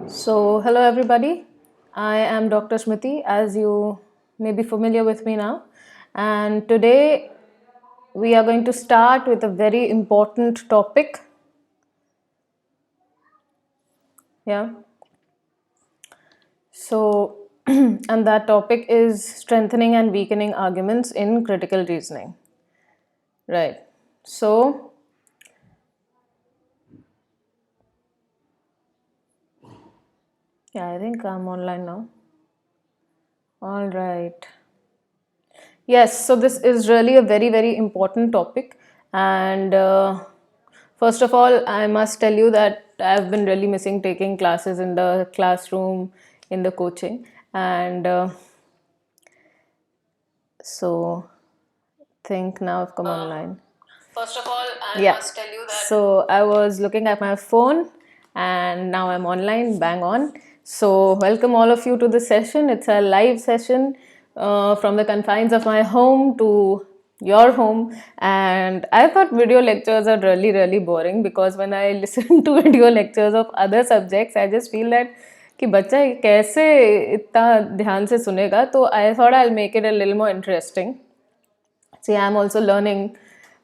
Hello everybody. I am Dr. Smriti, as you may be familiar with me now. And today we are going to start with a very important topic. Yeah. So, and that topic is strengthening and weakening arguments in critical reasoning. Right. So, yeah, I think I'm online now. All right. Yes, so this is really a very, very important topic. And first of all, I must tell you that I've been really missing taking classes in the classroom, in the coaching. And so, think now I've come online. First of all, I must tell you that. So, I was looking at my phone and now I'm online, bang on. So, welcome all of you to this session. It's a live session from the confines of my home to your home. And I thought video lectures are really, really boring because when I listen to video lectures of other subjects, I just feel that कि बच्चा कैसे इतना ध्यान से सुनेगा तो I thought I make it a little more interesting. See, I'm also learning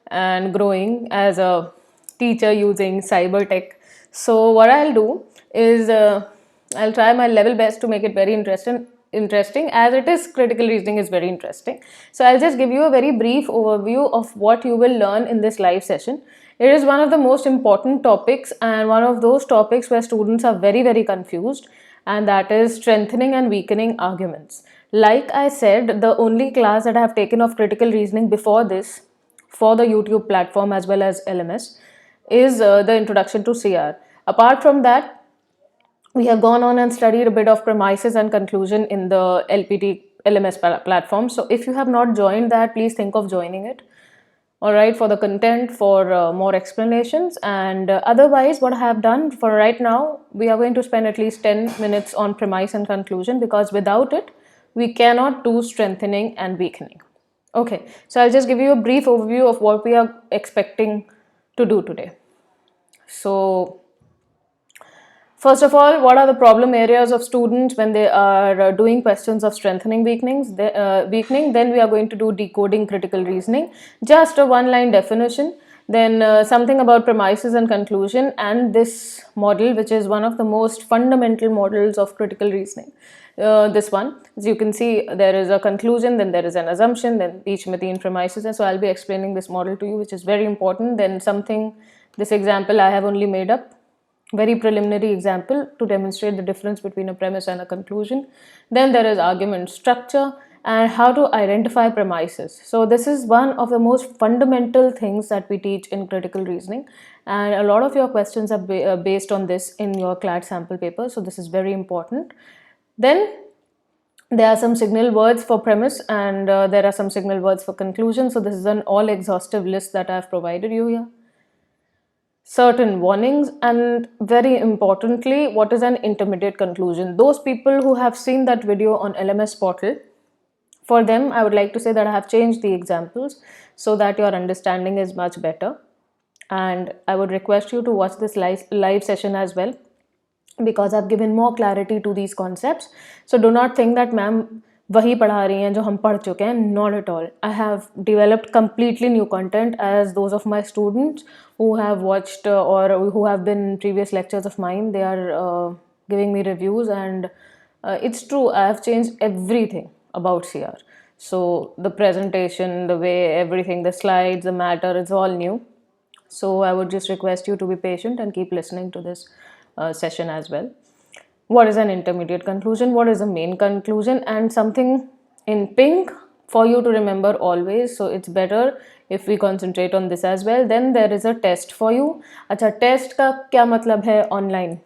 and growing as a teacher using cyber tech. So what I'll do is I'll try my level best to make it very interesting as it is. Critical reasoning is very interesting. So I'll just give you a very brief overview of what you will learn in this live session. It is one of the most important topics and one of those topics where students are very, very confused, and that is strengthening and weakening arguments. Like I said, the only class that I have taken of critical reasoning before this for the YouTube platform as well as LMS is the introduction to CR. Apart from that, we have gone on and studied a bit of premises and conclusion in the LPT LMS platform. So if you have not joined that, please think of joining it. All right, for the content, for more explanations, and otherwise what I have done for right now, we are going to spend at least 10 minutes on premise and conclusion, because without it we cannot do strengthening and weakening. Okay, so I'll just give you a brief overview of what we are expecting to do today. So first of all, what are the problem areas of students when they are doing questions of strengthening weakening? Then we are going to do decoding critical reasoning, just a one-line definition. Then something about premises and conclusion, and this model, which is one of the most fundamental models of critical reasoning. This one, as you can see, there is a conclusion, then there is an assumption, then each में तीन premises, and so I'll be explaining this model to you, which is very important. Then something, this example I have only made up, very preliminary example to demonstrate the difference between a premise and a conclusion. Then there is argument structure and how to identify premises. So this is one of the most fundamental things that we teach in critical reasoning, and a lot of your questions are based on this in your CLAT sample paper, so this is very important. Then there are some signal words for premise, and there are some signal words for conclusion. So this is an all exhaustive list that I have provided you here. Certain warnings, and very importantly, what is an intermediate conclusion? Those people who have seen that video on LMS portal, for them I would like to say that I have changed the examples so that your understanding is much better, and I would request you to watch this live session as well, because I've given more clarity to these concepts. So do not think that ma'am वही पढ़ा रही हैं जो हम पढ़ चुके हैं. Not at all. I have developed completely new content, as those of my students who have watched or who have been in previous lectures of mine, they are giving me reviews, and it's true, I have changed everything about CR. So the presentation, the way everything, the slides, the matter, it's all new. So I would just request you to be patient and keep listening to this session as well. What is an intermediate conclusion? What is the main conclusion? And something in pink for you to remember always. So it's better if we concentrate on this as well. Then there is a test for you. अच्छा, test का क्या मतलब है online?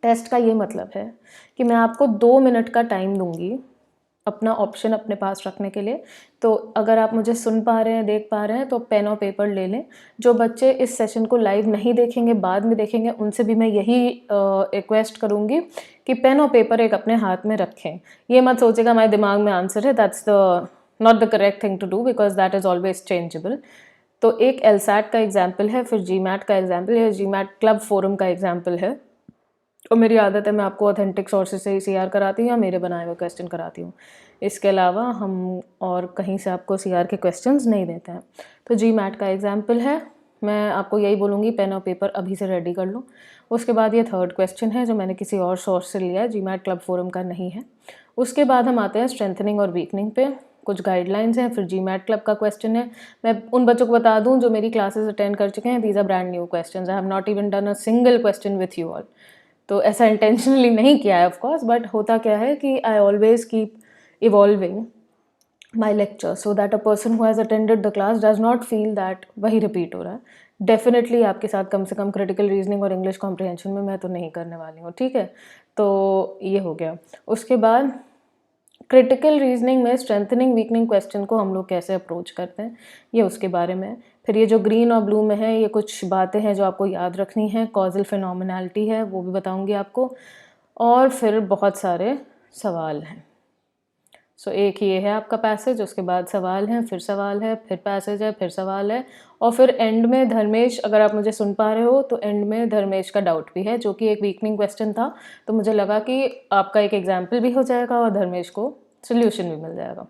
Test का ये मतलब है कि मैं आपको 2 मिनट का टाइम दूंगी अपना ऑप्शन अपने पास रखने के लिए. तो अगर आप मुझे सुन पा रहे हैं, देख पा रहे हैं, तो पेन और पेपर ले लें. जो बच्चे इस सेशन को लाइव नहीं देखेंगे, बाद में देखेंगे, उनसे भी मैं यही रिक्वेस्ट करूँगी कि पेन और पेपर एक अपने हाथ में रखें. ये मत सोचेगा हमारे दिमाग में आंसर है. That's the not the correct thing to do, because that is always changeable. तो एक LSAT का एग्जाम्पल है, फिर GMAT का एग्जाम्पल है, GMAT क्लब फोरम का एग्जाम्पल है, और मेरी आदत है मैं आपको ऑथेंटिक सोर्सेज से ही CR कराती हूँ या मेरे बनाए हुए क्वेश्चन कराती हूँ। इसके अलावा हम और कहीं से आपको CR के क्वेश्चंस नहीं देते हैं। तो GMAT का एग्जाम्पल है, मैं आपको यही बोलूँगी पेन और पेपर अभी से रेडी कर लो। उसके बाद ये थर्ड क्वेश्चन है जो मैंने किसी और सोर्स से लिया है, GMAT क्लब फोरम का नहीं है। उसके बाद हम आते हैं स्ट्रेंथनिंग और वीकनिंग पे, कुछ गाइडलाइंस हैं, फिर GMAT क्लब का क्वेश्चन है। मैं उन बच्चों को बता दूं जो मेरी क्लासेस अटेंड कर चुके हैं, these are brand new questions, I have not even done a single question with you all. तो ऐसा इंटेंशनली नहीं किया है ऑफ कोर्स, बट होता क्या है कि I always keep evolving my lecture so that a person who has attended the class does not feel that वही रिपीट हो रहा है। डेफिनेटली आपके साथ कम से कम क्रिटिकल रीजनिंग और इंग्लिश कॉम्प्रिहेंशन में मैं तो नहीं करने वाली हूँ, ठीक है। तो ये हो गया। उसके बाद क्रिटिकल रीजनिंग में स्ट्रेंथनिंग वीकनिंग क्वेश्चन को हम लोग कैसे अप्रोच करते हैं, ये उसके बारे में। फिर ये जो ग्रीन और ब्लू में है ये कुछ बातें हैं जो आपको याद रखनी है, कॉजल फिनोमिनैलिटी है वो भी बताऊंगी आपको, और फिर बहुत सारे सवाल हैं। सो एक ये है आपका पैसेज, उसके बाद सवाल हैं, फिर सवाल है, फिर पैसेज है, फिर सवाल है, और फिर एंड में धर्मेश, अगर आप मुझे सुन पा रहे हो तो एंड में धर्मेश का डाउट भी है जो कि एक वीकनिंग क्वेश्चन था। तो मुझे लगा कि आपका एक एग्जाम्पल भी हो जाएगा और धर्मेश को सोल्यूशन भी मिल जाएगा।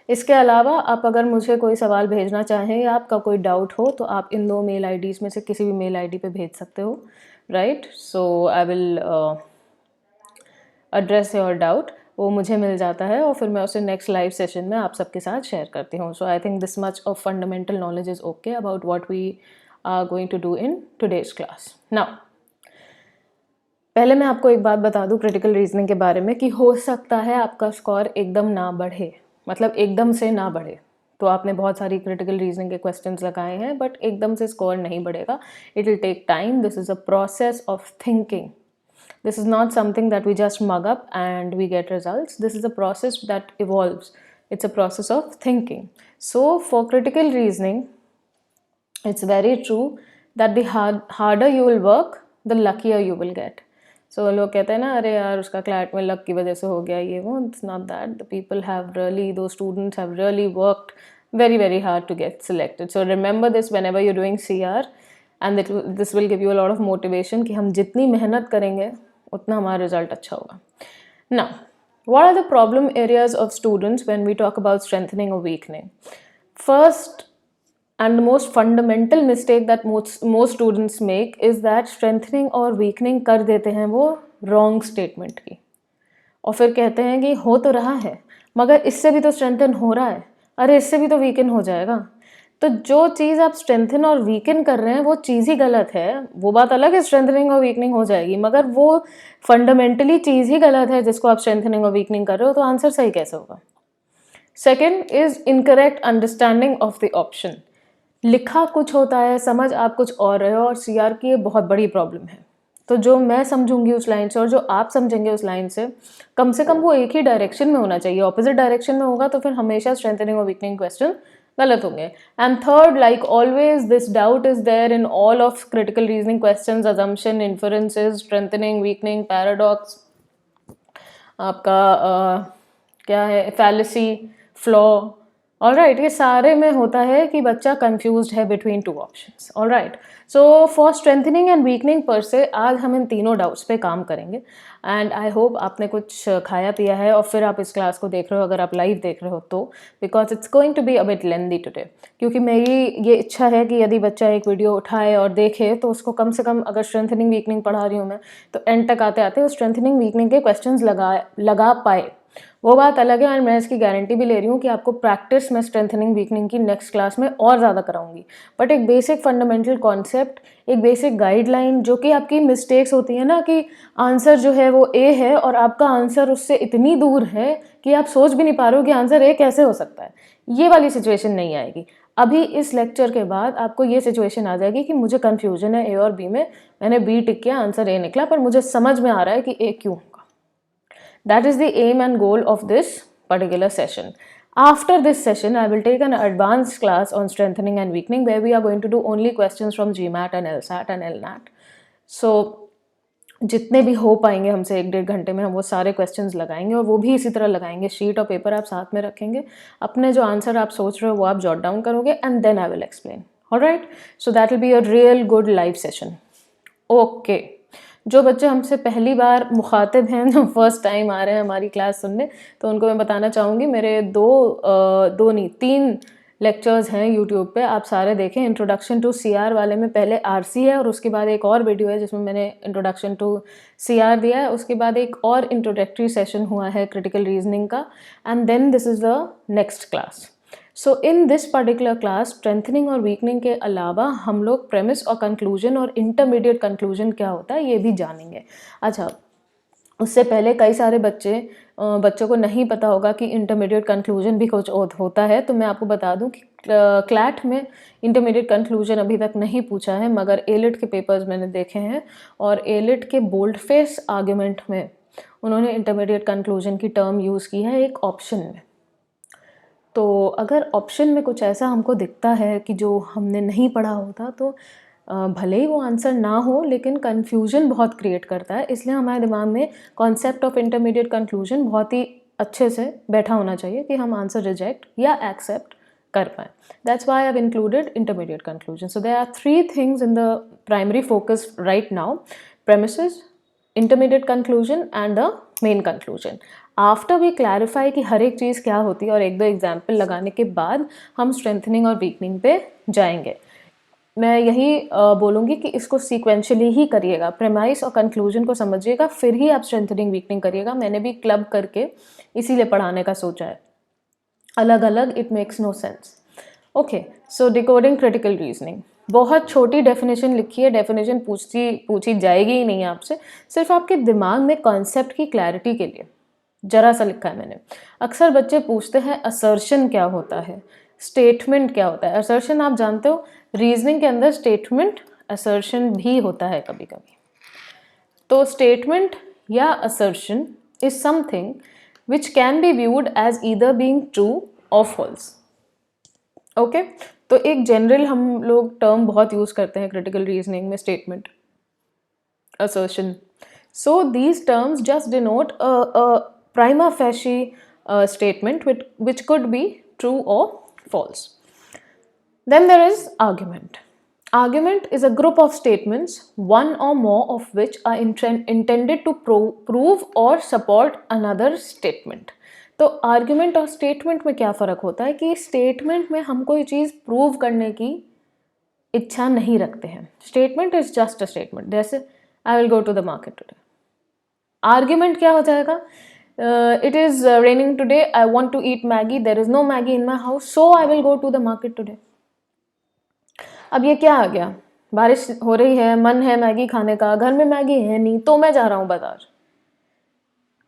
इसके अलावा आप अगर मुझे कोई सवाल भेजना चाहें या आपका कोई डाउट हो तो आप इन 2 मेल आईडीज़ में से किसी भी मेल आईडी पे भेज सकते हो, right. So I will address your doubt, वो मुझे मिल जाता है और फिर मैं उसे नेक्स्ट लाइव सेशन में आप सबके साथ शेयर करती हूँ। So I think this much of fundamental knowledge is okay about what we are going to do in today's class. Now पहले मैं आपको एक बात बता दूं क्रिटिकल रीजनिंग के बारे में कि हो सकता है आपका स्कोर एकदम ना बढ़े, मतलब एकदम से ना बढ़े। तो आपने बहुत सारी क्रिटिकल रीजनिंग के क्वेश्चंस लगाए हैं बट एकदम से स्कोर नहीं बढ़ेगा, it will take time, this is a process of thinking. This is not something that we just mug up and we get results. This is a process that evolves. It's a process of thinking. So for critical reasoning, it's very true that the harder you will work, the luckier you will get. So लोग कहते हैं ना अरे यार उसका CLAT में luck की वजह से हो गया ये वो, it's not that. The people have really, those students have really worked very very hard to get selected. So remember this whenever you're doing CR, and this will give you a lot of motivation कि हम जितनी मेहनत करेंगे उतना हमारा result अच्छा होगा। Now, what are the problem areas of students when we talk about strengthening or weakening? First and the most fundamental mistake that most students make is that strengthening और weakening कर देते हैं वो wrong statement की, और फिर कहते हैं कि हो तो रहा है मगर इससे भी तो स्ट्रेंथन हो रहा है, अरे इससे भी तो वीकन हो जाएगा। तो जो चीज़ आप स्ट्रेंथन और वीकन कर रहे हैं वो चीज़ ही गलत है। वो बात अलग है स्ट्रेंथनिंग और वीकनिंग हो जाएगी, मगर वो फंडामेंटली चीज़ ही गलत है जिसको आप स्ट्रेंथनिंग और वीकनिंग कर रहे हो, तो आंसर सही कैसे होगा। Second is incorrect understanding of the option. लिखा कुछ होता है, समझ आप कुछ और रहे हो, और CR की ये बहुत बड़ी प्रॉब्लम है। तो जो मैं समझूंगी उस लाइन से और जो आप समझेंगे उस लाइन से कम वो एक ही डायरेक्शन में होना चाहिए। ऑपोजिट डायरेक्शन में होगा तो फिर हमेशा स्ट्रेंथनिंग और वीकनिंग क्वेश्चन गलत होंगे। And third, like always this doubt is there in all of critical reasoning questions, assumption, inferences, strengthening, weakening, paradox, आपका क्या है, फैलेसी, फ्लॉ, ऑलराइट, ये सारे में होता है कि बच्चा कंफ्यूज्ड है between 2 options. Alright, so for strengthening and weakening पर से आज हम इन तीनों डाउट्स पे काम करेंगे। एंड आई होप आपने कुछ खाया पिया है और फिर आप इस क्लास को देख रहे हो, अगर आप लाइव देख रहे हो तो, because it's going to be a bit lengthy today. क्योंकि मेरी ये इच्छा है कि यदि बच्चा एक वीडियो उठाए और देखे तो उसको कम से कम, अगर स्ट्रेंथनिंग वीकनिंग पढ़ा रही हूँ मैं, तो एंड तक आते आते वो स्ट्रेंथनिंग वीकनिंग के क्वेश्चन लगा पाए। वो बात अलग है, और मैं इसकी गारंटी भी ले रही हूँ कि आपको प्रैक्टिस में स्ट्रेंथनिंग वीकनिंग की नेक्स्ट क्लास में और ज़्यादा कराऊंगी। बट एक बेसिक फंडामेंटल कॉन्सेप्ट, एक बेसिक गाइडलाइन, जो कि आपकी मिस्टेक्स होती है ना कि आंसर जो है वो ए है और आपका आंसर उससे इतनी दूर है कि आप सोच भी नहीं पा रहे हो कि आंसर ए कैसे हो सकता है, ये वाली सिचुएशन नहीं आएगी। अभी इस लेक्चर के बाद आपको ये सिचुएशन आ जाएगी कि मुझे कन्फ्यूजन है ए और बी में, मैंने बी टिक किया, आंसर ए निकला, पर मुझे समझ में आ रहा है कि ए क्यों। That is the aim and goal of this particular session. After this session, I will take an advanced class on strengthening and weakening where we are going to do only questions from GMAT and LSAT and LNAT. So, जितने भी हो पाएंगे हमसे 1-1.5 घंटे में हम वो सारे क्वेश्चंस लगाएंगे, और वो भी इसी तरह लगाएंगे। शीट और पेपर आप साथ में रखेंगे, अपने जो आंसर आप सोच रहे हो वो आप जॉट डाउन करोगे, and then I will explain. Alright, so that will be a real good live session. Okay, जो बच्चे हमसे पहली बार मुखातिब हैं, जो फर्स्ट टाइम आ रहे हैं हमारी क्लास सुनने, तो उनको मैं बताना चाहूँगी मेरे 3 लेक्चर्स हैं यूट्यूब पे, आप सारे देखें। इंट्रोडक्शन टू सीआर वाले में पहले आरसी है और उसके बाद एक और वीडियो है जिसमें मैंने इंट्रोडक्शन टू सीआर दिया है, उसके बाद एक और इंट्रोडक्टरी सेशन हुआ है क्रिटिकल रीजनिंग का, and then this is the next class. So in this particular class strengthening और वीकनिंग के अलावा हम लोग प्रेमिस और कंक्लूजन और इंटरमीडिएट कंक्लूजन क्या होता है ये भी जानेंगे। अच्छा, उससे पहले कई सारे बच्चों को नहीं पता होगा कि इंटरमीडिएट कंक्लूजन भी कुछ होता है, तो मैं आपको बता दूं कि क्लैट में इंटरमीडिएट कंक्लूजन अभी तक नहीं पूछा है, मगर एलिट के पेपर्स मैंने देखे हैं और एलिट के बोल्ड फेस आर्ग्यूमेंट में उन्होंने इंटरमीडिएट कंक्लूजन की टर्म यूज़ की है एक ऑप्शन में। तो अगर ऑप्शन में कुछ ऐसा हमको दिखता है कि जो हमने नहीं पढ़ा होता, तो भले ही वो आंसर ना हो लेकिन कन्फ्यूजन बहुत क्रिएट करता है, इसलिए हमारे दिमाग में कॉन्सेप्ट ऑफ इंटरमीडिएट कंक्लूजन बहुत ही अच्छे से बैठा होना चाहिए कि हम आंसर रिजेक्ट या एक्सेप्ट कर पाएँ। That's why I have included intermediate conclusion. So there are 3 things in the primary focus right now: premises, intermediate conclusion and the main conclusion. After we clarify कि हर एक चीज़ क्या होती है और एक दो एग्जाम्पल लगाने के बाद हम स्ट्रेंथनिंग और वीकनिंग पे जाएंगे। मैं यही बोलूँगी कि इसको सीक्वेंशियली ही करिएगा, प्रेमाइस और कंक्लूजन को समझिएगा, फिर ही आप स्ट्रेंथनिंग वीकनिंग करिएगा। मैंने भी क्लब करके इसीलिए पढ़ाने का सोचा है, अलग अलग it makes no sense. Okay, so decoding critical reasoning, बहुत छोटी डेफिनेशन लिखी है, डेफिनेशन पूछी जाएगी ही नहीं आपसे, सिर्फ आपके दिमाग में कॉन्सेप्ट की क्लैरिटी के लिए जरा सा लिखा है मैंने। अक्सर बच्चे पूछते हैं असर्शन क्या होता है, स्टेटमेंट क्या होता है। असर्शन आप जानते हो, रीजनिंग के अंदर स्टेटमेंट असर्शन भी होता है कभी कभी। तो स्टेटमेंट या assertion is something which can be viewed as either being true और फॉल्स। ओके, तो एक जनरल हम लोग टर्म बहुत यूज करते हैं क्रिटिकल रीजनिंग में, statement, assertion. So these terms just denote a prima facie statement which could be true or false. Then there is argument. Argument is a group of statements, one or more of which are intended to prove or support another statement. तो argument और statement में क्या फ़र्क होता है कि statement में हम कोई चीज़ प्रूव करने की इच्छा नहीं रखते हैं। Statement is just a statement, जैसे I will go to the market today. Argument क्या हो जाएगा, it is raining today, I want to eat Maggi, there is no Maggi in my house, so I will go to the market today. अब ये क्या आ गया, बारिश हो रही है, मन है मैगी खाने का, घर में मैगी है नहीं, तो मैं जा रहा हूँ बाजार।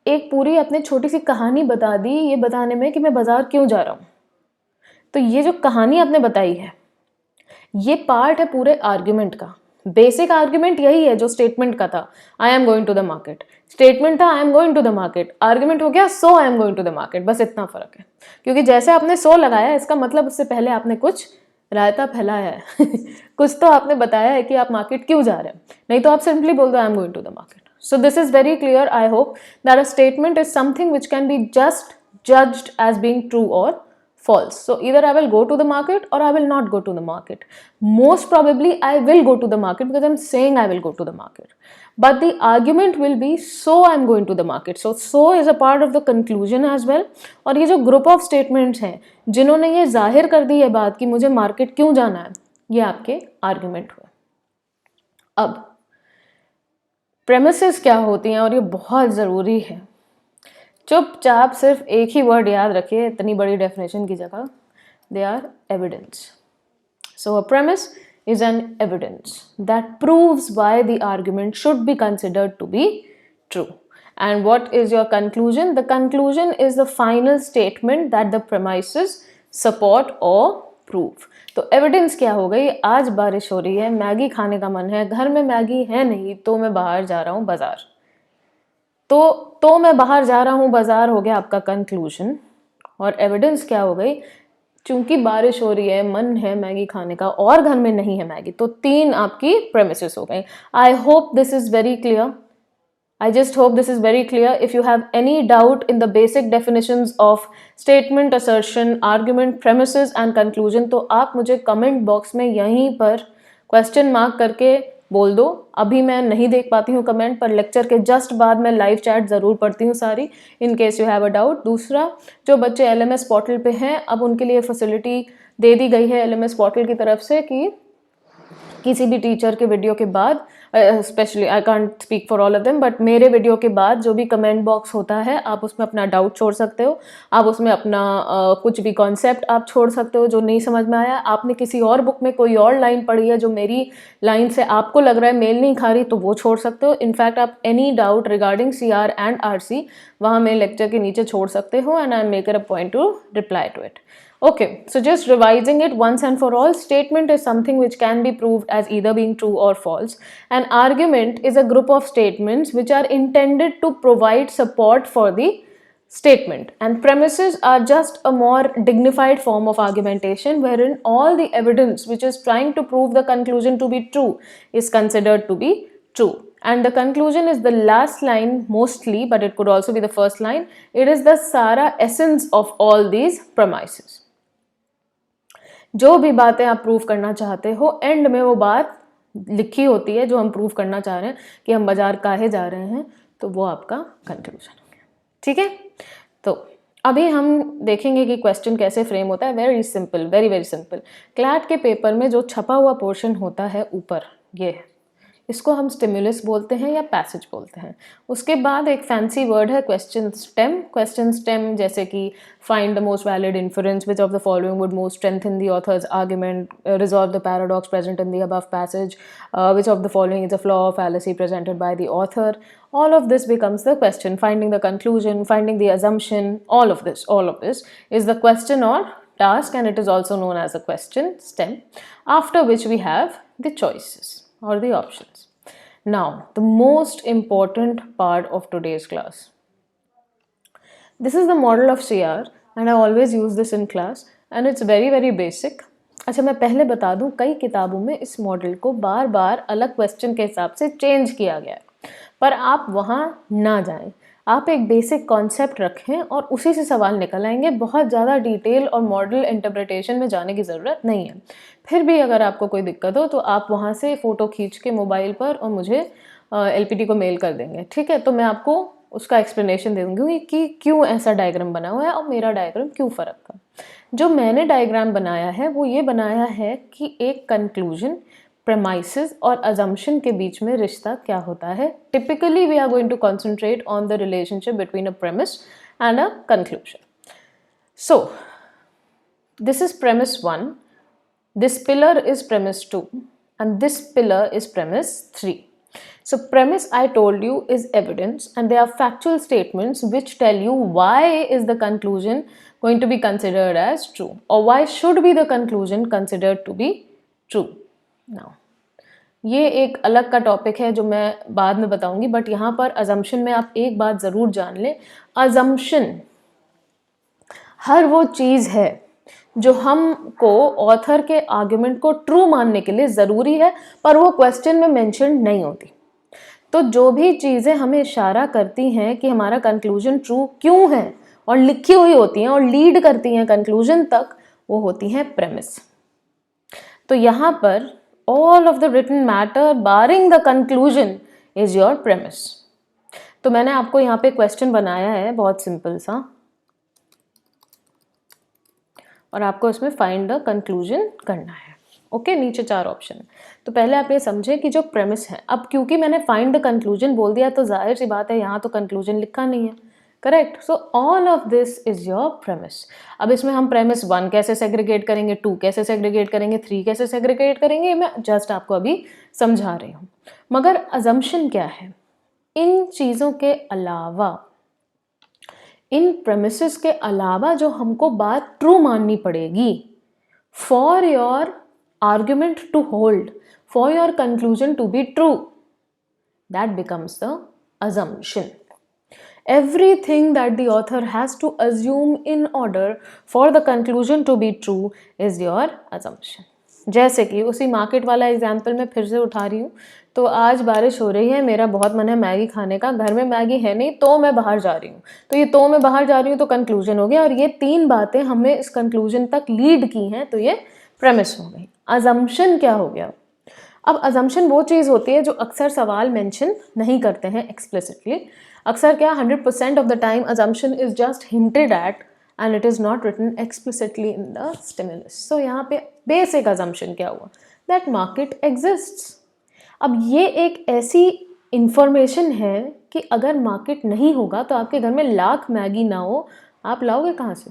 एक पूरी अपने छोटी सी कहानी बता दी ये बताने में कि मैं बाजार क्यों जा रहा हूँ। तो ये जो कहानी आपने बताई है ये पार्ट है पूरे आर्ग्यूमेंट का। बेसिक आर्ग्यूमेंट यही है जो स्टेटमेंट का था, I am going to the market. Statement था I am going to the market, argument हो गया so I am going to the market. बस इतना फर्क है, क्योंकि जैसे आपने सो लगाया इसका मतलब उससे पहले आपने कुछ रायता फैलाया है कुछ तो आपने बताया है कि आप मार्केट क्यों जा रहे हैं, नहीं तो आप सिंपली बोल दो I am going to the market. So this is very clear. I hope that a statement is something which can be just judged as being true or false. So either I will go to the market or I will not go to the market. Most probably I will go to the market because I'm saying I will go to the market. But the argument will be so I'm going to the market. So is a part of the conclusion as well. और ये जो group of statements हैं जिन्होंने ये जाहिर कर दी है बात कि मुझे market क्यों जाना है, ये आपके argument हुए। अब प्रेमिसेस क्या होती हैं, और ये बहुत ज़रूरी है, चुपचाप सिर्फ एक ही वर्ड याद रखिए इतनी बड़ी डेफिनेशन की जगह, they are evidence. So a premise is an evidence that proves why the argument should be considered to be true. And what is your conclusion? The conclusion is the final statement that the premises support और prove. तो evidence क्या हो गई, आज बारिश हो रही है, मैगी खाने का मन है, घर में मैगी है नहीं, तो मैं बाहर जा रहा हूँ बाजार। तो मैं बाहर जा रहा हूँ बाजार हो गया आपका कंक्लूजन। और एविडेंस क्या हो गई, चूंकि बारिश हो रही है, मन है मैगी खाने का और घर में नहीं है मैगी, तो 3 आपकी प्रेमिसेस हो गई। I hope this is very clear. I just hope this is very clear. If you have any doubt in the basic definitions of statement, assertion, argument, premises and conclusion, तो आप मुझे comment box में यहीं पर question mark करके बोल दो। अभी मैं नहीं देख पाती हूँ कमेंट, पर लेक्चर के जस्ट बाद मैं लाइव चैट ज़रूर पढ़ती हूँ सारी, in case you have a doubt. दूसरा, जो बच्चे LMS पोर्टल पे हैं, अब उनके लिए फैसिलिटी दे दी गई है LMS पोर्टल की तरफ से कि किसी भी टीचर के वीडियो के बाद, specially I can't speak for all of them, but मेरे वीडियो के बाद जो भी कमेंट बॉक्स होता है, आप उसमें अपना डाउट छोड़ सकते हो, आप उसमें अपना कुछ भी कॉन्सेप्ट आप छोड़ सकते हो जो नहीं समझ में आया। आपने किसी और बुक में कोई और लाइन पढ़ी है जो मेरी लाइन से आपको लग रहा है मेल नहीं खा रही, तो वो छोड़ सकते हो। इनफैक्ट आप any doubt regarding CR and RC वहाँ मेरे लेक्चर के नीचे छोड़ सकते हो, and I make it a point to reply to it. Okay, so just revising it once and for all, statement is something which can be proved as either being true or false. An argument is a group of statements which are intended to provide support for the statement, and premises are just a more dignified form of argumentation wherein all the evidence which is trying to prove the conclusion to be true is considered to be true. And the conclusion is the last line mostly, but it could also be the first line. It is the sara essence of all these premises. जो भी बातें आप prove करना चाहते हो, and में वो बात लिखी होती है जो हम प्रूव करना चाह रहे हैं कि हम बाजार काहे जा रहे हैं, तो वो आपका कंक्लूजन हो गया. ठीक है, तो अभी हम देखेंगे कि क्वेश्चन कैसे फ्रेम होता है. Very simple, very very simple. CLAT के पेपर में जो छपा हुआ पोर्शन होता है ऊपर, ये इसको हम स्टिमुलस बोलते हैं या पैसेज बोलते हैं. उसके बाद एक फैंसी वर्ड है क्वेश्चन स्टेम. क्वेश्चन स्टेम जैसे कि find the most valid inference, which of the following would most strengthen the author's argument, resolve the paradox present in the above passage, which of the following is a flaw और fallacy presented by the author. All of this becomes the question. Finding the conclusion, finding the assumption, all of this is the question or task, and it is also known as a question stem, after which we have the choices or the options. Now, the most important part of today's class. This is the model of CR, and I always use this in class, and it's very very basic. अच्छा, मैं पहले बता दूं, कई किताबों में इस model को बार बार अलग क्वेश्चन के हिसाब से चेंज किया गया है, पर आप वहाँ ना जाएं. आप एक बेसिक कॉन्सेप्ट रखें और उसी से सवाल निकल आएंगे. बहुत ज़्यादा डिटेल और मॉडल इंटरप्रिटेशन में जाने की ज़रूरत नहीं है. फिर भी अगर आपको कोई दिक्कत हो तो आप वहाँ से फ़ोटो खींच के मोबाइल पर और मुझे LPT को मेल कर देंगे. ठीक है, तो मैं आपको उसका एक्सप्लेनेशन दे दूँगी कि क्यों ऐसा डायग्राम बना हुआ है और मेरा डायग्राम क्यों फ़र्क था. जो मैंने डायग्राम बनाया है वो ये बनाया है कि एक कंक्लूजन, प्रेमाइसेस और अजम्पशन के बीच में रिश्ता क्या होता है. Typically we are going to concentrate on the relationship between a premise and a conclusion. So this is premise 1, this pillar is premise 2, and this pillar is premise 3. So premise, I told you, is evidence, and they are factual statements which tell you why is the conclusion going to be considered as true, or why should be the conclusion considered to be true. Now, ये एक अलग का topic है जो मैं बाद में बताऊंगी, बट यहाँ पर अजम्पशन में आप एक बात ज़रूर जान लें. अजम्पशन हर वो चीज़ है जो हमको ऑथर के आर्ग्यूमेंट को ट्रू मानने के लिए ज़रूरी है, पर वो क्वेश्चन में मेंशन नहीं होती. तो जो भी चीज़ें हमें इशारा करती हैं कि हमारा कंक्लूजन ट्रू क्यों है और लिखी हुई होती हैं और लीड करती हैं कंक्लूजन तक, वो होती हैं प्रेमिस. तो यहाँ पर all of the written matter barring the conclusion is your premise. तो मैंने आपको यहाँ पे क्वेश्चन बनाया है बहुत सिंपल सा, और आपको इसमें फाइंड द कंक्लूजन करना है. ओके, नीचे 4 ऑप्शन है. तो पहले आप ये समझें कि जो प्रेमिस है, अब क्योंकि मैंने फाइंड द कंक्लूजन बोल दिया तो जाहिर सी बात है यहाँ तो कंक्लूजन लिखा नहीं है. Correct. So all of this is your premise. अब इसमें हम प्रेमिस 1 कैसे सेग्रीगेट करेंगे, 2 कैसे सेग्रीगेट करेंगे, 3 कैसे सेग्रीगेट करेंगे, मैं जस्ट आपको अभी समझा रही हूँ. मगर अजम्पशन क्या है? इन चीज़ों के अलावा, इन प्रेमिसेस के अलावा जो हमको बात ट्रू माननी पड़ेगी for your argument to hold, for your conclusion to be true, that becomes the assumption. Everything that the author has to assume in order for the conclusion to be true is your assumption. जैसे कि उसी market वाला example मैं फिर से उठा रही हूँ. तो आज बारिश हो रही है, मेरा बहुत मन है मैगी खाने का, घर में मैगी है नहीं, तो मैं बाहर जा रही हूँ. तो ये तो मैं बाहर जा रही हूँ तो कंक्लूजन हो गया, और ये 3 बातें हमें इस कंक्लूजन तक लीड की हैं, तो ये प्रेमिस हो गई. अजम्पशन क्या हो गया? अब अजम्पशन वो चीज़ होती है जो अक्सर सवाल मेंशन नहीं करते हैं एक्सप्लिसिटली. अक्सर क्या 100% of the time assumption is just hinted at and it is not written explicitly in the stimulus. So यहाँ पे बेसिक अजम्पशन क्या हुआ, दैट मार्केट एग्जिस्ट्स. अब ये एक ऐसी इंफॉर्मेशन है कि अगर मार्केट नहीं होगा तो आपके घर में लाख मैगी ना हो, आप लाओगे कहाँ से?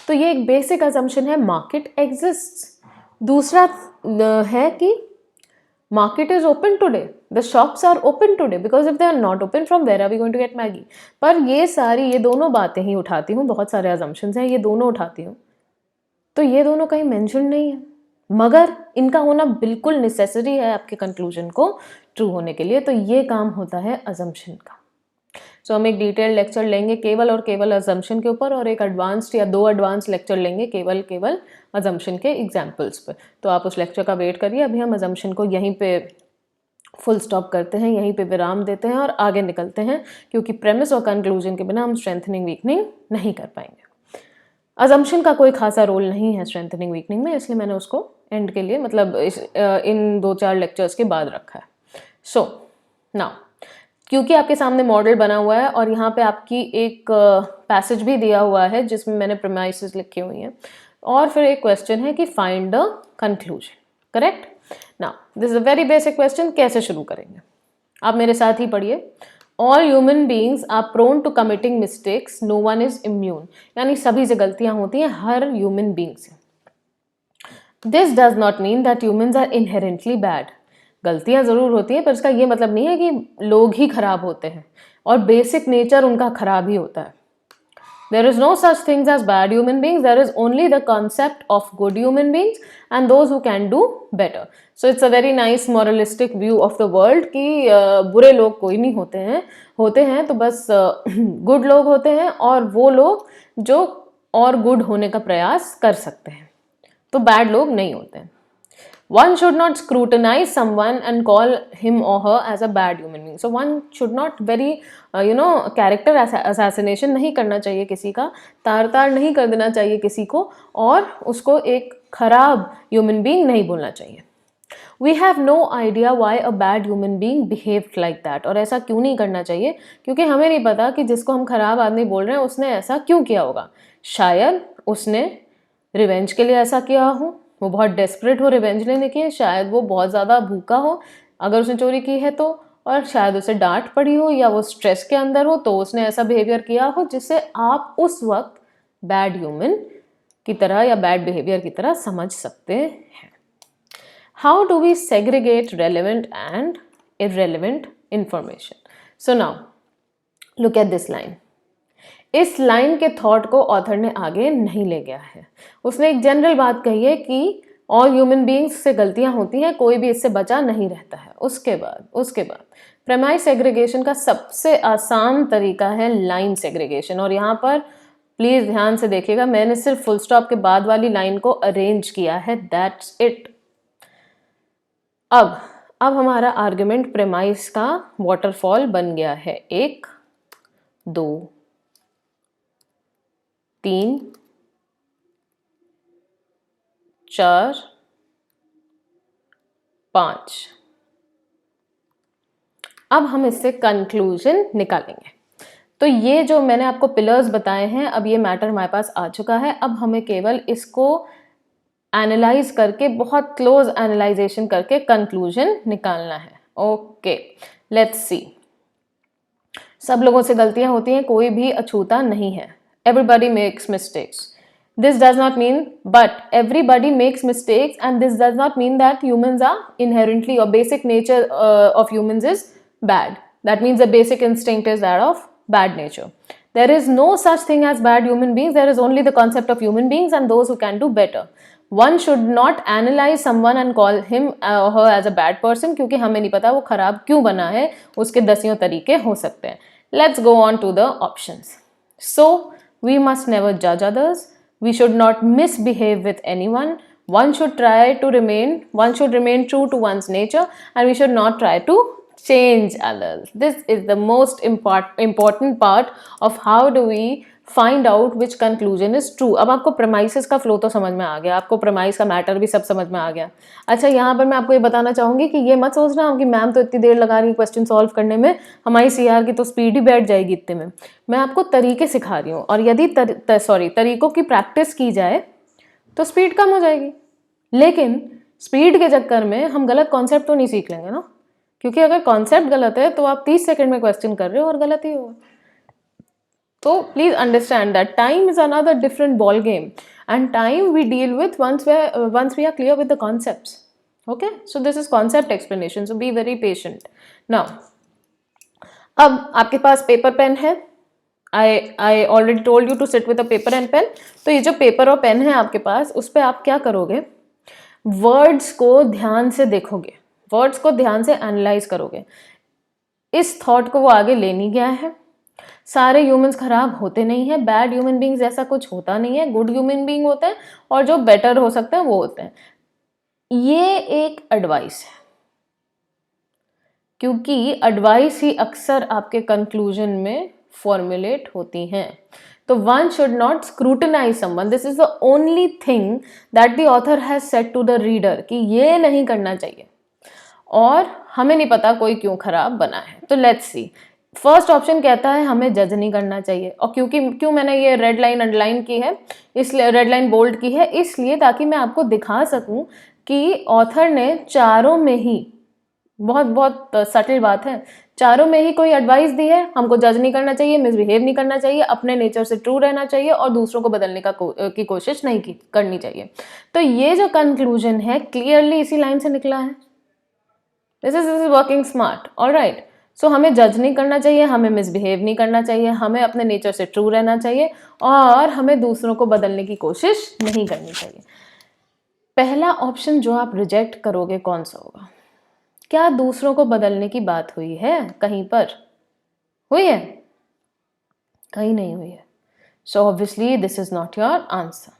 तो ये एक बेसिक अजम्पशन है, मार्केट एग्जिस्ट्स. दूसरा है कि market is open today, the shops are open today, because if they are not open from where are we going to get Maggi. पर ये दोनों बातें ही उठाती हूँ, बहुत सारे अजम्पशंस हैं, ये दोनों उठाती हूँ, तो ये दोनों कहीं मेंशन नहीं है, मगर इनका होना बिल्कुल नेसेसरी है आपके कंक्लूजन को ट्रू होने के लिए. तो ये काम होता है अजम्पशन का. सो हम एक डिटेल लेक्चर लेंगे केवल और केवल अजम्पशन के ऊपर, और एक एडवांस्ड या 2 एडवांस लेक्चर लेंगे केवल अजम्पशन के एग्जाम्पल्स पे. तो आप उस लेक्चर का वेट करिए. अभी हम अजम्पशन को यहीं पे फुल स्टॉप करते हैं, यहीं पे विराम देते हैं और आगे निकलते हैं, क्योंकि प्रेमिस और कंक्लूजन के बिना हम स्ट्रेंथनिंग वीकनिंग नहीं कर पाएंगे. अजम्पशन का कोई खासा रोल नहीं है स्ट्रेंथनिंग वीकनिंग में, इसलिए मैंने उसको एंड के लिए मतलब इन 2-4 लेक्चर्स के बाद रखा है. सो नाउ क्योंकि आपके सामने मॉडल बना हुआ है और यहाँ पे आपकी एक पैसेज भी दिया हुआ है जिसमें मैंने प्रीमाइसेस लिखी हुई हैं, और फिर एक क्वेश्चन है कि find the conclusion. Correct. Now this is a very basic question. कैसे शुरू करेंगे, आप मेरे साथ ही पढ़िए. All human beings are prone to committing mistakes, no one is immune. यानी सभी से गलतियां होती हैं, हर ह्यूमन बींग से. This does not mean that humans are inherently bad. गलतियां ज़रूर होती हैं, पर इसका ये मतलब नहीं है कि लोग ही खराब होते हैं और बेसिक नेचर उनका खराब ही होता है. There is no such things as bad human beings. There is only the concept of good human beings and those who can do better. So it's a very nice moralistic view of the world कि बुरे लोग कोई नहीं होते हैं तो बस good लोग होते हैं, और वो लोग जो और गुड होने का प्रयास कर सकते हैं, तो बैड लोग नहीं होते हैं. One should not scrutinize someone and call him or her as a bad human being. So one should not very character assassination नहीं करना चाहिए किसी का, तार नहीं कर देना चाहिए किसी को, और उसको एक खराब human being नहीं बोलना चाहिए. We have no idea why a bad human being behaved like that. और ऐसा क्यों नहीं करना चाहिए, क्योंकि हमें नहीं पता कि जिसको हम खराब आदमी बोल रहे हैं उसने ऐसा क्यों किया होगा. शायद उसने रिवेंज के लिए ऐसा किया हो, वो बहुत डेस्परेट हो रिवेंज लेने की, शायद वो बहुत ज़्यादा भूखा हो अगर उसने चोरी की है तो, और शायद उसे डांट पड़ी हो, या वो स्ट्रेस के अंदर हो तो उसने ऐसा बिहेवियर किया हो जिससे आप उस वक्त बैड ह्यूमन की तरह या बैड बिहेवियर की तरह समझ सकते हैं. How do we segregate relevant and irrelevant information. So now look at this line. इस लाइन के थॉट को ऑथर ने आगे नहीं ले गया है. उसने एक जनरल बात कही है कि ऑल ह्यूमन बींग्स से गलतियां होती हैं, कोई भी इससे बचा नहीं रहता है. उसके बाद प्रेमाइस सेग्रीगेशन का सबसे आसान तरीका है लाइन सेग्रीगेशन. और यहाँ पर प्लीज ध्यान से देखिएगा, मैंने सिर्फ फुल स्टॉप के बाद वाली लाइन को अरेंज किया है, दैट्स इट. अब हमारा आर्गुमेंट प्रेमाइस का वाटरफॉल बन गया है. 1 2 3 4 5. अब हम इससे कंक्लूजन निकालेंगे. तो ये जो मैंने आपको पिलर्स बताए हैं, अब ये मैटर हमारे पास आ चुका है. अब हमें केवल इसको एनालाइज करके, बहुत क्लोज एनालाइजेशन करके कंक्लूजन निकालना है. Okay, let's see. सब लोगों से गलतियां होती हैं, कोई भी अछूता नहीं है. Everybody makes mistakes. This does not mean, but everybody makes mistakes, and this does not mean that humans are inherently, or basic nature of humans is bad. That means the basic instinct is that of bad nature. There is no such thing as bad human beings. There is only the concept of human beings and those who can do better. One should not analyze someone and call him or her as a bad person, क्योंकि हमें नहीं पता वो खराब क्यों बना है, उसके दसियों तरीके हो सकते हैं. Let's go on to the options. So we must never judge others. We should not misbehave with anyone. One should remain true to one's nature, and we should not try to change others. This is the most important part of how do we find out which conclusion is true. अब आपको premises का flow तो समझ में आ गया, आपको premise का matter भी सब समझ में आ गया। अच्छा, यहाँ पर मैं आपको ये बताना चाहूँगी कि ये मत सोचना कि मैम तो इतनी देर लगा रही है क्वेश्चन सॉल्व करने में, हमारी सीआर की तो स्पीड ही बैठ जाएगी इतने में। मैं आपको तरीके सिखा रही हूँ, और यदि तरीकों की प्रैक्टिस की जाए तो स्पीड कम हो जाएगी। लेकिन स्पीड के चक्कर में हम गलत कॉन्सेप्ट तो नहीं सीख लेंगे ना, क्योंकि अगर कॉन्सेप्ट गलत है तो आप 30 सेकंड में क्वेश्चन कर रहे हो और गलत ही होगा। तो please understand that time is another different ball game, and time we deal with once we are clear with the concepts. Okay, so this is concept explanation, so be very patient. Now, अब आपके पास paper pen है। I already told you to sit with a paper and pen. तो ये जो paper और pen है आपके पास, उस पर आप क्या करोगे, वर्ड्स को ध्यान से देखोगे, वर्ड्स को ध्यान से एनालाइज करोगे। इस थॉट को वो आगे ले नहीं गया है, सारे ह्यूमंस खराब होते नहीं है, बैड ह्यूमन बींग्स ऐसा कुछ होता नहीं है, गुड ह्यूमन बींग होते हैं, और जो बेटर हो सकते हैं वो होते हैं। ये एक एडवाइस है, क्योंकि एडवाइस ही अक्सर आपके कंक्लूजन में फॉर्मुलेट होती हैं। तो one should not scrutinize someone, this is the only thing that the author has said to the reader कि ये नहीं करना चाहिए, और हमें नहीं पता कोई क्यों खराब बना है। तो लेट्स सी, फर्स्ट ऑप्शन कहता है हमें जज नहीं करना चाहिए। और क्यों मैंने ये रेड लाइन अंडरलाइन की है, इसलिए रेड लाइन बोल्ड की है, इसलिए ताकि मैं आपको दिखा सकूं कि ऑथर ने चारों में ही, बहुत बहुत सटल बात है, चारों में ही कोई एडवाइस दी है। हमको जज नहीं करना चाहिए, मिसबिहेव नहीं करना चाहिए, अपने नेचर से ट्रू रहना चाहिए, और दूसरों को बदलने की कोशिश नहीं करनी चाहिए। तो ये जो कंक्लूजन है क्लियरली इसी लाइन से निकला है। This is working smart, alright. So हमें जज नहीं करना चाहिए, हमें मिसबिहेव नहीं करना चाहिए, हमें अपने नेचर से ट्रू रहना चाहिए, और हमें दूसरों को बदलने की कोशिश नहीं करनी चाहिए। पहला ऑप्शन जो आप रिजेक्ट करोगे कौन सा होगा? क्या दूसरों को बदलने की बात हुई है कहीं पर? हुई है? कहीं नहीं हुई है। So obviously this is not your answer.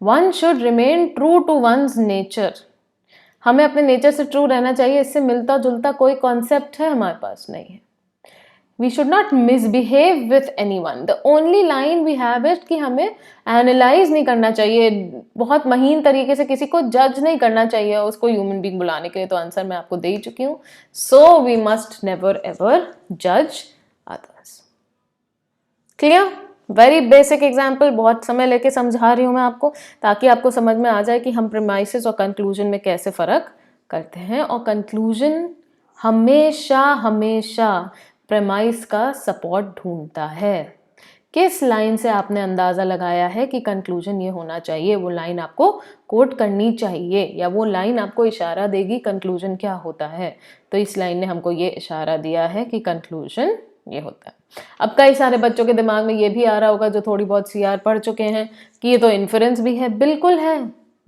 One should remain true to one's nature. हमें अपने नेचर से ट्रू रहना चाहिए, इससे मिलता जुलता कोई कॉन्सेप्ट है हमारे पास नहीं है। We should not misbehave with any one. The only line we have it कि हमें एनालाइज नहीं करना चाहिए, बहुत महीन तरीके से किसी को जज नहीं करना चाहिए उसको ह्यूमन बीइंग बुलाने के लिए। तो आंसर मैं आपको दे ही चुकी हूँ। So we must never ever जज others. Clear? Very basic example, बहुत समय लेके समझा रही हूँ मैं आपको, ताकि आपको समझ में आ जाए कि हम प्रेमाइसिस और कंक्लूजन में कैसे फ़र्क करते हैं। और कंक्लूजन हमेशा हमेशा प्रेमाइस का सपोर्ट ढूंढता है। किस लाइन से आपने अंदाज़ा लगाया है कि कंक्लूजन ये होना चाहिए, वो लाइन आपको कोट करनी चाहिए, या वो लाइन आपको इशारा देगी कंक्लूजन क्या होता है। तो इस लाइन ने हमको ये इशारा दिया है कि कंक्लूजन ये होता है। अब कई सारे बच्चों के दिमाग में ये भी आ रहा होगा जो थोड़ी बहुत सीआर पढ़ चुके हैं कि ये तो इन्फरेंस भी है। बिल्कुल है,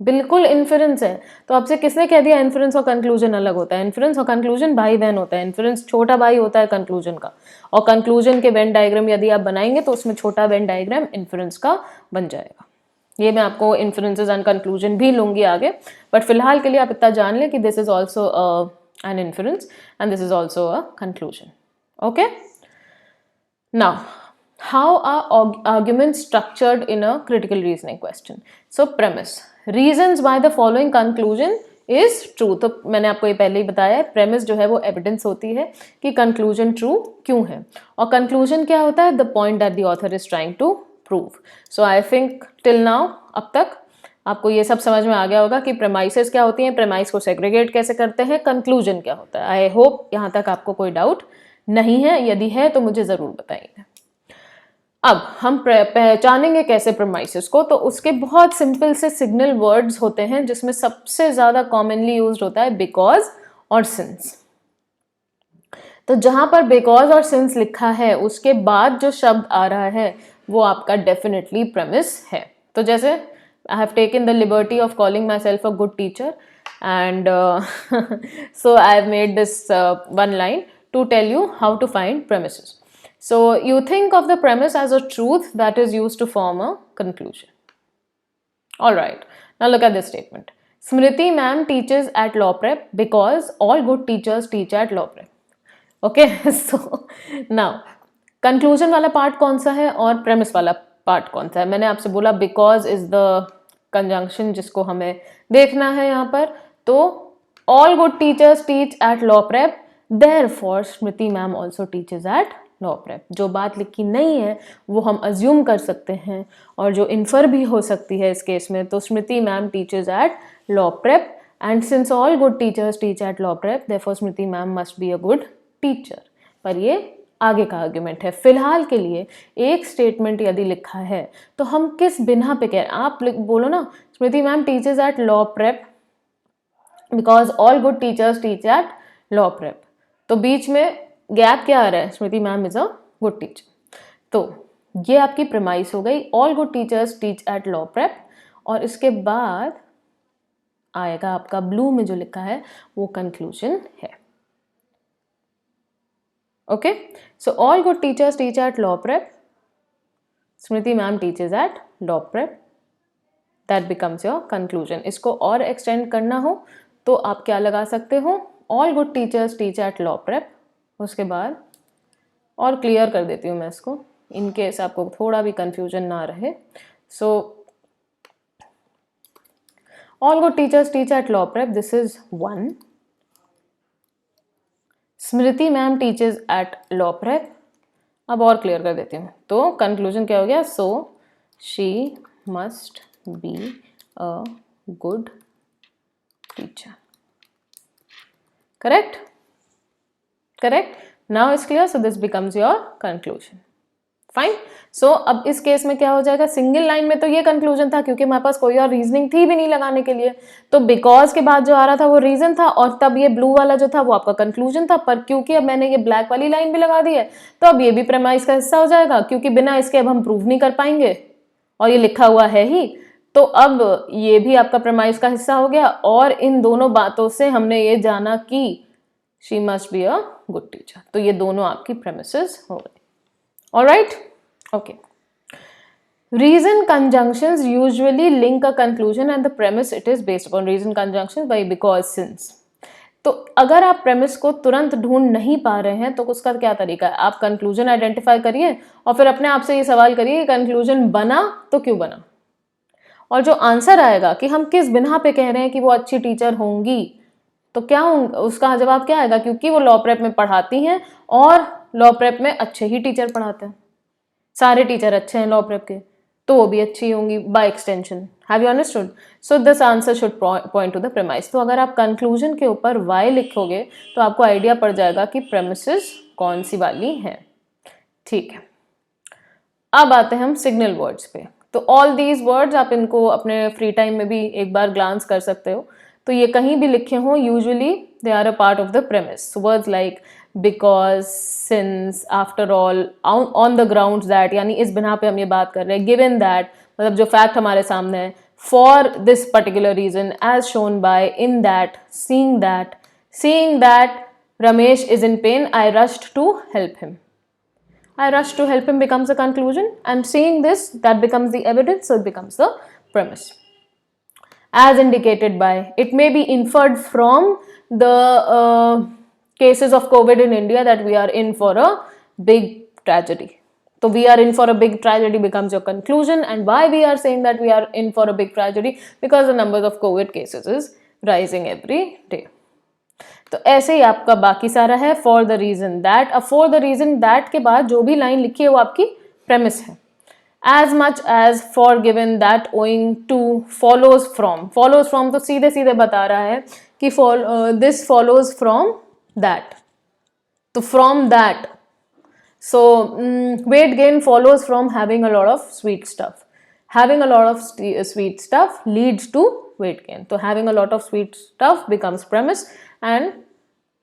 बिल्कुल इन्फरेंस है। तो आपसे किसने कह दिया इन्फरेंस और कंक्लूजन अलग होता है? इन्फरेंस और कंक्लूजन भाई बहन होता है। इन्फरेंस छोटा भाई होता है कंक्लूजन का, और कंक्लूजन के वेन डायग्राम यदि आप बनाएंगे तो उसमें छोटा वेन डायग्राम इन्फरेंस का बन जाएगा। ये मैं आपको इन्फरेंसेस एंड कंक्लूजन भी लूंगी आगे, बट फिलहाल के लिए आप इतना जान लें कि this is also an inference and this is also a conclusion. Okay, now how are arguments structured in a critical reasoning question? So premise, reasons why the following conclusion is true. तो मैंने आपको ये पहले ही बताया है, premise जो है वो evidence होती है कि conclusion true क्यों है, और conclusion क्या होता है? The point that the author is trying to prove. So I think till now, अब तक आपको ये सब समझ में आ गया होगा कि प्रेमाइसेस क्या होती हैं, प्रेमाइस को सेग्रीगेट कैसे करते हैं, कंक्लूजन क्या होता है। आई होप यहाँ तक आपको कोई डाउट नहीं है, यदि है तो मुझे ज़रूर बताइए। अब हम पहचानेंगे कैसे प्रेमाइसेस को, तो उसके बहुत सिंपल से सिग्नल वर्ड्स होते हैं जिसमें सबसे ज़्यादा कॉमनली यूज्ड होता है बिकॉज और सिंस। तो जहाँ पर बिकॉज और सिंस लिखा है उसके बाद जो शब्द आ रहा है वो आपका डेफिनेटली प्रेमिस है। तो जैसे I have taken the liberty of calling myself a good teacher, and so I have made this one line to tell you how to find premises. So you think of the premise as a truth that is used to form a conclusion. All right, now look at this statement. Smriti ma'am teaches at law prep because all good teachers teach at law prep. Okay, so now conclusion वाला part कौन सा है और premise वाला part कौन सा है? मैंने आपसे बोला बिकॉज इज द कंजंक्शन जिसको हमें देखना है यहाँ पर। तो all good teachers teach at law prep, therefore Smriti ma'am also teaches at law prep. जो बात लिखी नहीं है वो हम अज्यूम कर सकते हैं और जो इन्फर भी हो सकती है इस केस में, तो Smriti ma'am teaches at law Prep and since all good teachers teach at law prep therefore Smriti ma'am must be a good teacher. पर ये आगे का आर्ग्यूमेंट है। फिलहाल के लिए एक स्टेटमेंट यदि लिखा है तो हम किस बिना पे कह रहे हैं? आप बोलो ना Smriti ma'am teachers at law Prep because all good teachers teach at law Prep, तो बीच में गैप क्या आ रहा है? Smriti ma'am is a good teacher. तो ये आपकी प्रेमाइस हो गई, all good teachers teach at law Prep, और इसके बाद आएगा आपका ब्लू में जो लिखा है वो कंक्लूजन है। Okay, so all good teachers teach at law prep. Smriti ma'am teaches at law prep. That becomes your conclusion. इसको और extend करना हो तो आप क्या लगा सकते हो? All good teachers teach at law prep. उसके बाद और clear कर देती हूँ मैं इसको, in case आपको थोड़ा भी confusion ना रहे. So all good teachers teach at law prep. This is one. Smriti ma'am teaches at law prep, अब और क्लियर कर देती हूँ, तो कंक्लूजन क्या हो गया? So she must be a good teacher. Correct, correct. Now is clear, so this becomes your conclusion. Fine. So अब इस केस में क्या हो जाएगा? सिंगल लाइन में तो ये कंक्लूजन था क्योंकि हमारे पास कोई और रीजनिंग थी भी नहीं लगाने के लिए, तो बिकॉज के बाद जो आ रहा था वो रीजन था और तब ये ब्लू वाला जो था वो आपका कंक्लूजन था। पर क्योंकि अब मैंने ये ब्लैक वाली लाइन भी लगा दी है तो अब ये भी प्रेमाइस का हिस्सा हो जाएगा, क्योंकि बिना इसके अब हम प्रूव नहीं कर पाएंगे और ये लिखा हुआ है ही, तो अब ये भी आपका प्रेमाइस का हिस्सा हो गया। और इन दोनों बातों से हमने ये जाना कि she must be a good teacher, तो ये दोनों आपकी प्रेमिसेस हो गए। Alright, okay. Reason conjunctions usually link a conclusion and the premise it is based upon. Reason conjunctions by because since. तो अगर आप प्रेमिस को तुरंत ढूंढ नहीं पा रहे हैं तो उसका क्या तरीका है? आप कंक्लूजन आइडेंटिफाई करिए और फिर अपने आप से ये सवाल करिए कंक्लूजन बना तो क्यों बना, और जो आंसर आएगा कि हम किस बिना पे कह रहे हैं कि वो अच्छी टीचर होंगी, तो क्या उसका जवाब क्या आएगा? क्योंकि वो लॉ प्रेप में पढ़ाती हैं और लॉ प्रेप में अच्छे ही टीचर पढ़ाते हैं, सारे टीचर अच्छे हैं लॉ प्रेप के, तो वो भी अच्छी होंगी by extension. Have you understood? So this answer should point to the premise. तो अगर आप कंक्लूजन के ऊपर वाई लिखोगे तो आपको आइडिया पड़ जाएगा कि प्रेमिसेस कौन सी वाली हैं। ठीक है, अब आते हैं हम सिग्नल वर्ड्स पे। तो ऑल दीज वर्ड्स आप इनको अपने फ्री टाइम में भी एक बार ग्लांस कर सकते हो। तो ये कहीं भी लिखे हों usually they are a part of the premise. Words like because, since, after all, on the ground that, यानी इस बिना पे हम ये बात कर रहे हैं, गिवन दैट मतलब जो फैक्ट हमारे सामने है, for this particular reason, as shown by, in that, seeing that Ramesh is in pain, I rushed to help him. I rush to help him becomes a conclusion, and seeing this, that becomes the evidence, so it becomes the premise. As indicated by, it may be inferred from the cases of COVID in India that we are in for a big tragedy. So we are in for a big tragedy becomes your conclusion, and why we are saying that we are in for a big tragedy? Because the numbers of COVID cases is rising every day. तो ऐसे ही आपका बाकी सारा है for the reason that. अब for the reason that के बाद जो भी लाइन लिखी है वो आपकी प्रेमिस है। As much as for given that owing to, follows from तो सीधे सीधे बता रहा है कि दिस फॉलोज फ्रॉम दैट, तो from that, so weight gain follows from having a lot of sweet stuff, having a lot of sweet stuff leads to weight gain. So having a lot of sweet stuff becomes premise and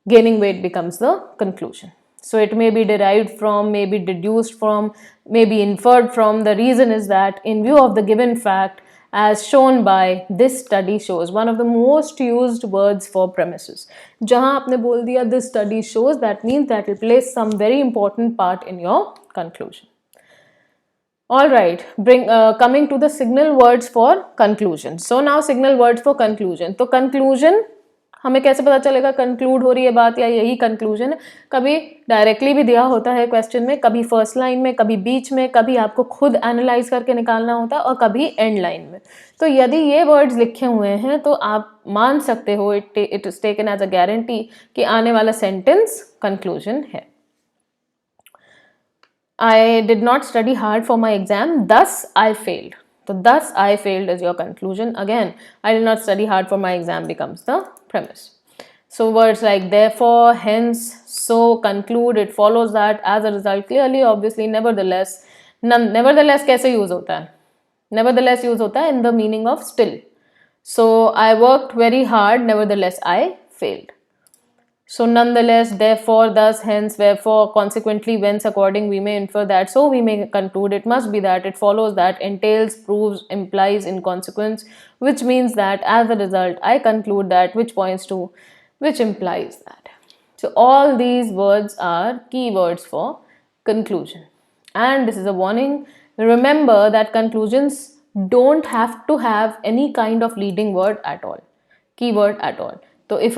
gaining weight becomes the conclusion. So it may be derived from, may be deduced from, may be inferred from. The reason is that in view of the given fact as shown by this study shows, one of the most used words for premises. जहाँ आपने बोल दिया this study shows, that means that will play some very important part in your conclusion. All right, coming to the signal words for conclusion. So now signal words for conclusion. तो conclusion हमें कैसे पता चलेगा conclude हो रही है बात या यही कंक्लूजन है? कभी डायरेक्टली भी दिया होता है क्वेश्चन में, कभी फर्स्ट लाइन में, कभी बीच में, कभी आपको खुद एनालाइज करके निकालना होता है और कभी एंड लाइन में। तो यदि ये वर्ड्स लिखे हुए हैं तो आप मान सकते हो, it is taken as a guarantee कि आने वाला सेंटेंस कंक्लूजन है। I did not study hard for my exam, thus I failed. So thus I failed is your conclusion. Again, I did not study hard for my exam becomes the premise. So words like therefore, hence, so, conclude, it follows that, as a result, clearly, obviously, nevertheless. Nevertheless कैसे use होता है? Nevertheless use होता है in the meaning of still. So I worked very hard, nevertheless I failed. So nonetheless, therefore, thus, hence, wherefore, consequently, whence, according, we may infer that, so we may conclude, it must be that, it follows that, entails, proves, implies, in consequence, which means that, as a result, I conclude that, which points to, which implies that. So all these words are keywords for conclusion. And this is a warning. Remember that conclusions don't have to have any kind of leading word at all, keyword at all. तो if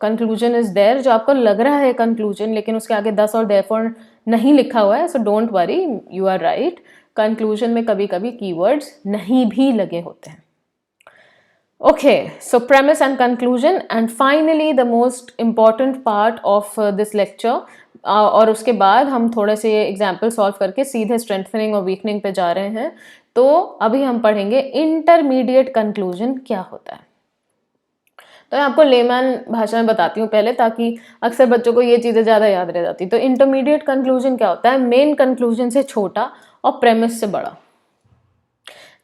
conclusion is there, जो आपको लग रहा है conclusion लेकिन उसके आगे 10 और देयरफॉर नहीं लिखा हुआ है, so don't worry, you are right, conclusion में कभी कभी कीवर्ड्स नहीं भी लगे होते हैं. Okay, so premise and conclusion, and finally the most important part of this lecture, और उसके बाद हम थोड़े से एग्जाम्पल सॉल्व करके सीधे स्ट्रेंथनिंग और वीकनिंग पे जा रहे हैं. तो अभी हम पढ़ेंगे इंटरमीडिएट कंक्लूजन क्या होता है. तो मैं आपको लेमैन भाषा में बताती हूँ पहले, ताकि अक्सर बच्चों को ये चीज़ें ज़्यादा याद रह जाती. तो इंटरमीडिएट कंक्लूजन क्या होता है? मेन कंक्लूजन से छोटा और प्रेमिस से बड़ा.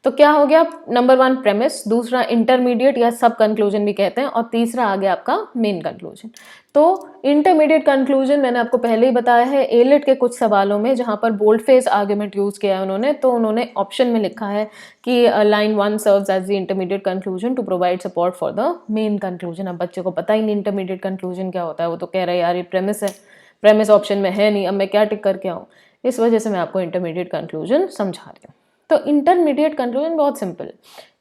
तो क्या हो गया? नंबर 1 प्रेमिस, दूसरा इंटरमीडिएट या सब कंक्लूजन भी कहते हैं, और तीसरा आ गया आपका मेन कंक्लूजन. तो इंटरमीडिएट कंक्लूजन मैंने आपको पहले ही बताया है एलिट के कुछ सवालों में, जहां पर बोल्ड फेस आर्ग्यूमेंट यूज किया है उन्होंने. तो उन्होंने ऑप्शन में लिखा है कि line 1 serves as the intermediate conclusion to provide support for the main conclusion. अब बच्चे को पता ही नहीं इंटरमीडिएट कंक्लूजन क्या होता है, वो तो कह रहा है यार ये प्रेमिस है, प्रेमिस ऑप्शन में है नहीं, अब मैं क्या टिक करके आऊँ. इस वजह से मैं आपको इंटरमीडिएट कंक्लूजन समझा रही हूँ. तो इंटरमीडिएट कंक्लूजन बहुत सिंपल.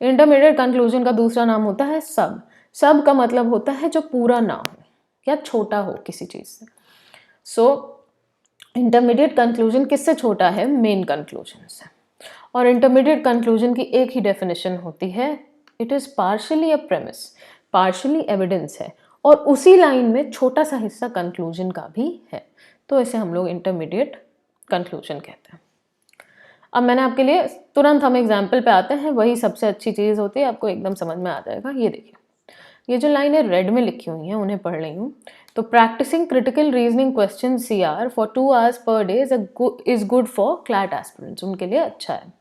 इंटरमीडिएट कंक्लूजन का दूसरा नाम होता है सब. सब का मतलब होता है जो पूरा ना हो या छोटा हो किसी चीज से. सो इंटरमीडिएट कंक्लूजन किससे छोटा है? मेन कंक्लूजन से. और इंटरमीडिएट कंक्लूजन की एक ही डेफिनेशन होती है, it is partially a premise, partially evidence है, और उसी लाइन में छोटा सा हिस्सा कंक्लूजन का भी है. तो इसे हम लोग इंटरमीडिएट कंक्लूजन कहते हैं. अब मैंने आपके लिए तुरंत हम एग्जाम्पल पे आते हैं, वही सबसे अच्छी चीज़ होती है, आपको एकदम समझ में आ जाएगा. ये देखिए, ये जो लाइनें रेड में लिखी हुई हैं उन्हें पढ़ रही हूँ. तो practising critical reasoning question CR for 2 hours per day is good for CLAT aspirants, उनके लिए अच्छा है.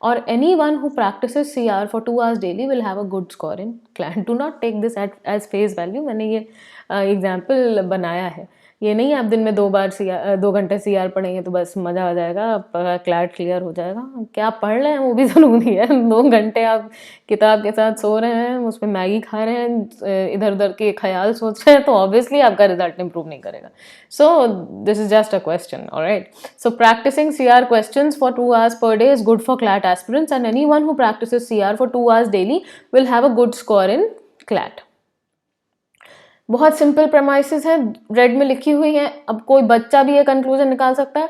और any one who practises CR for 2 hours daily will have a good score in CLAT. Do not take this as face value. मैंने ये example बनाया है, ये नहीं आप दिन में 2 घंटे CR पढ़ेंगे तो बस मज़ा आ जाएगा, आपका क्लैट क्लियर हो जाएगा. क्या पढ़ रहे हैं वो भी ज़रूरी है. 2 घंटे आप किताब के साथ सो रहे हैं, उस पर मैगी खा रहे हैं, इधर उधर के ख्याल सोच रहे हैं, तो ऑब्वियसली आपका रिजल्ट इंप्रूव नहीं करेगा. So this is just a question. Alright, so practising CR questions for 2 hours per day is good for CLAT aspirants, and any one who practises CR for 2 hours daily will have a good score in CLAT. बहुत simple premises है, red में लिखी हुई है. अब कोई बच्चा भी ये कंक्लूजन निकाल सकता है.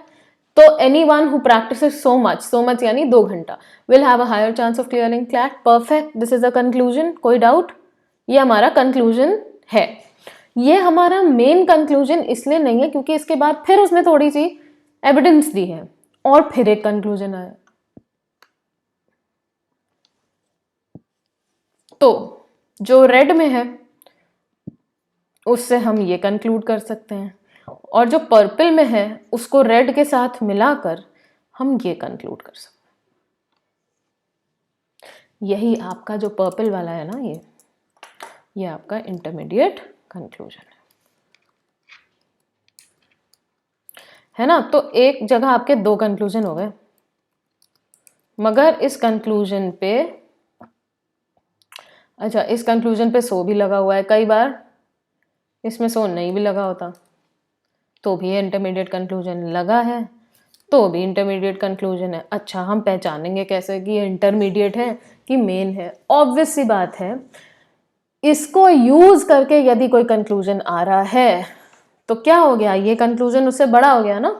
तो any one who practises so much यानी 2 घंटा, will have a higher chance of clearing CLAT. Perfect, this is a conclusion. कोई डाउट? ये हमारा कंक्लूजन है. ये हमारा मेन कंक्लूजन इसलिए नहीं है क्योंकि इसके बाद फिर उसने थोड़ी सी एविडेंस दी है और फिर एक कंक्लूजन आया. तो जो रेड में है उससे हम ये कंक्लूड कर सकते हैं, और जो पर्पल में है उसको रेड के साथ मिलाकर हम ये कंक्लूड कर सकते हैं. यही आपका जो पर्पल वाला है ना, ये आपका इंटरमीडिएट कंक्लूजन है ना. तो एक जगह आपके 2 कंक्लूजन हो गए, मगर इस कंक्लूजन पे, अच्छा इस कंक्लूजन पे सो भी लगा हुआ है. कई बार इसमें सो नहीं भी लगा होता तो भी इंटरमीडिएट कंक्लूजन, लगा है तो भी इंटरमीडिएट कंक्लूजन है. अच्छा, हम पहचानेंगे कैसे कि ये इंटरमीडिएट है कि मेन है? ऑब्वियस सी बात है, इसको यूज करके यदि कोई कंक्लूजन आ रहा है तो क्या हो गया, ये कंक्लूजन उससे बड़ा हो गया ना,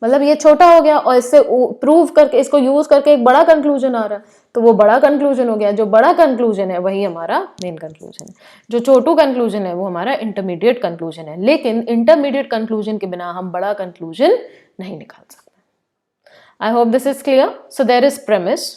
मतलब ये छोटा हो गया और इससे प्रूव करके इसको यूज करके एक बड़ा कंक्लूजन आ रहा है, तो वो बड़ा कंक्लूजन हो गया। जो बड़ा कंक्लूजन है वही हमारा मेन कंक्लूजन है, जो छोटू कंक्लूजन है वो हमारा इंटरमीडिएट कंक्लूजन है। लेकिन इंटरमीडिएट कंक्लूजन के बिना हम बड़ा कंक्लूजन नहीं निकाल सकते। I hope this is clear. So there is premise.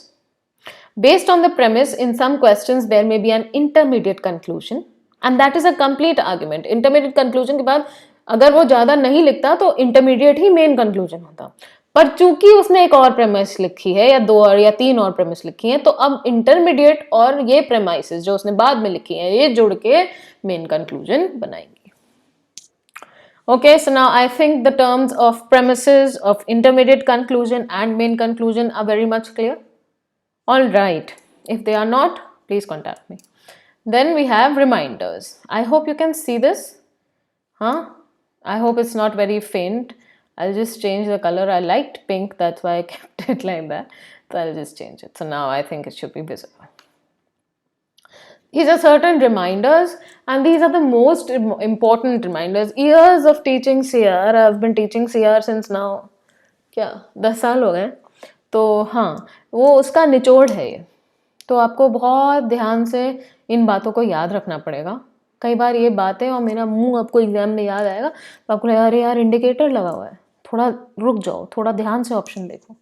Based on the premise, in some questions there may be an intermediate conclusion, and that is a complete argument. Intermediate conclusion के बाद अगर वो ज़्यादा नहीं लिखता तो intermediate ही main conclusion होता, पर चूंकि उसने एक और premise लिखी है या दो और या तीन और premise लिखी हैं, तो अब intermediate और ये premises जो उसने बाद में लिखी हैं ये जुड़ के main conclusion बनाएंगे। Okay, so now I think the terms of premises, of intermediate conclusion and main conclusion are very much clear. All right, if they are not, please contact me. Then we have reminders. I hope you can see this. Huh? I hope it's not very faint. I'll just change the color. I liked pink, that's why I kept it like that. So I'll just change it. So now I think it should be visible. These are certain reminders, and these are the most important reminders. Years of teaching CR. I've been teaching CR since now क्या 10 साल हो गए। तो हाँ, वो उसका निचोड़ है ये, तो आपको बहुत ध्यान से इन बातों को याद रखना पड़ेगा। कई बार ये बातें और मेरा मुंह आपको एग्जाम में याद आएगा तो आपको लगेगा अरे यार इंडिकेटर लगा हुआ है, थोड़ा रुक जाओ, थोड़ा ध्यान से ऑप्शन देखो।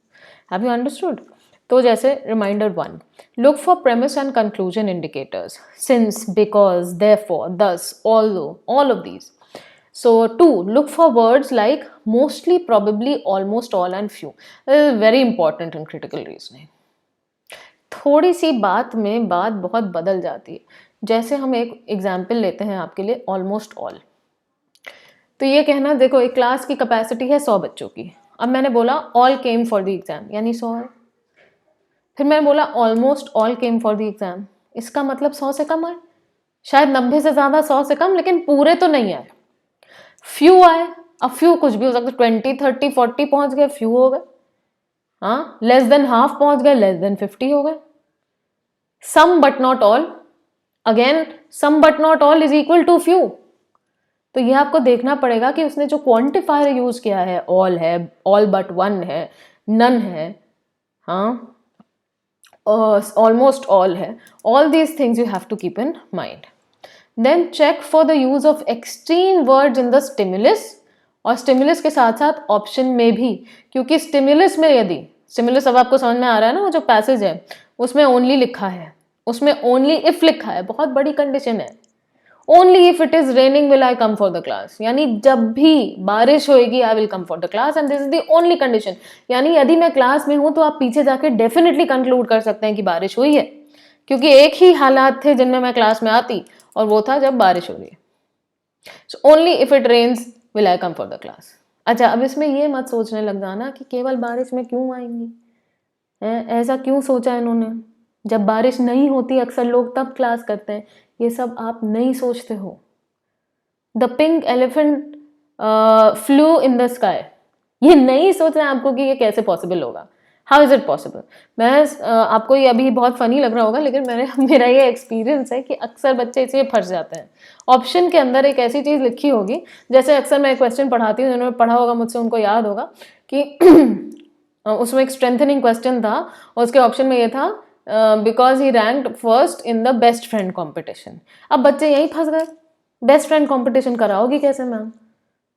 Have you understood? तो जैसे reminder 1, look for premise and conclusion indicators, since, because, therefore, thus, although, all of these. So 2, look for words like mostly, probably, almost, all and few. This is very important in critical reasoning. थोड़ी सी बात में बात बहुत बदल जाती है। जैसे हम एक एग्जाम्पल लेते हैं आपके लिए, ऑलमोस्ट ऑल। तो ये कहना, देखो एक क्लास की कैपेसिटी है 100 बच्चों की, अब मैंने बोला all came for the exam, यानी 100 है। फिर मैंने बोला almost all came for the exam, इसका मतलब 100 से कम है, शायद 90 से ज़्यादा, 100 से कम, लेकिन पूरे तो नहीं आए। फ्यू आए, अब फ्यू कुछ भी हो सकता है, 20, 30, 40 पहुंच गए, फ्यू हो गए। हाँ, लेस देन हाफ पहुंच गए, लेस देन 50 हो गए। Some but not all, again some but not all is equal to few. तो ये आपको देखना पड़ेगा कि उसने जो क्वांटिफायर यूज किया है, ऑल है, ऑल बट वन है, नन है, हाँ, ऑलमोस्ट ऑल है, all these things you have to keep in mind. Then check for the use of extreme words in the stimulus, और stimulus के साथ साथ ऑप्शन में भी, क्योंकि stimulus में यदि stimulus अब आपको समझ में आ रहा है ना, वो जो पैसेज है उसमें only लिखा है, उसमें only if लिखा है, बहुत बड़ी कंडीशन है। only if it is raining will I come for the class, यानी जब भी बारिश होएगी I will come for the class and this is the only condition, यानी यदि मैं क्लास में हूँ तो आप पीछे जाके डेफिनेटली कंक्लूड कर सकते हैं कि बारिश हुई है, क्योंकि एक ही हालात थे जिनमें मैं क्लास में आती, और वो था जब बारिश हो रही है। So only if it rains will I come for the class. अच्छा, अब इसमें ये मत सोचने लग जाना कि केवल बारिश में क्यों आएंगी, ऐसा क्यों सोचा इन्होंने, जब बारिश नहीं होती अक्सर लोग तब क्लास करते हैं, ये सब आप नहीं सोचते हो। The pink elephant flu in the sky, ये नहीं सोचना है आपको कि ये कैसे पॉसिबल होगा, हाउ इज इट पॉसिबल। मैं आपको ये अभी बहुत फनी लग रहा होगा, लेकिन मेरा ये एक्सपीरियंस है कि अक्सर बच्चे इसलिए फंस जाते हैं। ऑप्शन के अंदर एक ऐसी चीज़ लिखी होगी, जैसे अक्सर मैं एक क्वेश्चन पढ़ाती हूँ, जिन्होंने पढ़ा होगा मुझसे उनको याद होगा कि उसमें एक स्ट्रेंथनिंग क्वेश्चन था और उसके ऑप्शन में ये था because he ranked first in the best friend competition. अब बच्चे यहीं फंस गए, बेस्ट फ्रेंड कॉम्पिटिशन कराओगी कैसे मैम।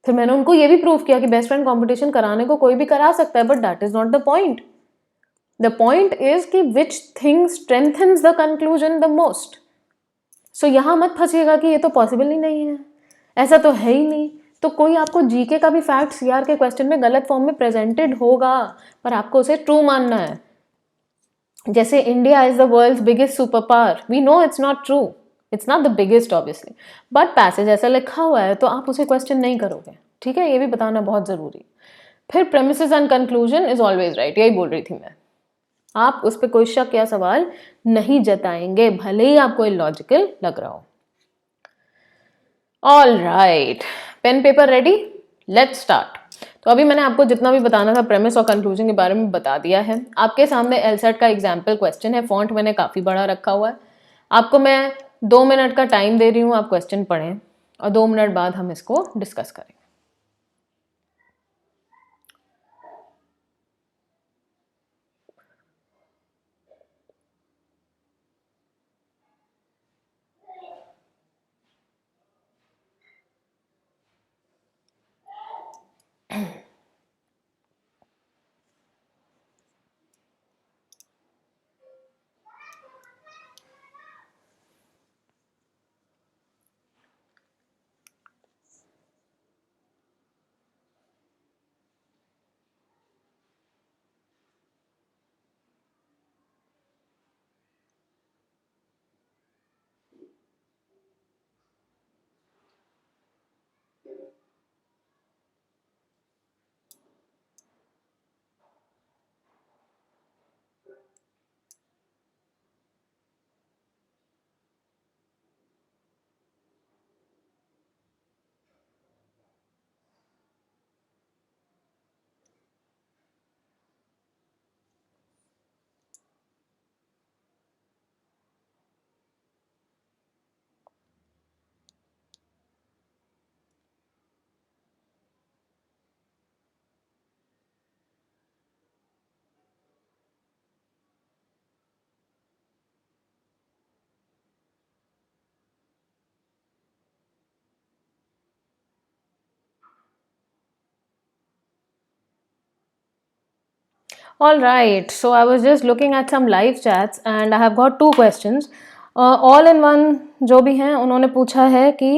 फिर मैंने उनको ये भी प्रूव किया कि बेस्ट फ्रेंड कॉम्पिटिशन कराने को कोई भी करा सकता है, but that is not the point. The point is कि which thing strengthens the conclusion the most. So यहाँ मत फंसिएगा कि ये तो पॉसिबल ही नहीं है, ऐसा तो है ही नहीं. तो कोई आपको जीके का भी फैक्ट सीआर के क्वेश्चन में गलत फॉर्म में प्रेजेंटेड होगा, पर आपको उसे ट्रू मानना है. जैसे India is the world's biggest super power, we know it's not true, it's not the biggest obviously, but passage ऐसा लिखा हुआ है तो आप उसे क्वेश्चन नहीं करोगे. ठीक है, ये भी बताना बहुत जरूरी. फिर premises and conclusion is always right, यही बोल रही थी मैं. आप उस पर कोई शक या सवाल नहीं जताएंगे, भले ही आपको इलॉजिकल लग रहा हो. All right, pen paper ready, let's start. तो अभी मैंने आपको जितना भी बताना था प्रेमिस और कंक्लूजन के बारे में बता दिया है. आपके सामने एलसेट का एग्जाम्पल क्वेश्चन है, फॉन्ट मैंने काफ़ी बड़ा रखा हुआ है. आपको मैं 2 मिनट का टाइम दे रही हूँ, आप क्वेश्चन पढ़ें और 2 मिनट बाद हम इसको डिस्कस करें. All right, so I was just looking at some live chats and I have got 2 questions. All in one जो भी हैं उन्होंने पूछा है कि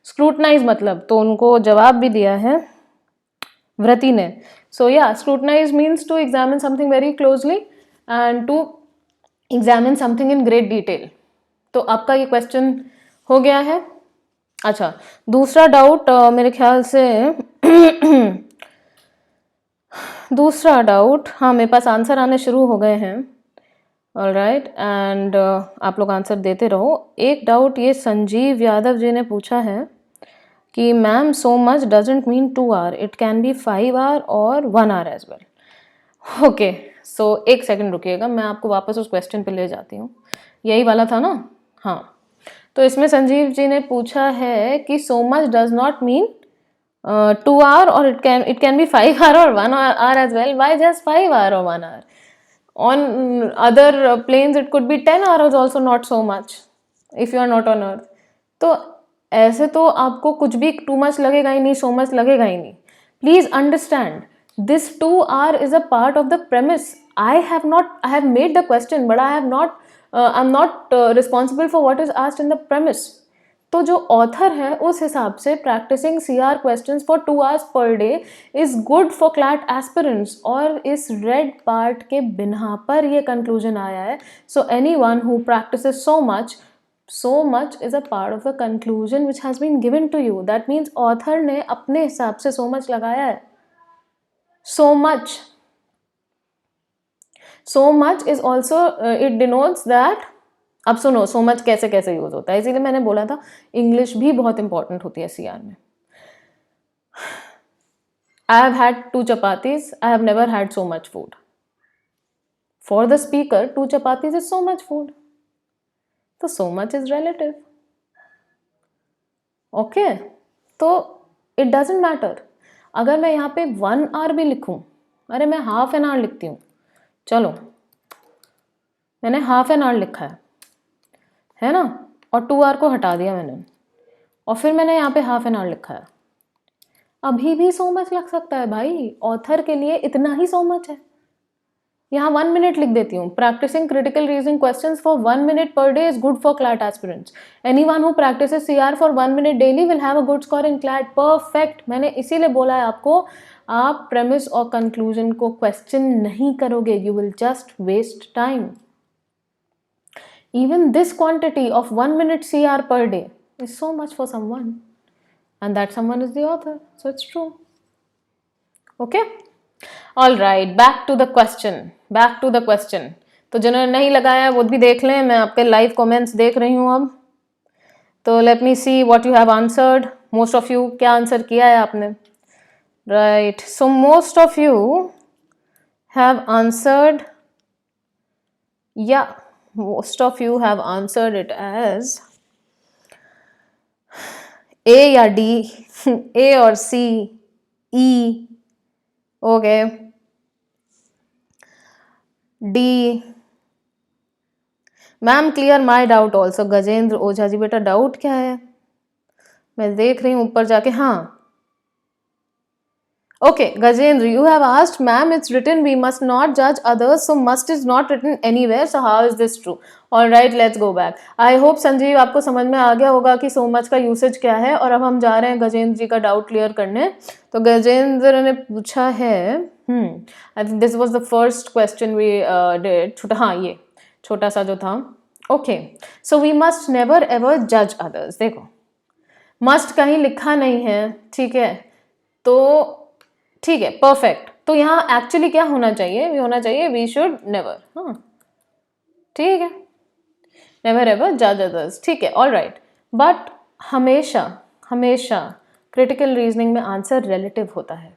स्क्रूटनाइज मतलब, तो उनको जवाब भी दिया है व्रति ने. So yeah, scrutinize means to examine something very closely and to examine something in great detail. तो आपका ये क्वेश्चन हो गया है. अच्छा, दूसरा डाउट मेरे ख्याल से दूसरा डाउट, हाँ मेरे पास आंसर आने शुरू हो गए हैं. ऑल राइट, एंड आप लोग आंसर देते रहो. एक डाउट ये संजीव यादव जी ने पूछा है कि ma'am so much doesn't mean 2 hour, it can be 5 hour और 1 hour as well. Okay, so एक सेकंड रुकिएगा, मैं आपको वापस उस क्वेश्चन पे ले जाती हूँ. यही वाला था ना? हाँ, तो इसमें संजीव जी ने पूछा है कि so much does not mean 2 hour or it can be 5 hour or 1 hour as well. Why just 5 hour or 1 hour? On other planes it could be 10 hours also, not so much if you are not on earth. तो ऐसे तो आपको कुछ भी too much लगेगा ही नहीं, so much लगेगा ही नहीं. Please understand, this 2 hour is a part of the premise. I have made the question, but I'm not responsible for what is asked in the premise. तो जो ऑथर है उस हिसाब से practising CR questions for 2 hours per day is good for CLAT aspirants, और इस red part के बिना पर ये कंक्लूजन आया है. So anyone who practices so much is a part of the conclusion which has been given to you. That means author ने अपने हिसाब से so much लगाया है. so much is also it denotes that. अब सुनो, सो मच कैसे कैसे यूज होता है, इसीलिए मैंने बोला था इंग्लिश भी बहुत इंपॉर्टेंट होती है CR में. I have had 2 chapatis, I have never had so much food. For the speaker 2 chapatis is so much food. तो so much is relative. Okay, तो इट डजेंट मैटर. अगर मैं यहाँ पे 1 hour भी लिखूं, अरे मैं half an hour लिखती हूँ, चलो मैंने half an hour लिखा है ना, और 2 hour को हटा दिया मैंने, और फिर मैंने यहाँ पे half an hour लिखा है. अभी भी so much लग सकता है भाई, ऑथर के लिए इतना ही so much है. यहाँ 1 minute लिख देती हूँ. Practising critical reasoning questions for 1 minute per day is good for CLAT aspirants. Anyone who practises CR for 1 minute daily will have a good score in CLAT. Perfect. मैंने इसीलिए बोला है आपको, आप प्रेमिस और कंक्लूजन को क्वेश्चन नहीं करोगे, you will just waste time. Even this quantity of 1 minute CR per day is so much for someone, and that someone is the author, so it's true. Okay, all right, back to the question. तो जिन्होंने नहीं लगाया वो भी देख लें, मैं आपके लाइव कमेंट्स देख रही हूँ अब. तो let me see what you have answered. Most of you क्या आंसर किया है आपने? Right, so most of you have answered, yeah, Most of you have answered it as A या D, A और C, E, okay, D. Ma'am clear my doubt also. Gajendra Ojha ji, बेटा doubt क्या है? मैं देख रही हूँ ऊपर जाके। हाँ, okay, Gajendra, you have asked, ma'am, it's written we must not judge others, so must is not written anywhere, so how is this true? All right, let's go back. I hope Sanjeev आपको समझ में आ गया होगा कि so much का usage क्या है। और अब हम जा रहे हैं गजेंद्र जी का डाउट क्लियर करने। तो गजेंद्र ने पूछा है, I think this was the first question we did. छोटा, हाँ, ये छोटा सा जो था। Okay, so we must never ever जज अदर्स। देखो, मस्ट कहीं लिखा नहीं है, ठीक है, तो ठीक है, परफेक्ट। तो यहाँ एक्चुअली क्या होना चाहिए? वी होना चाहिए वी शुड नेवर। हाँ, ठीक है, नेवर एवर जज अदर्स, ठीक है, ऑल राइट। बट हमेशा हमेशा क्रिटिकल रीजनिंग में आंसर रिलेटिव होता है।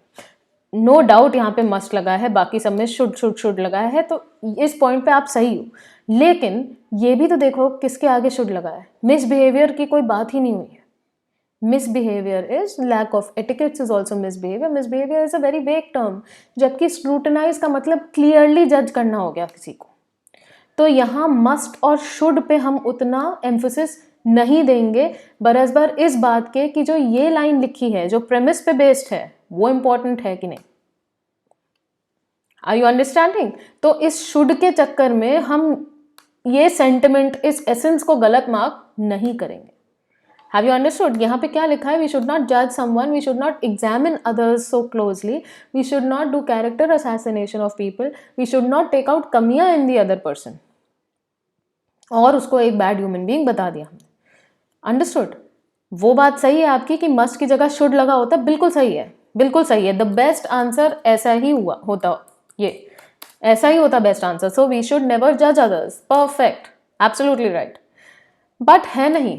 नो डाउट यहाँ पे मस्ट लगा है, बाकी सब में शुड लगाया है, तो इस पॉइंट पे आप सही हो। लेकिन ये भी तो देखो किसके आगे शुड लगा है। मिसबिहेवियर की कोई बात ही नहीं हुई है। Misbehavior is lack of etiquette is also misbehavior. Misbehavior is a very vague term. जबकि scrutinize का मतलब clearly judge करना हो गया किसी को। तो यहाँ must और should पे हम उतना emphasis नहीं देंगे, बरसबर इस बात के कि जो ये लाइन लिखी है, जो premise पे based है, वो important है कि नहीं। Are you understanding? तो इस should के चक्कर में हम ये sentiment, इस essence को गलत मार्क नहीं करेंगे। Have you understood? यहाँ पे क्या लिखा है? We should not judge someone. We should not examine others so closely. We should not do character assassination of people. We should not take out कमियाँ in the other person. और उसको एक bad human being बता दिया हमने। Understood? वो बात सही है आपकी कि must की जगह should लगा होता, बिल्कुल सही है, बिल्कुल सही है। The best answer ऐसा ही हुआ होता, ये ऐसा ही होता best answer. So we should never judge others. Perfect. Absolutely right. But है नहीं,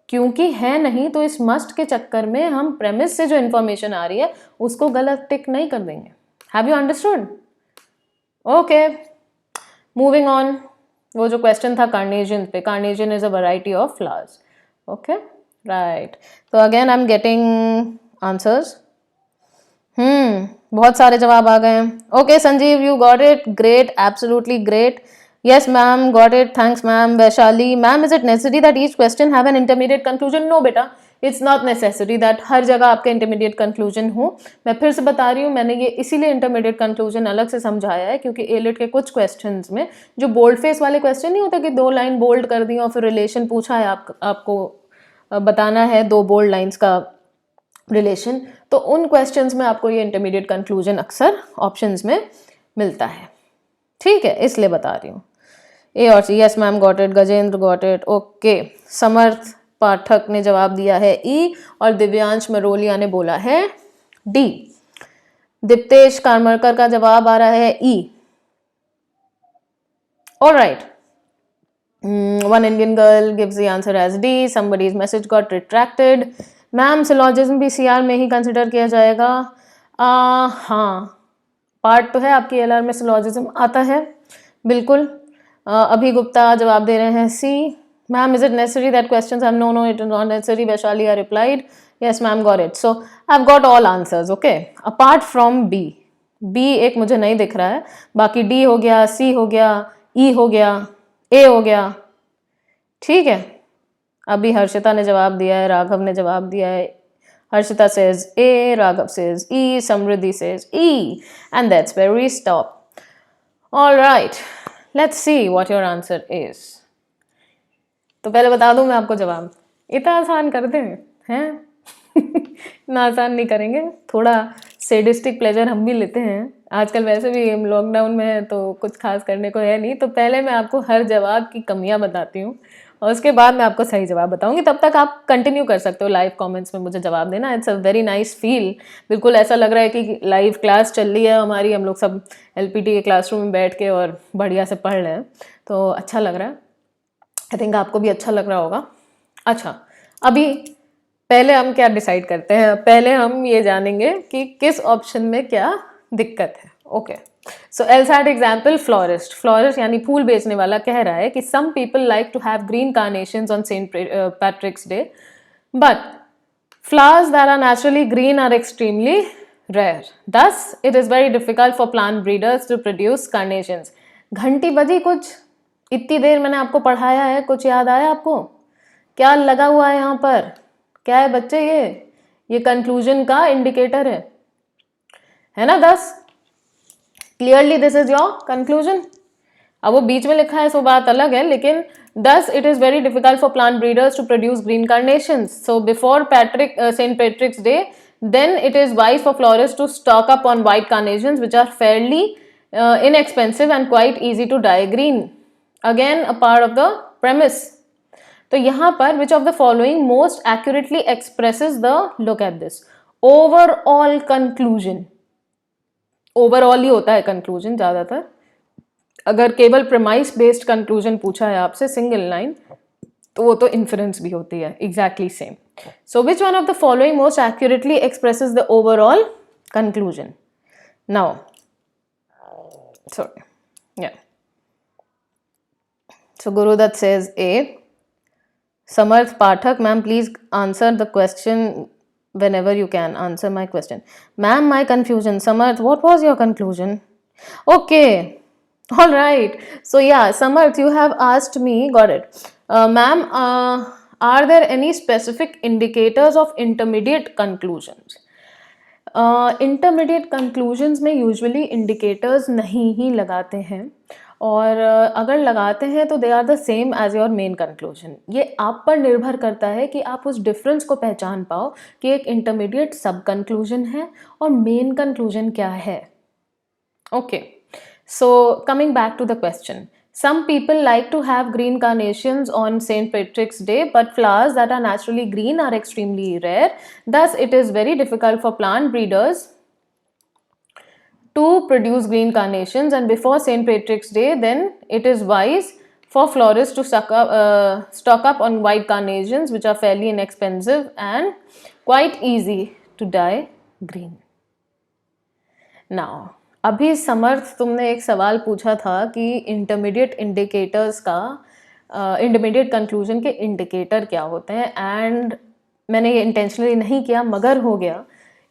क्योंकि है नहीं तो इस मस्ट के चक्कर में हम प्रेमिस से जो इन्फॉर्मेशन आ रही है उसको गलत टिक नहीं कर देंगे। Have you understood? Okay, moving on. वो जो क्वेश्चन था कार्नेशियन पे, carnation is a variety of flowers. Okay, right. तो again I am getting answers. बहुत सारे जवाब आ गए हैं। Okay Sanjeev, you got it, great, absolutely great. Yes, ma'am, got it. Thanks, ma'am. Vaishali, ma'am, is it necessary that each question have an intermediate conclusion? No, बेटा, it's not necessary that हर जगह आपके intermediate conclusion हो। मैं फिर से बता रही हूँ, मैंने ये इसीलिए intermediate conclusion अलग से समझाया है क्योंकि एलिट के कुछ questions में जो bold face वाले question नहीं होता कि 2 लाइन bold कर दी और फिर relation पूछा है, आपको बताना है 2 bold lines का relation, तो उन questions में आपको ये intermediate conclusion अक्सर options में मिलता है। ठीक है, इसलिए बता रही हूँ। ए और C, yes ma'am, got it. Gajendra got it. Okay, Samarth Pathak ने जवाब दिया है ई और दिव्यांश मरोलिया ने बोला है डी। दीप्तेश कारमरकर का जवाब आ रहा है E. Alright, one Indian girl gives the answer as D. Somebody's message got retracted. Ma'am syllogism भी सीआर में ही कंसिडर किया जाएगा? हाँ, पार्ट तो है आपकी एलआर में सिलॉजिज्म आता है, बिल्कुल। अभी गुप्ता जवाब दे रहे हैं C. Ma'am, is it necessary that questions have no it is not necessary. Vaishali I replied yes ma'am, got it. So I have got all answers, okay, apart from B. B एक मुझे नहीं दिख रहा है, बाकी डी हो गया, सी हो गया, ई हो गया, ए हो गया। ठीक है, अभी हर्षिता ने जवाब दिया है, राघव ने जवाब दिया है। Harshita says A, Raghav says E, Samriddhi says E, and that's where we stop. All right, let's see what your answer is. तो पहले बता दूं मैं आपको जवाब, इतना आसान करते हैं इतना आसान नहीं करेंगे, थोड़ा सेडिस्टिक प्लेजर हम भी लेते हैं। आजकल वैसे भी हम लॉकडाउन में है तो कुछ खास करने को है नहीं, तो पहले मैं आपको हर जवाब की कमियां बताती हूँ और उसके बाद मैं आपको सही जवाब बताऊंगी। तब तक आप कंटिन्यू कर सकते हो लाइव कमेंट्स में मुझे जवाब देना। It's a very nice feel, बिल्कुल ऐसा लग रहा है कि लाइव क्लास चल रही है हमारी, हम लोग सब एलपीटी के क्लासरूम में बैठ के और बढ़िया से पढ़ रहे हैं, तो अच्छा लग रहा है। आई थिंक आपको भी अच्छा लग रहा होगा। अच्छा, अभी पहले हम क्या डिसाइड करते हैं, पहले हम ये जानेंगे कि किस ऑप्शन में क्या दिक्कत है। Okay, so LSAT example florist. Florist यानी फूल बेचने वाला कह रहा है कि some people like to have green carnations on Saint Patrick's Day, but flowers that are naturally green are extremely rare. Thus, it is very difficult for plant breeders to produce carnations. घंटी बजी कुछ, इतनी देर मैंने आपको पढ़ाया है, कुछ याद आया आपको? क्या लगा हुआ है यहाँ पर? क्या है बच्चे ये कंक्लूजन का इंडिकेटर है ना 10? Clearly this is your conclusion. अब वो बीच में लिखा है सो बात अलग है, लेकिन thus it is very difficult for plant breeders to produce green carnations. So before St. Patrick's Day, then it is wise for florists to stock up on white carnations, which are fairly inexpensive and quite easy to dye green. Again, a part of the premise. तो यहाँ पर which of the following most accurately expresses the, look at this, overall conclusion. Overall ही होता है conclusion ज़्यादातर. अगर केवल premise based conclusion पूछा है आपसे सिंगल लाइन, तो वो तो इन्फरेंस भी होती है. Exactly same. So which one of the following most accurately expresses the overall conclusion? Now sorry, या so Gurudutt says A. Samarth Pathak, ma'am please answer the question whenever you can. Answer my question. Ma'am, my confusion. Samarth, what was your conclusion? Okay. All right. So yeah, Samarth, you have asked me, got it. Ma'am, are there any specific indicators of intermediate conclusions? Intermediate conclusions में usually indicators नहीं ही लगाते हैं, और अगर लगाते हैं तो they are the same as your main conclusion. ये आप पर निर्भर करता है कि आप उस डिफरेंस को पहचान पाओ कि एक इंटरमीडिएट सब कंक्लूजन है और मेन कंक्लूजन क्या है. Okay. So coming back to the question, some people like to have green carnations on St. Patrick's Day, but flowers that are naturally green are extremely rare. Thus, it is very difficult for plant breeders to produce green carnations, and before St. Patrick's Day, then it is wise for florists to stock up on white carnations, which are fairly inexpensive and quite easy to dye green. Now, अभी समर्थ तुमने एक सवाल पूछा था कि intermediate indicators का, intermediate conclusion के indicator क्या होते हैं, एंड मैंने ये इंटेंशनली नहीं किया मगर हो गया.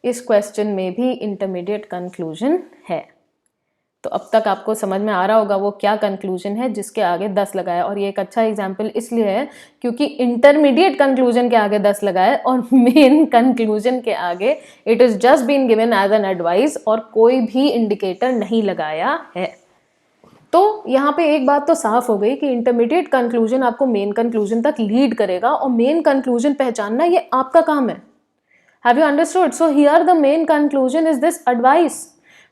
इस क्वेश्चन में भी इंटरमीडिएट कंक्लूजन है. तो अब तक आपको समझ में आ रहा होगा वो क्या कंक्लूजन है जिसके आगे 10 लगाया. और ये एक अच्छा एग्जाम्पल इसलिए है क्योंकि इंटरमीडिएट कंक्लूजन के आगे 10 लगाए और मेन कंक्लूजन के आगे it is just been given as an advice और कोई भी इंडिकेटर नहीं लगाया है. तो यहाँ पे एक बात तो साफ हो गई कि इंटरमीडिएट कंक्लूजन आपको मेन कंक्लूजन तक लीड करेगा और मेन कंक्लूजन पहचानना ये आपका काम है. Have you understood? So here the main conclusion is this advice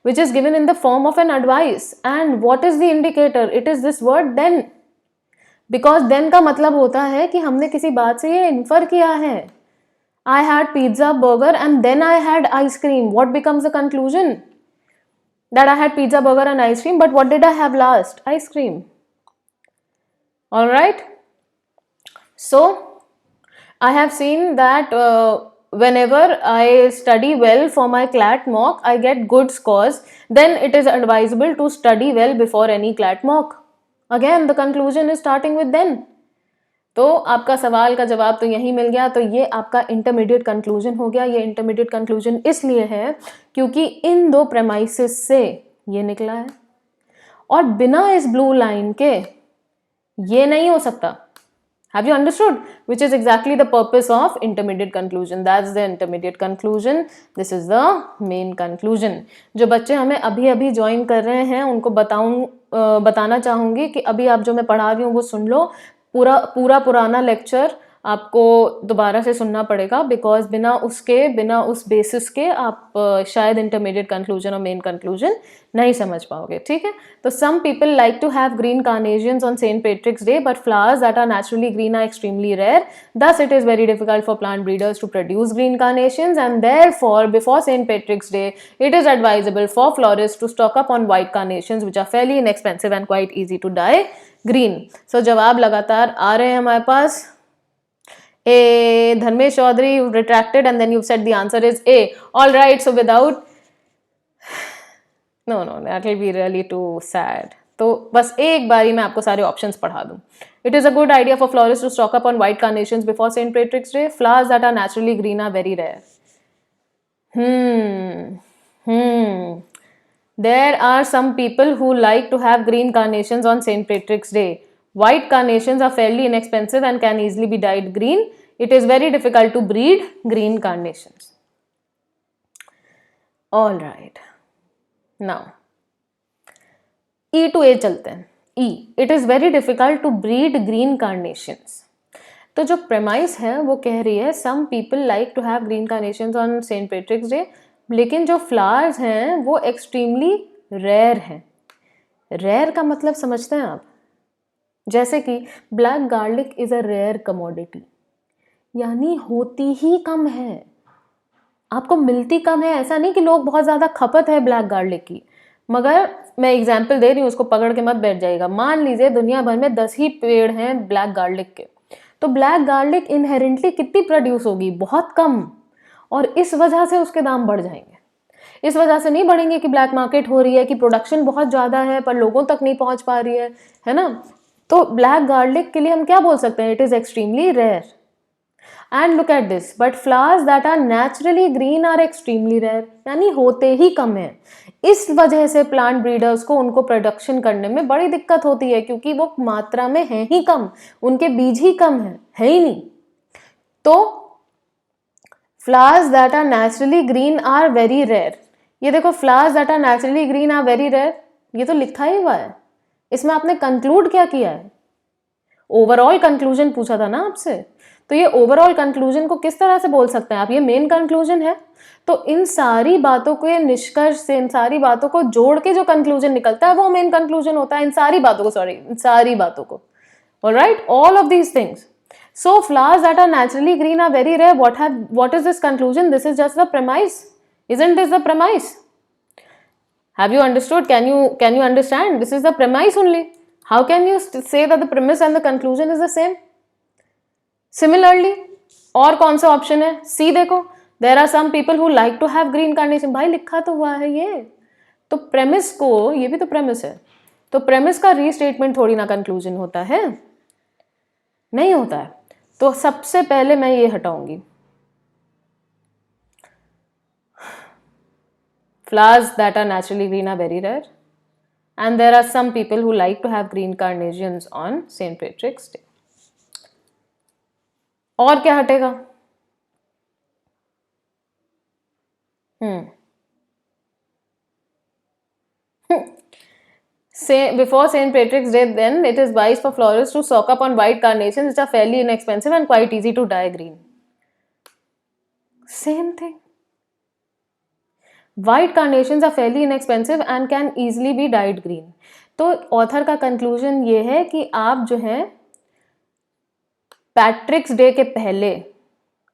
which is given in the form of an advice. And what is the indicator? It is this word then. Because then का मतलब होता है कि हमने किसी बात से ये infer किया है. I had pizza, burger and then I had ice cream. What becomes the conclusion? That I had pizza, burger and ice cream, but what did I have last? Ice cream. All right. So I have seen that whenever I study well for my CLAT mock, I get good scores. Then it is advisable to study well before any CLAT mock. Again, the conclusion is starting with then. तो आपका सवाल का जवाब तो यही मिल गया. तो ये आपका इंटरमीडिएट कंक्लूजन हो गया. ये इंटरमीडिएट कंक्लूजन इसलिए है क्योंकि इन दो प्रेमाइसिस से ये निकला है और बिना इस ब्लू लाइन के ये नहीं हो सकता. Have you understood? Which is exactly the purpose of intermediate conclusion. That's the intermediate conclusion. This is the main conclusion. जो बच्चे हमें अभी अभी ज्वाइन कर रहे हैं उनको बताना चाहूँगी कि अभी आप जो मैं पढ़ा रही हूँ वो सुन लो. पुराना लेक्चर आपको दोबारा से सुनना पड़ेगा बिकॉज बिना उस बेसिस के आप शायद इंटरमीडिएट कंक्लूजन और मेन कंक्लूजन नहीं समझ पाओगे. ठीक है. तो some people like to have green carnations on Saint Patrick's Day but flowers that are naturally green are extremely rare. Thus it is very difficult for plant breeders to produce green carnations and therefore before Saint Patrick's Day it is advisable for florist to stock up on white carnations which are fairly inexpensive and quite easy to dye green. So जवाब लगातार आ रहे हैं हमारे पास. A. Dharmesh Chaudhary, you retracted and then you said the answer is A. All right, so without no no, that will be really too sad. तो बस एक बारी मैं आपको सारे ऑप्शंस पढ़ा दूं. It is a good idea for florist to stock up on white carnations before Saint Patrick's Day. Flowers that are naturally green are very rare. There are some people who like to have green carnations on St. Patrick's Day. White carnations are fairly inexpensive and can easily be dyed green. It is very difficult to breed green carnations. All right. Now, E to A चलते हैं. E. It is very difficult to breed green carnations. तो जो premise है वो कह रही है some people like to have green carnations on St. Patrick's Day, लेकिन जो फ्लावर्स हैं वो एक्सट्रीमली रेयर हैं. रेयर का मतलब समझते हैं आप? जैसे कि black garlic is a rare commodity, यानी होती ही कम है, आपको मिलती कम है. ऐसा नहीं कि लोग बहुत ज़्यादा खपत है ब्लैक गार्लिक की, मगर मैं एग्जाम्पल दे रही हूँ, उसको पकड़ के मत बैठ जाइएगा. मान लीजिए दुनिया भर में 10 ही पेड़ हैं ब्लैक गार्लिक के, तो ब्लैक गार्लिक इनहेरेंटली कितनी प्रोड्यूस होगी? बहुत कम. और इस वजह से उसके दाम बढ़ जाएंगे. इस वजह से नहीं बढ़ेंगे कि ब्लैक मार्केट हो रही है, कि प्रोडक्शन बहुत ज़्यादा है पर लोगों तक नहीं पहुंच पा रही है ना. तो ब्लैक गार्लिक के लिए हम क्या बोल सकते हैं? It is extremely rare. And look at this, but flowers that are naturally green are extremely rare, यानी होते ही कम है. इस वजह से प्लांट ब्रीडर्स को उनको प्रोडक्शन करने में बड़ी दिक्कत होती है, क्योंकि वो मात्रा में है ही कम, उनके बीज ही कम है ही नहीं. तो flowers that are naturally green are very rare. ये देखो, flowers that are naturally green are very rare, ये तो लिखा ही हुआ है. इसमें आपने कंक्लूड क्या किया है? ओवरऑल कंक्लूजन पूछा था ना आपसे. तो ये ओवरऑल कंक्लूजन को किस तरह से बोल सकते हैं आप? ये मेन कंक्लूजन है. तो इन सारी बातों के निष्कर्ष से, इन सारी बातों को जोड़ के जो कंक्लूजन निकलता है वो मेन कंक्लूजन होता है. इन सारी बातों को alright, all of these things. So flowers that are naturally green are very rare. What is this conclusion? This is just the premise. Isn't this the premise? Have you understood? Can you understand? This is the premise only. How can you say that the premise and the conclusion is the same? Similarly, और कौन सा option है? C देखो. There are some people who like to have green carnation. भाई लिखा तो हुआ है ये. तो premise को, ये भी तो premise है, तो premise का रीस्टेटमेंट थोड़ी ना conclusion होता है, नहीं होता है. तो सबसे पहले मैं ये हटाऊंगी. Flowers that are naturally green are very rare, and there are some people who like to have green carnations on St. Patrick's Day. और क्या हटेगा? Before St. Patrick's Day, then it is wise for florists to stock up on white carnations, which are fairly inexpensive and quite easy to dye green. Same thing. White carnations are fairly inexpensive and can easily be dyed green. तो author का conclusion ये है कि आप जो है पैट्रिक्स day के पहले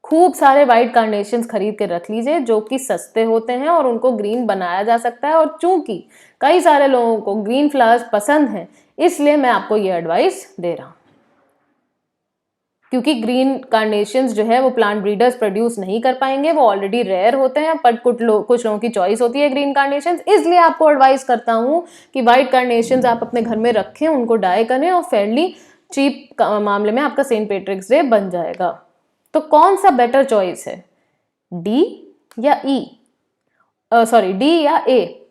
खूब सारे वाइट कार्नेशंस खरीद के रख लीजिए, जो कि सस्ते होते हैं और उनको ग्रीन बनाया जा सकता है. और चूंकि कई सारे लोगों को ग्रीन फ्लावर्स पसंद हैं, इसलिए मैं आपको ये एडवाइस दे रहा हूं. क्योंकि ग्रीन कार्नेशंस जो है वो प्लांट ब्रीडर्स प्रोड्यूस नहीं कर पाएंगे, वो ऑलरेडी रेयर होते हैं. बट कुछ लोगों की चॉइस होती है ग्रीन कार्नेशंस, इसलिए आपको एडवाइस करता हूं कि वाइट कार्नेशंस आप अपने घर में रखें, उनको डाई करें और फेयरली चीप मामले में आपका सेंट पैट्रिक्स डे बन जाएगा. तो कौन सा बेटर चॉइस है? डी या ई? डी या A?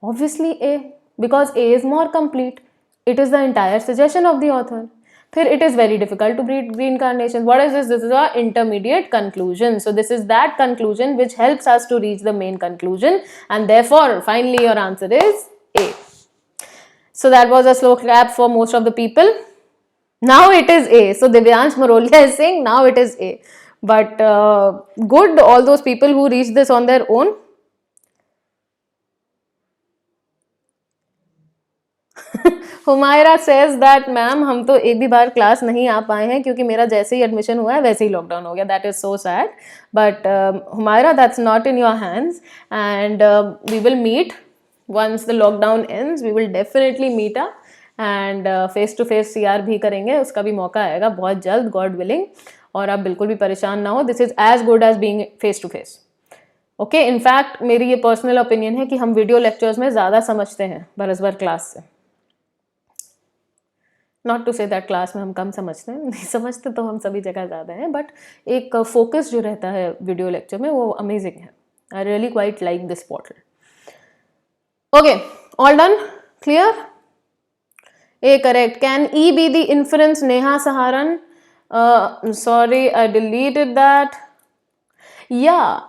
Obviously A, because A is more complete. It is the entire suggestion of the author. फिर it is very difficult to breed green carnations. What is this? This is our intermediate conclusion. So this is that conclusion which helps us to reach the main conclusion, and therefore finally your answer is A. So that was a slow clap for most of the people. Now it is A. So Divyansh Marolia is saying now it is A. But good, all those people who reached this on their own. Humaira says that ma'am हम तो एक भी बार class नहीं आ पाए हैं, क्योंकि मेरा जैसे ही एडमिशन हुआ है वैसे ही लॉकडाउन हो गया. That is so sad. But Humaira, that's not in your hands, and we will meet once the lockdown ends. We will definitely meet up and face to face CR भी करेंगे. उसका भी मौका आएगा बहुत जल्द, गॉड विलिंग. और आप बिल्कुल भी परेशान ना हो. This is as good as being face to face. Okay, in fact मेरी ये पर्सनल ओपिनियन है कि हम वीडियो लेक्चर्स में ज़्यादा समझते हैं बरसबर क्लास से। Not to say that class में हम कम समझते हैं, नहीं समझते तो हम सभी जगह ज़्यादा हैं, बट एक फोकस जो रहता है वीडियो लेक्चर में वो अमेजिंग है। I really quite like this portal. Okay, all done, clear? A correct. Can E be the inference? Neha Saharan. Sorry, I deleted that. Yeah,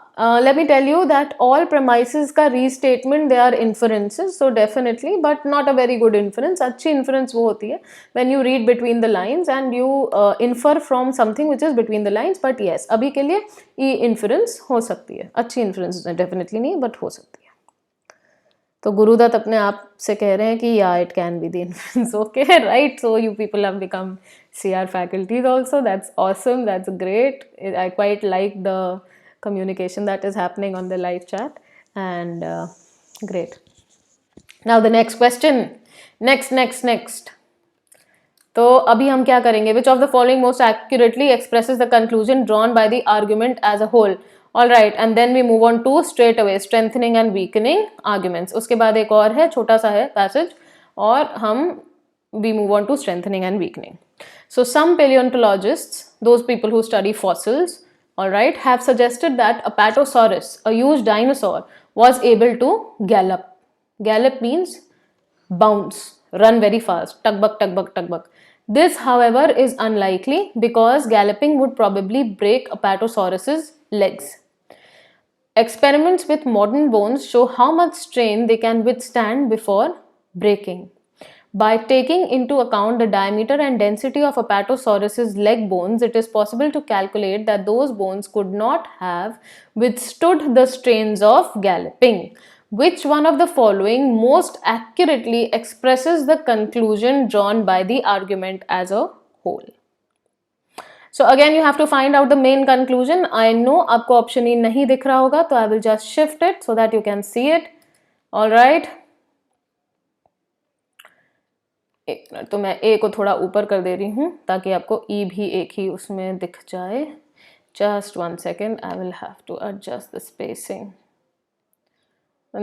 let me tell you that all premises का restatement they are inferences, so definitely, but not a very good inference. अच्छी inference वो होती है when you read between the lines and you infer from something which is between the lines. But yes, अभी के लिए E inference हो सकती है, अच्छी inference definitely नहीं, but हो सकती है। तो गुरुदत्त अपने आप से कह रहे हैं कि या it can be the influence. Okay, right, so you people have become CR faculties also. That's awesome, that's great. I quite like the communication that is happening on the live chat, and great. Now the next question, next. तो अभी हम क्या करेंगे? Which of the following most accurately expresses the conclusion drawn by the argument as a whole? All right, and then we move on to straight away strengthening and weakening arguments. उसके बाद एक और है, छोटा सा है passage, और हम we move on to strengthening and weakening. So some paleontologists, those people who study fossils, all right, have suggested that Apatosaurus, a huge dinosaur, was able to gallop. Gallop means bounce, run very fast, tug-buck. This, however, is unlikely because galloping would probably break Apatosaurus's legs. Experiments with modern bones show how much strain they can withstand before breaking. By taking into account the diameter and density of Apatosaurus's leg bones, it is possible to calculate that those bones could not have withstood the strains of galloping. Which one of the following most accurately expresses the conclusion drawn by the argument as a whole? So again you have to find out the main conclusion. I know आपको option E नहीं दिख रहा होगा, तो I will just shift it so that you can see it. All right. एक minute, तो मैं ए को थोड़ा ऊपर कर दे रही हूँ ताकि आपको ई भी एक ही उसमें दिख जाए। Just 1 second, I will have to adjust the spacing.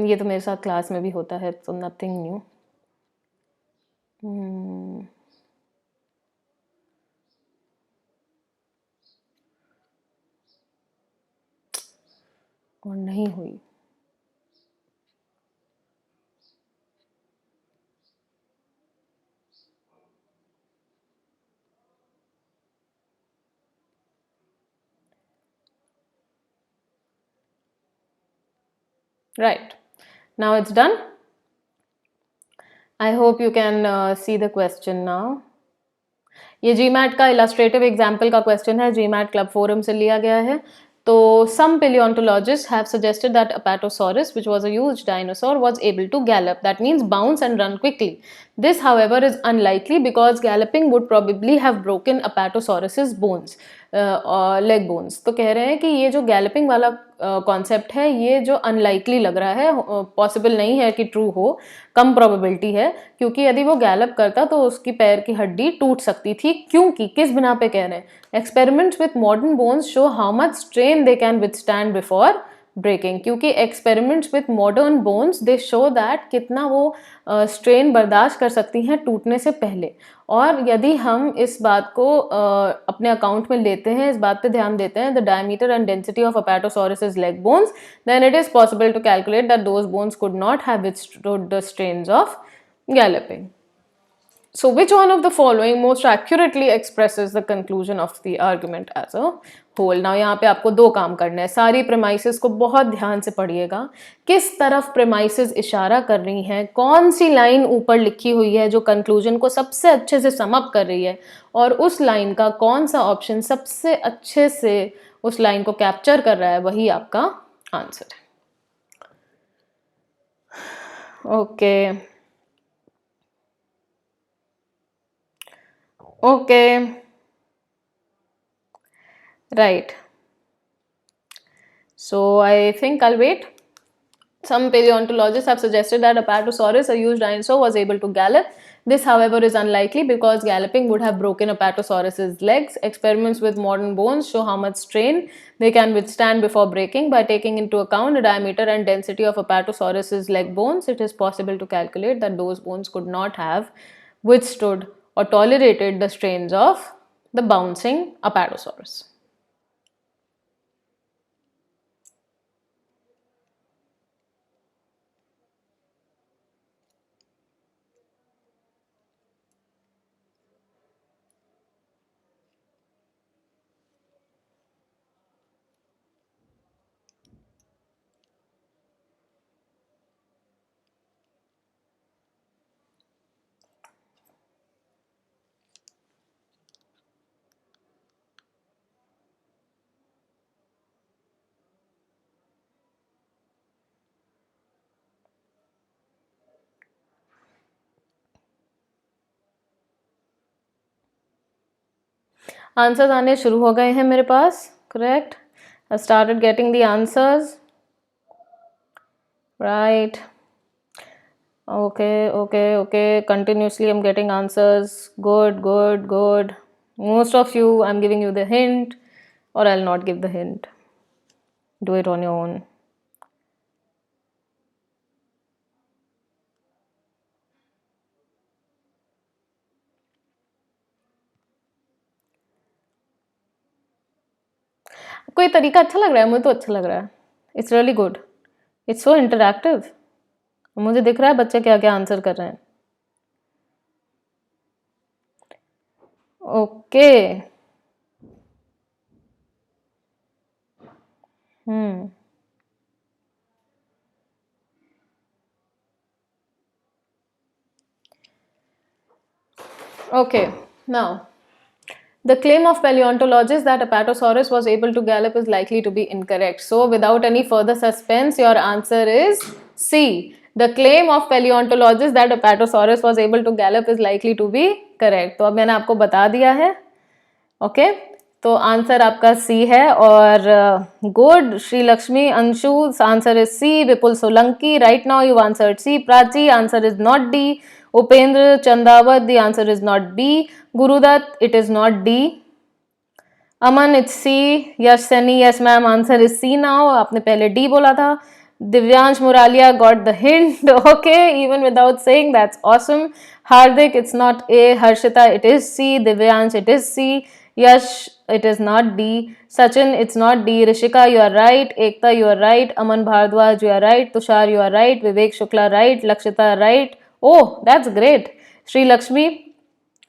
ये तो मेरे साथ क्लास में भी होता है, तो नथिंग न्यू। और नहीं हुई। Right, now it's done. I hope you can see the question now. ये GMAT का इलस्ट्रेटिव एग्जाम्पल का क्वेश्चन है, GMAT क्लब फोरम से लिया गया है। तो some paleontologists have suggested that Apatosaurus, which was a huge dinosaur, was able to gallop. That means bounce and run quickly. This, however, is unlikely because galloping would probably have broken Apatosaurus's bones, leg bones. तो कह रहे हैं कि ये जो galloping वाला concept है, ये जो अनलाइकली लग रहा है, पॉसिबल नहीं है कि ट्रू हो, कम प्रोबेबिलिटी है, क्योंकि यदि वो गैलप करता तो उसकी पैर की हड्डी टूट सकती थी। क्योंकि किस बिना पे कह रहे हैं? Experiments with modern bones show how much strain they can withstand before breaking. क्योंकि experiments with modern bones they show that कितना वो स्ट्रेन बर्दाश्त कर सकती हैं टूटने से पहले। और यदि हम इस बात को अपने अकाउंट में लेते हैं, इस बात पे ध्यान देते हैं, the diameter and density of Apatosaurus's leg bones, then it is possible to calculate that those bones could not have withstood the strains of galloping. So which one of the following most accurately expresses the conclusion of the argument as a whole? Now यहाँ पे आपको दो काम करने हैं, सारी premises को बहुत ध्यान से पढ़िएगा, किस तरफ premises इशारा कर रही हैं, कौन सी लाइन ऊपर लिखी हुई है जो conclusion को सबसे अच्छे से sum up कर रही है, और उस लाइन का कौन सा ऑप्शन सबसे अच्छे से उस लाइन को कैप्चर कर रहा है, वही आपका आंसर है। Okay Okay, right. So I think I'll wait. Some paleontologists have suggested that Apatosaurus, a huge dinosaur, was able to gallop. This, however, is unlikely because galloping would have broken Apatosaurus's legs. Experiments with modern bones show how much strain they can withstand before breaking. By taking into account the diameter and density of Apatosaurus's leg bones, it is possible to calculate that those bones could not have withstood or tolerated the strains of the bouncing Apatosaurus. Answers आने शुरू हो गए हैं मेरे पास. Correct. I started getting the answers. Right. Okay. Continuously I'm getting answers. Good. Most of you, I'm giving you the hint, or I'll not give the hint. Do it on your own. कोई तरीका अच्छा लग रहा है, मुझे तो अच्छा लग रहा है. It's really good. It's so interactive. मुझे दिख रहा है बच्चे क्या क्या आंसर कर रहे हैं. Okay. Okay, now the claim of paleontologists that Apatosaurus was able to gallop is likely to be incorrect. So, without any further suspense, your answer is C. The claim of paleontologists that Apatosaurus was able to gallop is likely to be correct. तो अब मैंने आपको बता दिया है. Okay, तो answer आपका C है. और good. Shri Lakshmi, Anshu, answer is C. Vipul Solanki, right now you answered C. Prachi, answer is not D. Upendra Chandawat, the answer is not B. Gurudat, it is not D. Aman, it's C. Yes, Sani, yes ma'am, answer is C now. आपने पहले D बोला था. Divyansh Muralia got the hint. Okay, even without saying, that's awesome. Hardik, it's not A. Harshita, it is C. Divyansh, it is C. Yash, it is not D. Sachin, it's not D. Rishika, you are right. Ekta, you are right. Aman Bhardwaj, you are right. Tushar, you are right. Vivek Shukla, right. Lakshita, right. Oh, that's great. Sri Lakshmi,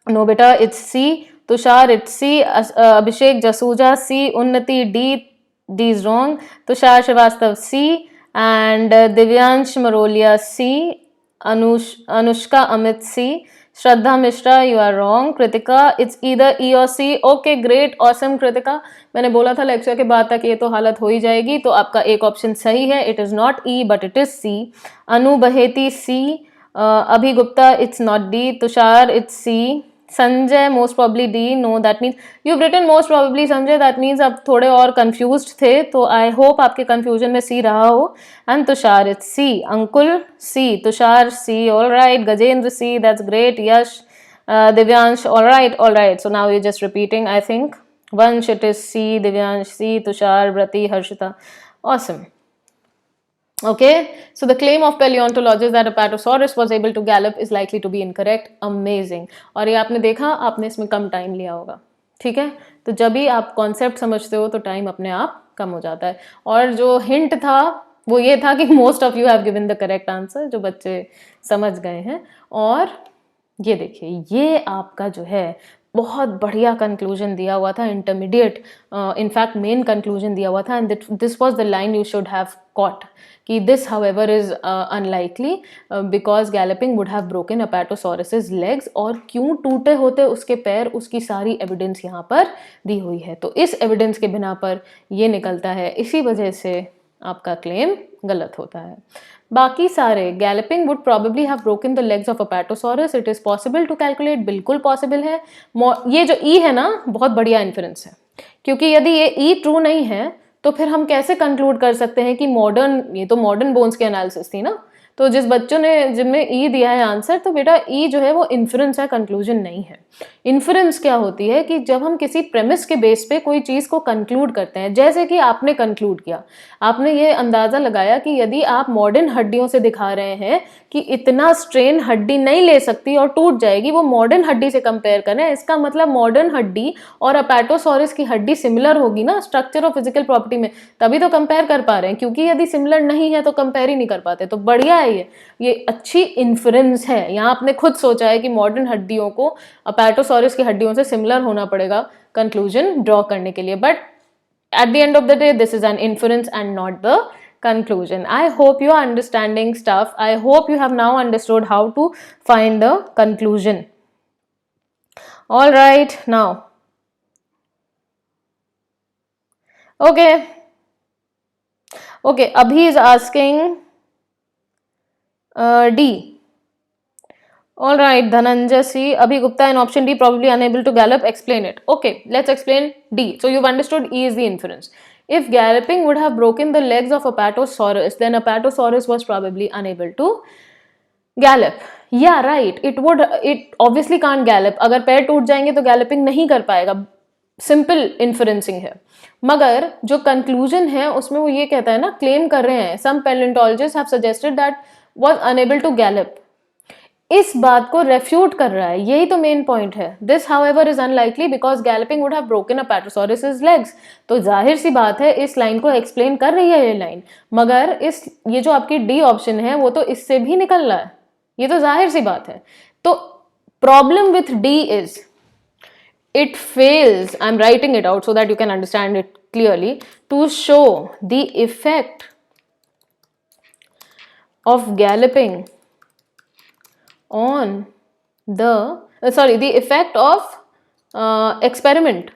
no beta, it's C. Tushar, it's C. Abhishek Jasuja, C. Unnati, D. D is wrong. Tushar Srivastav, C. And Divyansh Marolia, C. Anushka Amit, C. Shraddha Mishra, you are wrong. Kritika, it's either E or C. Okay, great, awesome Kritika. मैंने बोला था lecture के बाद तक ये तो हालत हो ही जाएगी, तो आपका एक ऑप्शन सही है. It is not E, but it is C. Anu Baheti, C. Abhi Gupta, it's not D. Tushar, it's C. Sanjay, most probably D. No, that means you've written most probably Sanjay. That means आप थोड़े और confused थे, तो I hope आपके confusion में C रहा हो. And Tushar, it's C. Ankul, C. Tushar, C. All right. Gajendra, C. That's great. Yash, Divyansh, all right. So now you're just repeating. I think Vansh, it is C. Divyansh, C. Tushar, Brati, Harshita. Awesome. Okay, so the claim of paleontologists that Apatosaurus was able to gallop is likely to be incorrect. Amazing. और ये आपने देखा, आपने इसमें कम time लिया होगा. ठीक है, तो जब भी आप कॉन्सेप्ट समझते हो तो टाइम अपने आप कम हो जाता है. और जो हिंट था वो ये था कि most of you have given the correct answer, जो बच्चे समझ गए हैं. और ये देखिए, ये आपका जो है बहुत बढ़िया कंक्लूजन दिया हुआ था, इंटरमीडिएट इनफैक्ट मेन कंक्लूजन दिया हुआ था. And this was the line you should have caught कि this however is unlikely because galloping would have broken Apatosaurus's legs. और क्यों टूटे होते उसके पैर, उसकी सारी एविडेंस यहाँ पर दी हुई है. तो इस एविडेंस के बिना पर ये निकलता है, इसी वजह से आपका क्लेम गलत होता है. बाकी सारे galloping would probably have broken the legs of Apatosaurus. It is possible to calculate, बिल्कुल पॉसिबल है. ये जो ई है ना, बहुत बढ़िया इन्फरेंस है, क्योंकि यदि ये ई ट्रू नहीं है तो फिर हम कैसे कंक्लूड कर सकते हैं कि मॉडर्न, ये तो मॉडर्न बोन्स की एनालिसिस थी ना, तो जिस बच्चों ने जिनमें ई दिया है आंसर, तो बेटा ई जो है वो इन्फ्रेंस है, कंक्लूजन नहीं है। इन्फ्रेंस क्या होती है कि जब हम किसी प्रेमिस के बेस पे कोई चीज़ को कंक्लूड करते हैं, जैसे कि आपने कंक्लूड किया, आपने ये अंदाज़ा लगाया कि यदि आप मॉडर्न हड्डियों से दिखा रहे हैं कि इतना स्ट्रेन हड्डी नहीं ले सकती और टूट जाएगी, वो मॉडर्न हड्डी से कंपेयर करें, इसका मतलब मॉडर्न हड्डी और अपेटोसॉरस की हड्डी सिमिलर होगी ना स्ट्रक्चर और फिजिकल प्रॉपर्टी में, तभी तो कंपेयर कर पा रहे हैं, क्योंकि यदि सिमिलर नहीं है तो कंपेयर ही नहीं कर पाते। तो बढ़िया है ये अच्छी इन्फ्रेंस है। यहाँ आपने खुद सोचा है कि मॉडर्न हड्डियों को अपेटोसॉरस की हड्डियों से सिमिलर होना पड़ेगा कंक्लूजन ड्रॉ करने के लिए, but at the end of the day this is an inference and not the conclusion. I hope you are understanding stuff. I hope you have now understood how to find the conclusion. All right, now okay, Abhi is asking D. All right, Dhananjay C. Abhi Gupta in option D, probably unable to gallop. Explain it. Okay, let's explain D. So you've understood E is the inference. If galloping would have broken the legs of Apatosaurus, then Apatosaurus was probably unable to gallop. Yeah, right. It obviously can't gallop. अगर पैर टूट जाएंगे तो galloping नहीं कर पाएगा. Simple inferencing है। मगर जो कंक्लूजन है उसमें वो ये कहता है ना, क्लेम कर रहे हैं some paleontologists have suggested that was unable to gallop, इस बात को रेफ्यूट कर रहा है, यही तो मेन पॉइंट है। This however is unlikely because galloping would have broken Apatosaurus legs. तो जाहिर सी बात है इस लाइन को एक्सप्लेन कर रही है ये लाइन, मगर ये जो आपकी डी ऑप्शन है वो तो इससे भी निकल रहा है, ये तो जाहिर सी बात है। तो problem with D is it fails, I'm writing it out so that you can understand it clearly, to show the effect of galloping on the the effect of experiment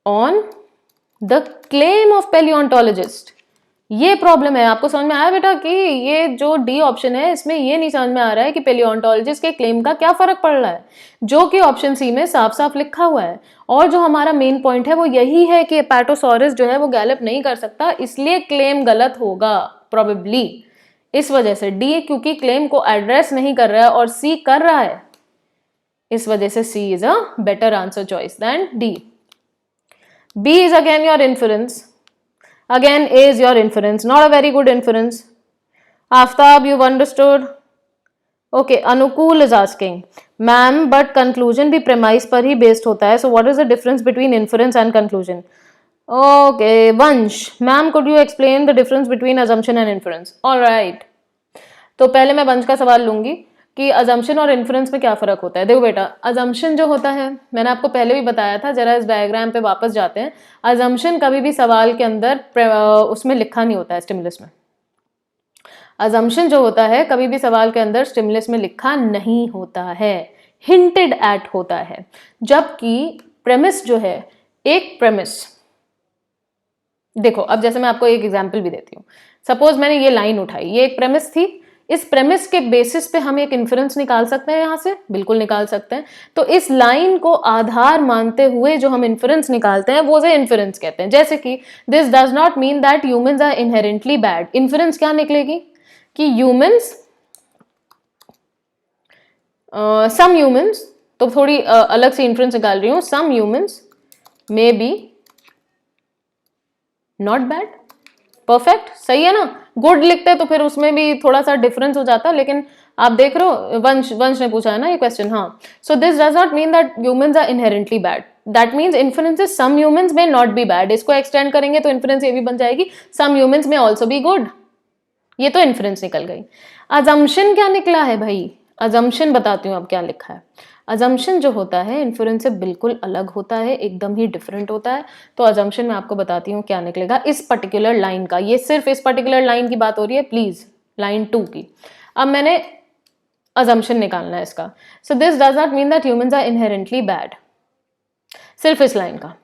on the claim of paleontologist. ये problem है। आपको समझ में आया बेटा कि ये जो डी ऑप्शन है इसमें ये नहीं समझ में आ रहा है कि पेलियोंटोलॉजिस्ट के क्लेम का क्या फर्क पड़ रहा है, जो कि ऑप्शन सी में साफ साफ लिखा हुआ है। और जो हमारा मेन पॉइंट है वो यही है कि एपेटोसॉरस जो है वो गैलप नहीं कर सकता, इसलिए क्लेम गलत होगा प्रोबेबली। इस वजह से डी, क्योंकि क्लेम को एड्रेस नहीं कर रहा है और सी कर रहा है, इस वजह से C is a better answer choice than D. B is again your inference. Again, A is your inference. Not a very good inference. Aftab, you've understood? Okay, Anukul is asking, ma'am, but conclusion भी premise पर ही based होता है. So what is the difference between inference and conclusion? Okay, Vansh, ma'am, could you explain the difference between assumption and inference? All right. तो पहले मैं वंश का सवाल लूंगी कि अजम्पशन और इन्फ्रेंस में क्या फ़र्क होता है। देखो बेटा, अजम्पशन जो होता है, मैंने आपको पहले भी बताया था, जरा इस डायग्राम पे वापस जाते हैं। अजम्पशन कभी भी सवाल के अंदर उसमें लिखा नहीं होता है, स्टिमुलस में। अजम्पशन जो होता है कभी भी सवाल के अंदर स्टिमुलस में लिखा नहीं होता है, हिंटेड एट होता है। जबकि प्रेमिस जो है, एक प्रेमिस, देखो अब जैसे मैं आपको एक एग्जाम्पल भी देती हूँ। सपोज मैंने ये लाइन उठाई, ये एक प्रेमिस थी, इस प्रेमिस के बेसिस पे हम एक इन्फ्रेंस निकाल सकते हैं, यहां से बिल्कुल निकाल सकते हैं। तो इस लाइन को आधार मानते हुए जो हम इन्फ्रेंस निकालते हैं वो से इन्फ्रेंस कहते हैं। जैसे कि this does not mean that humans are inherently bad. Inference क्या निकलेगी कि ह्यूमंस, सम ह्यूमंस, तो थोड़ी अलग से इन्फ्रेंस निकाल रही हूं, some humans may be not bad. Perfect, सही है ना। गुड लिखते तो फिर उसमें भी थोड़ा सा डिफरेंस हो जाता, लेकिन आप देख रहे हो, वंश ने पूछा है ना ये क्वेश्चन। हाँ, so this does not mean that humans are inherently bad, that means inference is some humans may not be bad. इसको एक्सटेंड करेंगे तो इन्फ्रेंस ये भी बन जाएगी, some humans may also be good. ये तो इन्फ्रेंस निकल गई। अजम्पशन क्या निकला है भाई, अजम्पशन बताती हूँ अब क्या लिखा है। अजम्पशन जो होता है इन्फ्रेंस से बिल्कुल अलग होता है, एकदम ही डिफरेंट होता है। तो अजम्पशन में आपको बताती हूँ क्या निकलेगा इस पर्टिकुलर लाइन का। ये सिर्फ इस पर्टिकुलर लाइन की बात हो रही है, प्लीज, लाइन 2 की। अब मैंने अजम्पशन निकालना है इसका। So this does not mean that humans are inherently bad, सिर्फ इस लाइन का।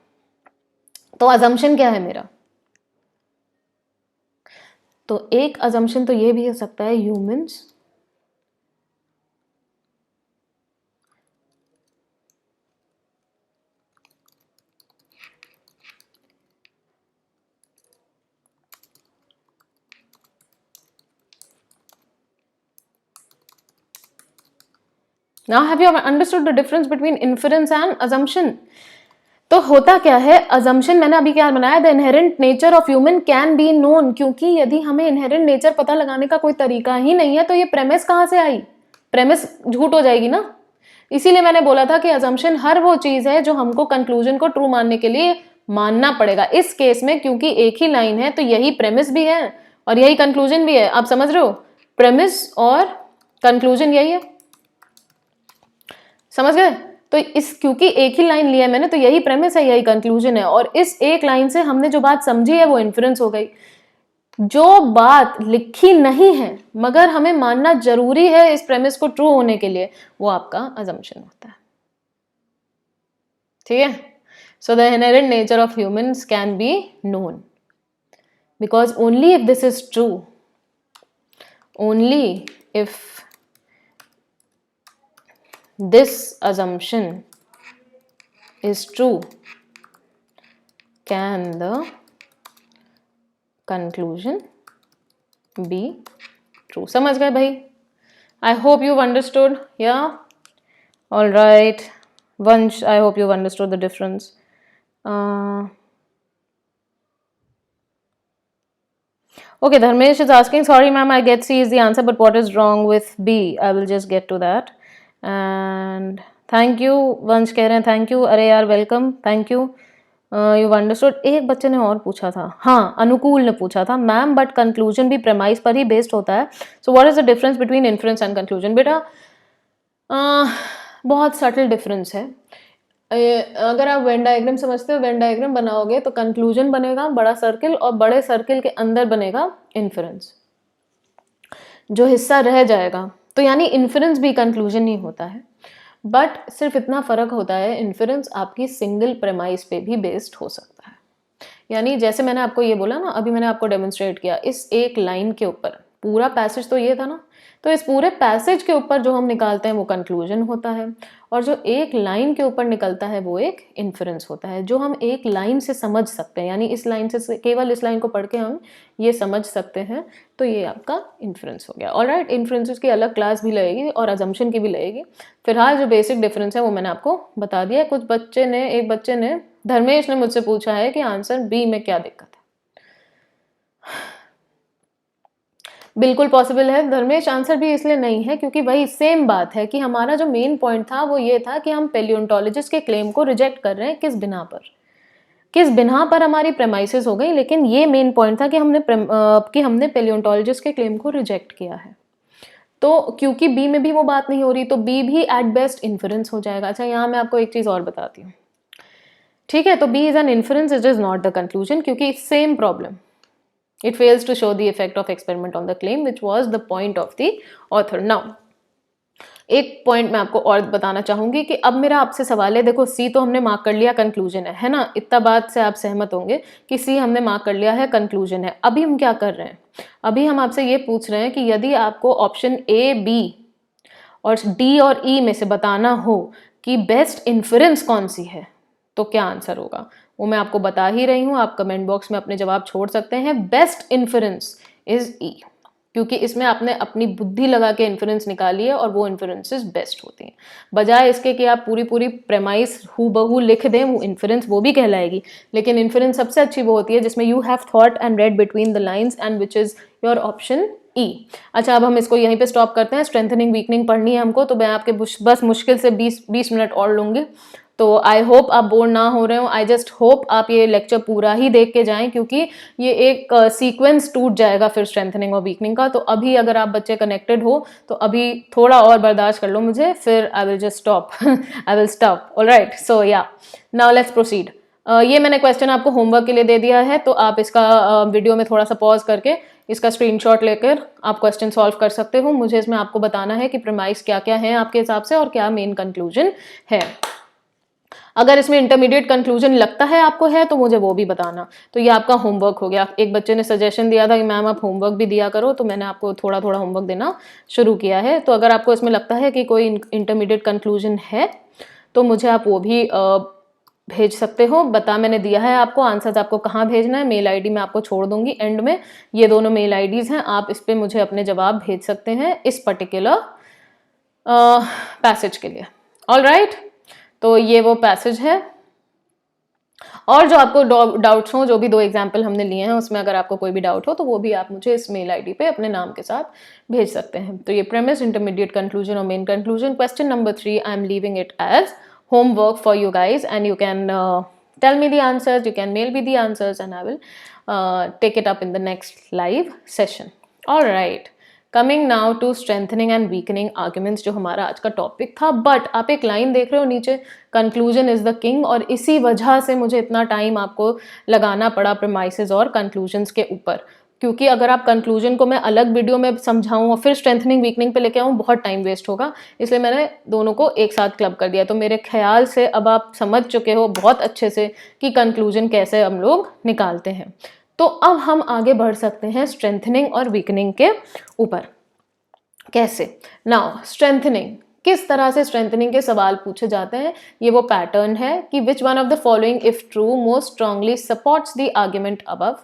तो अजम्पशन क्या है मेरा, तो एक अजम्पशन तो ये भी हो सकता है humans now have you understood the difference between inference and assumption? तो होता क्या है, अजम्पशन मैंने अभी क्या बनाया, the inherent nature of human can be known, क्योंकि यदि हमें इनहेरेंट नेचर पता लगाने का कोई तरीका ही नहीं है तो ये प्रेमिस कहाँ से आई, प्रेमिस झूठ हो जाएगी ना। इसीलिए मैंने बोला था कि अजम्पशन हर वो चीज है जो हमको कंक्लूजन को ट्रू मानने के लिए मानना पड़ेगा। इस केस में क्योंकि एक ही लाइन है तो यही प्रेमिस भी है और यही कंक्लूजन भी है। आप समझ रहे हो, प्रेमिस और कंक्लूजन यही है, समझ गए? तो इस क्योंकि एक ही लाइन लिया है मैंने तो यही प्रेमिस है, यही कंक्लूजन है, और इस एक लाइन से हमने जो बात समझी है वो इन्फ्रेंस हो गई। जो बात लिखी नहीं है मगर हमें मानना जरूरी है इस प्रेमिस को ट्रू होने के लिए, वो आपका अजम्पशन होता है। ठीक है? So the inherent nature of humans can be known because only if this is true, only if this assumption is true can the conclusion be true. समझ गए भाई? I hope you've understood. Yeah, all right. Vansh, I hope you've understood the difference. Okay, Dharmesh is asking, sorry ma'am, I get C is the answer, but what is wrong with B? I will just get to that. And thank you, वंश कह रहे हैं thank you, अरे यार welcome, thank you, you understood. एक बच्चे ने और पूछा था, हाँ अनुकूल ने पूछा था, मैम बट कंक्लूजन भी प्रेमाइज पर ही बेस्ड होता है, so what is the difference between inference and conclusion? बेटा बहुत सटल डिफरेंस है। अगर आप वेन डायग्राम समझते हो, वेन डायग्राम बनाओगे तो कंक्लूजन बनेगा बड़ा सर्किल और बड़े सर्किल के अंदर बनेगा इन्फ्रेंस, जो हिस्सा रह जाएगा तो यानी इन्फरेंस भी कंक्लूजन ही होता है, बट सिर्फ इतना फर्क होता है, इन्फरेंस आपकी सिंगल प्रेमाइस पे भी बेस्ड हो सकता है। यानी जैसे मैंने आपको ये बोला ना, अभी मैंने आपको डेमोन्स्ट्रेट किया, इस एक लाइन के ऊपर पूरा पैसेज तो ये था ना, तो इस पूरे पैसेज के ऊपर जो हम निकालते हैं वो कंक्लूजन होता है, और जो एक लाइन के ऊपर निकलता है वो एक इन्फरेंस होता है, जो हम एक लाइन से समझ सकते हैं। यानी इस लाइन से, केवल इस लाइन को पढ़ के हम ये समझ सकते हैं, तो ये आपका इन्फ्रेंस हो गया। ऑलराइट, इन्फ्रेंसेस की अलग क्लास भी लगेगी और अजम्पशन की भी लगेगी। फिलहाल जो बेसिक डिफरेंस है वो मैंने आपको बता दिया। कुछ बच्चे ने, एक बच्चे ने, धर्मेश ने मुझसे पूछा है कि आंसर बी में क्या दिक्कत है। बिल्कुल पॉसिबल है धर्मेश, आंसर भी इसलिए नहीं है क्योंकि वही सेम बात है कि हमारा जो मेन पॉइंट था वो ये था कि हम पैलियोंटोलॉजिस्ट के क्लेम को रिजेक्ट कर रहे हैं, किस बिना पर, किस बिना पर हमारी प्रेमाइसेस हो गई, लेकिन ये मेन पॉइंट था कि हमने पैलियोंटोलॉजिस्ट के क्लेम को रिजेक्ट किया है। तो क्योंकि बी में भी वो बात नहीं हो रही तो बी भी एट बेस्ट इन्फरेंस हो जाएगा। अच्छा, यहाँ मैं आपको एक चीज और बताती हूँ, ठीक है? तो B is an inference, it is not the conclusion, क्योंकि same problem, it fails to show the effect of experiment on the claim which was the point of the author. Now एक पॉइंट मैं आपको और बताना चाहूंगी कि अब मेरा आपसे सवाल है, देखो सी तो हमने मार्क कर लिया कंक्लूजन है ना, इतना बात से आप सहमत होंगे कि सी हमने मार्क कर लिया है कंक्लूजन है। अभी हम क्या कर रहे हैं, अभी हम आपसे ये पूछ रहे हैं कि यदि आपको ऑप्शन ए, बी और डी और ई में से बताना हो कि बेस्ट इन्फरेंस कौन सी है तो क्या आंसर होगा, वो मैं आपको बता ही रही हूँ। आप कमेंट बॉक्स में अपने जवाब छोड़ सकते हैं। बेस्ट इन्फरेंस इज ई, क्योंकि इसमें आपने अपनी बुद्धि लगा के इन्फरेंस निकाली है और वो इन्फरेंसेस बेस्ट होती हैं, बजाय इसके कि आप पूरी पूरी प्रेमाइस हूबहू लिख दें। वो इन्फरेंस वो भी कहलाएगी, लेकिन इन्फरेंस सबसे अच्छी वो होती है जिसमें you have thought and red between the lines and which is your option E. अच्छा, अब हम इसको यहीं पे स्टॉप करते हैं। स्ट्रेंथनिंग वीकनिंग पढ़नी है हमको, तो मैं आपके बस मुश्किल से 20 मिनट और लूँगी। तो आई होप आप बोर ना हो रहे हो, आई जस्ट होप आप ये लेक्चर पूरा ही देख के जाएं, क्योंकि ये एक सीक्वेंस टूट जाएगा फिर स्ट्रेंथनिंग और वीकनिंग का। तो अभी अगर आप बच्चे कनेक्टेड हो तो अभी थोड़ा और बर्दाश्त कर लो मुझे, फिर I will just stop, I will stop. Alright, so या नाउ लेट्स प्रोसीड। ये मैंने क्वेश्चन आपको होमवर्क के लिए दे दिया है, तो आप इसका वीडियो में थोड़ा सा पॉज करके इसका स्क्रीनशॉट लेकर आप क्वेश्चन सॉल्व कर सकते हो। मुझे इसमें आपको बताना है कि प्रेमाइस क्या क्या है आपके हिसाब से और क्या मेन कंक्लूजन है। अगर इसमें इंटरमीडिएट कंक्लूजन लगता है आपको है तो मुझे वो भी बताना। तो ये आपका होमवर्क हो गया। एक बच्चे ने सजेशन दिया था कि मैम आप होमवर्क भी दिया करो, तो मैंने आपको थोड़ा थोड़ा होमवर्क देना शुरू किया है। तो अगर आपको इसमें लगता है कि कोई इंटरमीडिएट कंक्लूजन है तो मुझे आप वो भी भेज सकते हो। मैंने दिया है आपको आंसर्स, आपको कहाँ भेजना है, मेल आईडी मैं आपको छोड़ दूंगी एंड में। ये दोनों मेल आईडीज हैं, आप इस पर मुझे अपने जवाब भेज सकते हैं इस पर्टिकुलर पैसेज के लिए। ऑल राइट, तो ये वो पैसेज है। और जो आपको डाउट्स हो, जो भी 2 एग्जाम्पल हमने लिए हैं उसमें अगर आपको कोई भी डाउट हो तो वो भी आप मुझे इस मेल आईडी पे अपने नाम के साथ भेज सकते हैं। तो ये प्रेमिस, इंटरमीडिएट, कंक्लूजन और main conclusion. Question number 3 I am leaving it as homework for you guys, and you can tell me the answers, you can mail me the answers, and I will take it up in the next live session. All right, coming now to strengthening and weakening arguments, जो हमारा आज का topic था। But आप एक line देख रहे हो नीचे, कंक्लूजन इज द किंग, और इसी वजह से मुझे इतना टाइम आपको लगाना पड़ा प्रेमाइसेस और कंक्लूजन्स के ऊपर, क्योंकि अगर आप कंक्लूजन को मैं अलग वीडियो में समझाऊं और फिर स्ट्रेंथनिंग वीकनिंग पे लेके आऊं, बहुत टाइम वेस्ट होगा, इसलिए मैंने दोनों को एक साथ क्लब कर दिया। तो मेरे ख्याल से अब आप समझ चुके हो बहुत अच्छे से कि कंक्लूजन कैसे हम लोग निकालते हैं। तो अब हम आगे बढ़ सकते हैं स्ट्रेंथनिंग और वीकनिंग के ऊपर। कैसे? नाउ स्ट्रेंथनिंग, किस तरह से स्ट्रेंथनिंग के सवाल पूछे जाते हैं, ये वो पैटर्न है कि विच one of the following if true most strongly supports the argument above,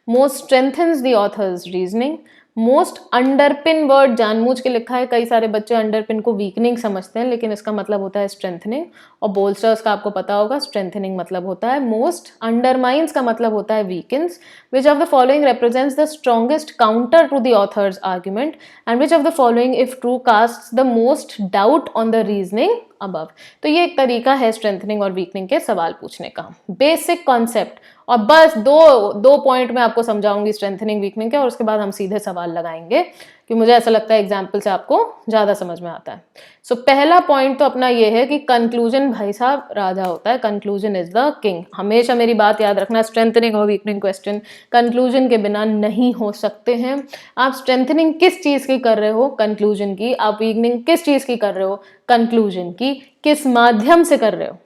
most strengthens the author's reasoning, most अंडरपिन, word जानबूझ के लिखा है, कई सारे बच्चे अंडरपिन को वीकनिंग समझते हैं लेकिन इसका मतलब होता है स्ट्रेंथनिंग, और बोल्स्टर्स का आपको पता होगा स्ट्रेंथनिंग मतलब होता है मोस्ट, अंडरमाइंस का मतलब होता है weakens, which of the following represents the strongest counter to the author's argument, and which of the following if true casts the most doubt on the reasoning above. तो ये एक तरीका है स्ट्रेंथनिंग और वीकनिंग के सवाल पूछने का, बेसिक कॉन्सेप्ट। और बस दो पॉइंट में आपको समझाऊंगी स्ट्रेंथनिंग वीकनिंग के, और उसके बाद हम सीधे सवाल लगाएंगे कि मुझे ऐसा लगता है एग्जाम्पल से आपको ज़्यादा समझ में आता है। सो पहला पॉइंट तो अपना ये है कि कंक्लूजन भाई साहब राजा होता है, कंक्लूजन इज द किंग। हमेशा मेरी बात याद रखना, स्ट्रेंथनिंग और वीकनिंग क्वेश्चन कंक्लूजन के बिना नहीं हो सकते हैं। आप स्ट्रेंथनिंग किस चीज़ की कर रहे हो? कंक्लूजन की। आप वीकनिंग किस चीज़ की कर रहे हो? कंक्लूजन की। किस माध्यम से कर रहे हो,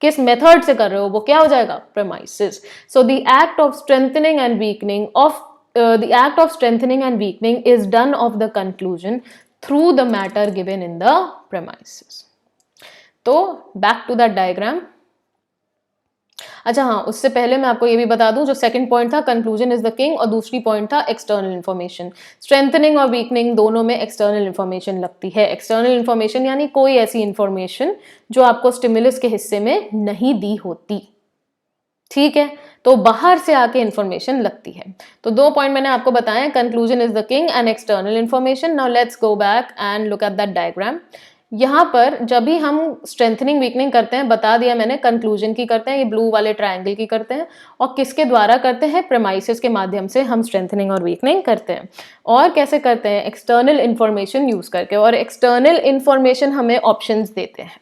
किस मेथड से कर रहे हो, वो क्या हो जाएगा? Premises. So the act of strengthening and weakening of the act of strengthening and weakening is done of the conclusion through the matter given in the premises. तो back to that diagram. अच्छा हाँ, उससे पहले मैं आपको ये भी बता दूं, जो सेकंड पॉइंट था कंक्लूजन इज द किंग, और दूसरी पॉइंट था एक्सटर्नल इन्फॉर्मेशन। स्ट्रेंथनिंग और वीकनिंग दोनों में एक्सटर्नल इन्फॉर्मेशन लगती है। एक्सटर्नल इन्फॉर्मेशन यानी कोई ऐसी इन्फॉर्मेशन जो आपको स्टिमुलस के हिस्से में नहीं दी होती, ठीक है, तो बाहर से आके इंफॉर्मेशन लगती है। तो 2 पॉइंट मैंने आपको बताया, conclusion is the king and external information. Now let's go back and look at that diagram. यहाँ पर जब भी हम स्ट्रेंथनिंग वीकनिंग करते हैं, बता दिया मैंने, कंक्लूजन की करते हैं, ये ब्लू वाले ट्रायंगल की करते हैं, और किसके द्वारा करते हैं? प्रेमाइसेस के माध्यम से हम स्ट्रेंथनिंग और वीकनिंग करते हैं। और कैसे करते हैं? एक्सटर्नल इन्फॉर्मेशन यूज करके, और एक्सटर्नल इन्फॉर्मेशन हमें ऑप्शंस देते हैं।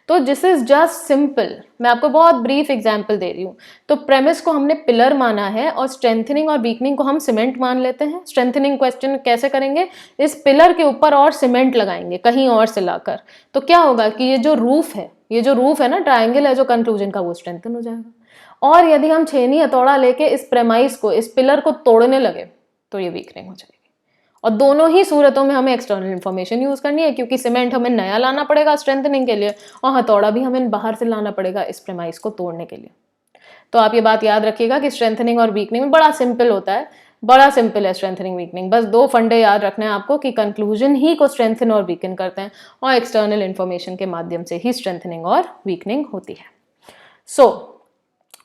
तो दिस इज जस्ट सिंपल, मैं आपको बहुत ब्रीफ एग्जांपल दे रही हूँ। तो प्रेमिस को हमने पिलर माना है और स्ट्रेंथनिंग और वीकनिंग को हम सीमेंट मान लेते हैं। स्ट्रेंथनिंग क्वेश्चन कैसे करेंगे? इस पिलर के ऊपर और सीमेंट लगाएंगे कहीं और से लाकर, तो क्या होगा कि ये जो रूफ है ना, ट्राइंगल है जो कंक्लूजन का, वो स्ट्रेंथन हो जाएगा। और यदि हम छेनी हथौड़ा लेके इस प्रेमाइस को, इस पिलर को तोड़ने लगे, तो ये वीकनिंग हो जाएगी। और दोनों ही सूरतों में हमें एक्सटर्नल इन्फॉर्मेशन यूज करनी है, क्योंकि सीमेंट हमें नया लाना पड़ेगा स्ट्रेंथनिंग के लिए, और हथौड़ा भी हमें बाहर से लाना पड़ेगा इस प्रेमाइस को तोड़ने के लिए। तो आप ये बात याद रखिएगा कि स्ट्रेंथनिंग और वीकनिंग में बड़ा सिंपल होता है, बड़ा सिंपल है स्ट्रेंथनिंग वीकनिंग। बस 2 फंडे याद रखने हैं आपको कि कंक्लूजन ही को स्ट्रेंथन और वीकन करते हैं, और एक्सटर्नल इन्फॉर्मेशन के माध्यम से ही स्ट्रेंथनिंग और वीकनिंग होती है। सो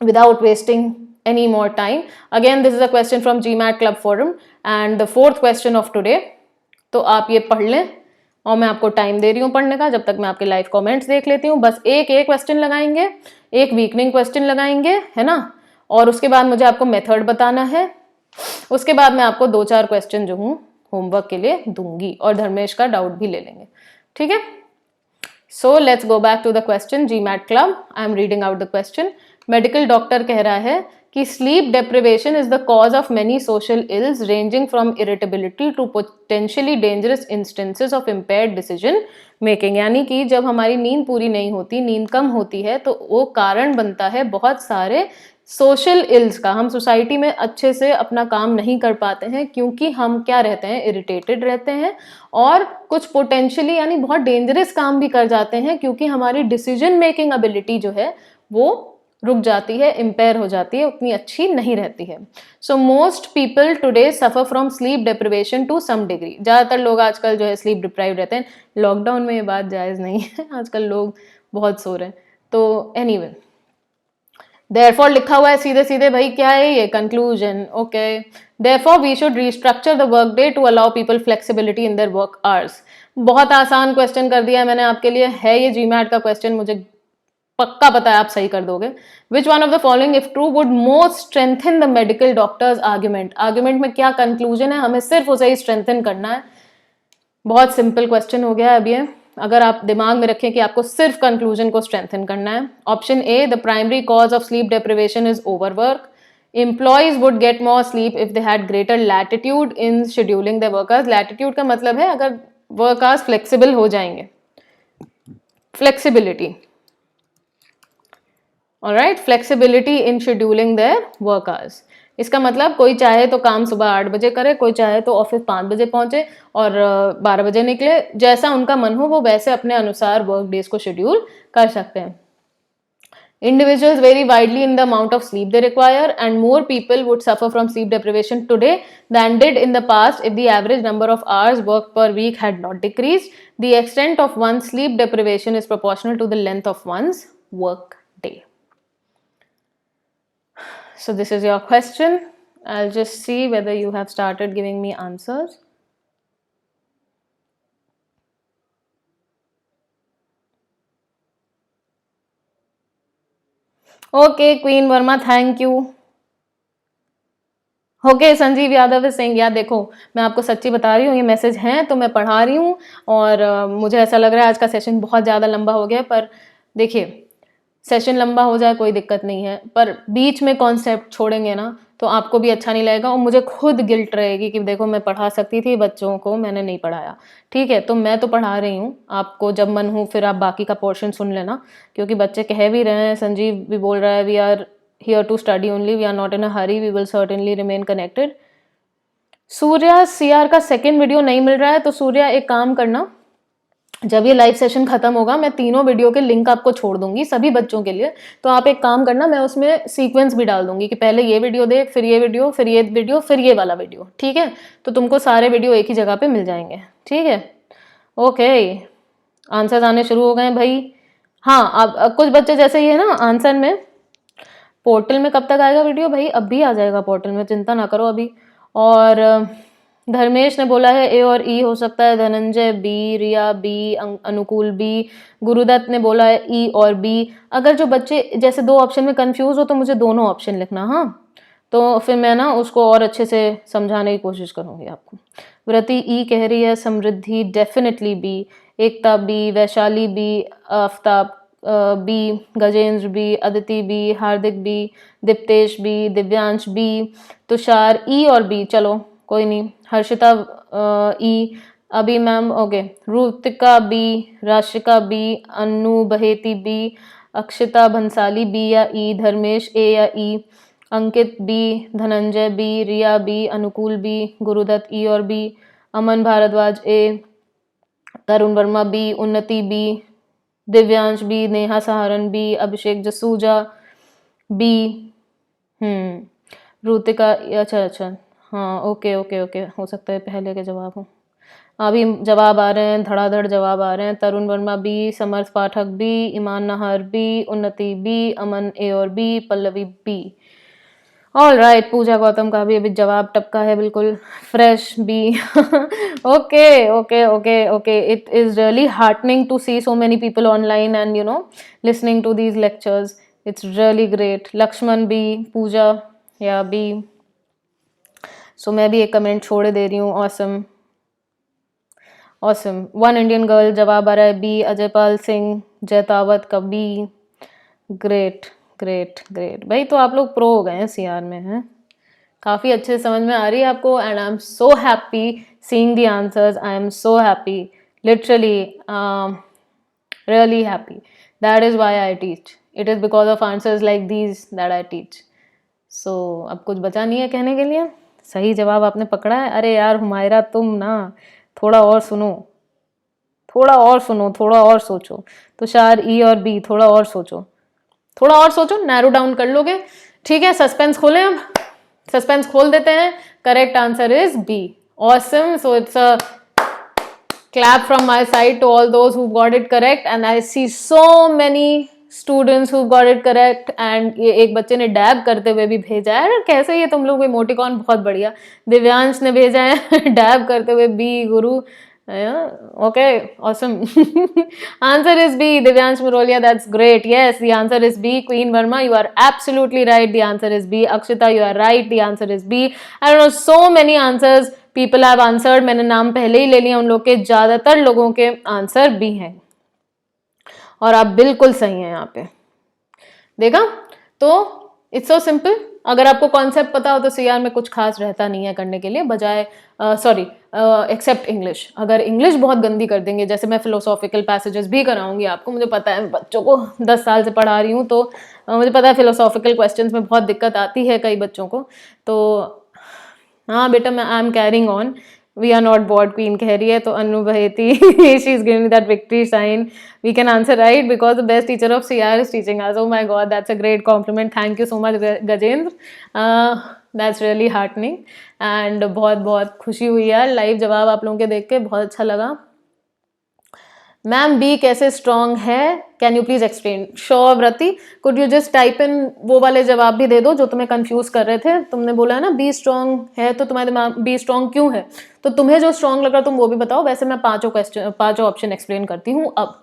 without wasting any more time, again this is a question from GMAT Club Forum and the 4th question of today. तो आप ये पढ़ लें, और मैं आपको टाइम दे रही हूँ पढ़ने का, जब तक मैं आपके लाइव कमेंट्स देख लेती हूँ। बस एक क्वेश्चन लगाएंगे, एक वीकनिंग क्वेश्चन लगाएंगे, है ना, और उसके बाद मुझे आपको मेथड बताना है। उसके बाद मैं आपको 2-4 क्वेश्चन जो हूँ होमवर्क के लिए दूंगी, और धर्मेश का डाउट भी ले लेंगे, ठीक है। So let's go back to the question. GMAT club, I am reading out the question. Medical doctor कह रहा है कि sleep deprivation is the cause of many social ills ranging from irritability to potentially dangerous instances of impaired decision making. यानी कि जब हमारी नींद पूरी नहीं होती, नींद कम होती है, तो वो कारण बनता है बहुत सारे सोशल इल्स का। हम सोसाइटी में अच्छे से अपना काम नहीं कर पाते हैं, क्योंकि हम क्या रहते हैं? इरिटेटेड रहते हैं, और कुछ पोटेंशियली यानी बहुत डेंजरस काम भी कर जाते हैं, क्योंकि हमारी डिसीजन मेकिंग एबिलिटी जो है वो रुक जाती है, इम्पेयर हो जाती है, उतनी अच्छी नहीं रहती है. So most people today suffer from sleep deprivation to some degree. ज़्यादातर लोग आजकल जो है स्लीप डिप्राइव रहते हैं. लॉकडाउन में ये बात जायज़ नहीं है, आजकल लोग बहुत सो रहे हैं. तो एनीवे, देयरफॉर लिखा हुआ है सीधे सीधे भाई, क्या है ये? Conclusion. Okay, therefore we should restructure the work day to allow people flexibility in their work hours. बहुत आसान क्वेश्चन कर दिया है मैंने आपके लिए, है ये जीमैट का क्वेश्चन, मुझे पक्का पता है आप सही कर दोगे. विच one of the following if true would most strengthen the medical doctors argument. Argument में क्या कंक्लूजन है, हमें सिर्फ उसे ही स्ट्रेंथन करना है. बहुत सिंपल क्वेश्चन हो गया है अब ये, अगर आप दिमाग में रखें कि आपको सिर्फ कंक्लूजन को स्ट्रेंथन करना है. Option A, the primary cause of sleep deprivation is overwork. Employees would get more sleep if they had greater latitude in scheduling the work hours. Latitude का मतलब है अगर वर्क आवर्स फ्लेक्सिबल हो जाएंगे, flexibility. Alright, flexibility in scheduling their work hours. इसका मतलब कोई चाहे तो काम सुबह 8 बजे करे, कोई चाहे तो ऑफिस 5 बजे पहुंचे और 12 बजे निकले. जैसा उनका मन हो वो वैसे अपने अनुसार वर्क डेज को शेड्यूल कर सकते हैं. Individuals vary widely in the amount of sleep they require, and more people would suffer from sleep deprivation today than did in the past if the average number of hours worked per week had not decreased. The extent of one's sleep deprivation is proportional to the length of one's work day. So this is your question. I'll just see whether you have started giving me answers. Okay, Queen Verma, thank you. Okay, Sanjeev Yadav is saying, यार देखो मैं आपको सच्ची बता रही हूँ, ये message हैं तो मैं पढ़ा रही हूँ. और मुझे ऐसा लग रहा है आज का सेशन बहुत ज़्यादा लंबा हो गया. पर देखिए, सेशन लंबा हो जाए कोई दिक्कत नहीं है, पर बीच में कॉन्सेप्ट छोड़ेंगे ना तो आपको भी अच्छा नहीं लगेगा और मुझे खुद गिल्ट रहेगी कि देखो मैं पढ़ा सकती थी बच्चों को, मैंने नहीं पढ़ाया. ठीक है, तो मैं तो पढ़ा रही हूँ आपको, जब मन हो फिर आप बाकी का पोर्शन सुन लेना, क्योंकि बच्चे कह भी रहे हैं, संजीव भी बोल रहा है, we are here to study only, we are not in a hurry, we will certainly remain connected. Surya CR का सेकंड वीडियो नहीं मिल रहा है, तो सूर्या एक काम करना, जब ये लाइव सेशन खत्म होगा मैं तीनों वीडियो के लिंक आपको छोड़ दूंगी सभी बच्चों के लिए. तो आप एक काम करना, मैं उसमें सीक्वेंस भी डाल दूंगी कि पहले ये वीडियो देख, फिर ये वीडियो, फिर ये वीडियो, फिर ये वाला वीडियो. ठीक है, तो तुमको सारे वीडियो एक ही जगह पे मिल जाएंगे. ठीक है, ओके. आंसर्स आने शुरू हो गए भाई. हाँ, अब कुछ बच्चे जैसे ये ना आंसर में, पोर्टल में कब तक आएगा वीडियो भाई? अभी आ जाएगा पोर्टल में, चिंता ना करो अभी. और धर्मेश ने बोला है ए और ई हो सकता है, Dhananjay B, Riya B, Anukool B, Gurudatt ने बोला है ई और बी. अगर जो बच्चे जैसे दो ऑप्शन में कंफ्यूज हो तो मुझे दोनों ऑप्शन लिखना. हाँ, तो फिर मैं ना उसको और अच्छे से समझाने की कोशिश करूँगी आपको. व्रति ई कह रही है, Samriddhi definitely B, Ekta B, Vaishali B, Aftab B, Gajendra B, Aditi B, Hardik B, Deeptesh B, Divyansh B, Tushar E और बी. चलो कोई नहीं. हर्षिता ई, अभी ma'am okay, Rutika B, Rashika B, Anu Baheti B, Akshita Bhansali B या ई, धर्मेश ए या E, Ankit B, Dhananjay B, Riya B, Anukool B, Gurudutt E और B, Aman Bharadwaj A, Tarun Verma B, Unnati B, Divyansh B, Neha Saharan B, Abhishek Jasuja B, Rutika, अच्छा, हाँ ओके, हो सकता है पहले के जवाब हो. अभी जवाब आ रहे हैं, धड़ाधड़ जवाब आ रहे हैं. Tarun Verma B, Samarth Pathak B, Iman Nahar B, Unnati B, Aman A और B, Pallavi B. All right, Pooja Gautam का भी अभी जवाब टपका है बिल्कुल fresh B. Okay. It is really heartening to see so many people online and you know listening to these lectures. It's really great. Laxman B, Pooja या B. सो मैं भी एक कमेंट छोड़ दे रही हूँ. ऑसम. वन इंडियन गर्ल जवाब आ रहा है बी. अजयपाल सिंह जैतावत का बी. ग्रेट भाई, तो आप लोग प्रो हो गए हैं सीआर में हैं, काफ़ी अच्छे से समझ में आ रही है आपको. And I am so happy seeing the answers. I am so happy, literally really happy. That is why I teach. It is because of answers like these that I teach. So अब कुछ बचा नहीं है कहने के लिए. सही जवाब आपने पकड़ा है. अरे यार हुमायरा, तुम ना थोड़ा और सुनो, थोड़ा और सोचो. तुषार ई और बी, थोड़ा और सोचो. थोड़ा और सोचो, नैरो डाउन कर लोगे। ठीक है, सस्पेंस खोलें, अब सस्पेंस खोल देते हैं। Correct answer is B. Awesome, so it's a clap from my side to all those who got it correct, and I see so many students who got it correct, and ये एक बच्चे ने dab करते हुए भी भेजा है। कैसे ये तुम लोग इमोटिकॉन बहुत बढ़िया। दिव्यांश ने भेजा है डैब करते हुए B Guru. Okay awesome. Answer is B Divyansh Muroliya, that's great. Yes the answer is B. Queen Verma, you are absolutely right, the answer is B. Akshita, you are right, the answer is B. I don't know, so many answers people have answered. मैंने नाम पहले ही ले लिया उन लोग के, ज्यादातर लोगों के आंसर बी हैं और आप बिल्कुल सही हैं यहाँ पे। देखा, तो इट्स सो सिंपल। अगर आपको कॉन्सेप्ट पता हो तो सीआर में कुछ खास रहता नहीं है करने के लिए, बजाय सॉरी एक्सेप्ट इंग्लिश। अगर इंग्लिश बहुत गंदी कर देंगे, जैसे मैं फिलोसॉफिकल पैसेजेस भी कराऊंगी आपको, मुझे पता है, बच्चों को 10 साल से पढ़ा रही हूँ, तो मुझे पता है फिलोसॉफिकल क्वेश्चंस में बहुत दिक्कत आती है कई बच्चों को। तो हाँ बेटा, मैं I am carrying on. We are not bored, Queen कह रही है, तो Anu Baheti she is giving that victory sign. We can answer right because the best teacher of CR is teaching us. Oh my god, that's a great compliment. Thank you so much Gajendra, that's really heartening. And बहुत बहुत खुशी हुई यार, live जवाब आप लोगों के देख के बहुत अच्छा लगा। मैम बी कैसे स्ट्रॉन्ग है, can you please explain? Sure Vrati, could you just type in वो वाले जवाब भी दे दो जो तुम्हें कंफ्यूज कर रहे थे। तुमने बोला है ना बी स्ट्रॉन्ग है, तो तुम्हारे दिमाग बी स्ट्रॉन्ग क्यों है, तो तुम्हें जो स्ट्रॉन्ग लग रहा तुम वो भी बताओ। वैसे मैं पांचों ऑप्शन एक्सप्लेन करती हूँ। अब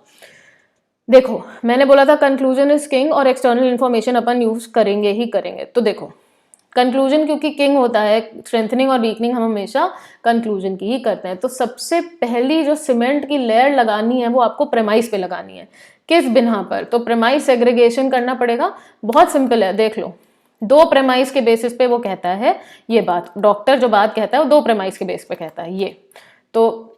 देखो, मैंने बोला था कंक्लूजन इज किंग और एक्सटर्नल इन्फॉर्मेशन अपन यूज करेंगे ही करेंगे। तो देखो, कंक्लूजन क्योंकि किंग होता है, स्ट्रेंथनिंग और वीकनिंग हम हमेशा कंक्लूजन की ही करते हैं। तो सबसे पहली जो सीमेंट की लेयर लगानी है वो आपको प्रेमाइस पे लगानी है। किस बिना पर? तो प्रेमाइस सेग्रीगेशन करना पड़ेगा। बहुत सिंपल है, देख लो, 2 प्रेमाइस के बेसिस पे वो कहता है ये बात। डॉक्टर जो बात कहता है वो 2 प्रेमाइस के बेस पे कहता है ये। तो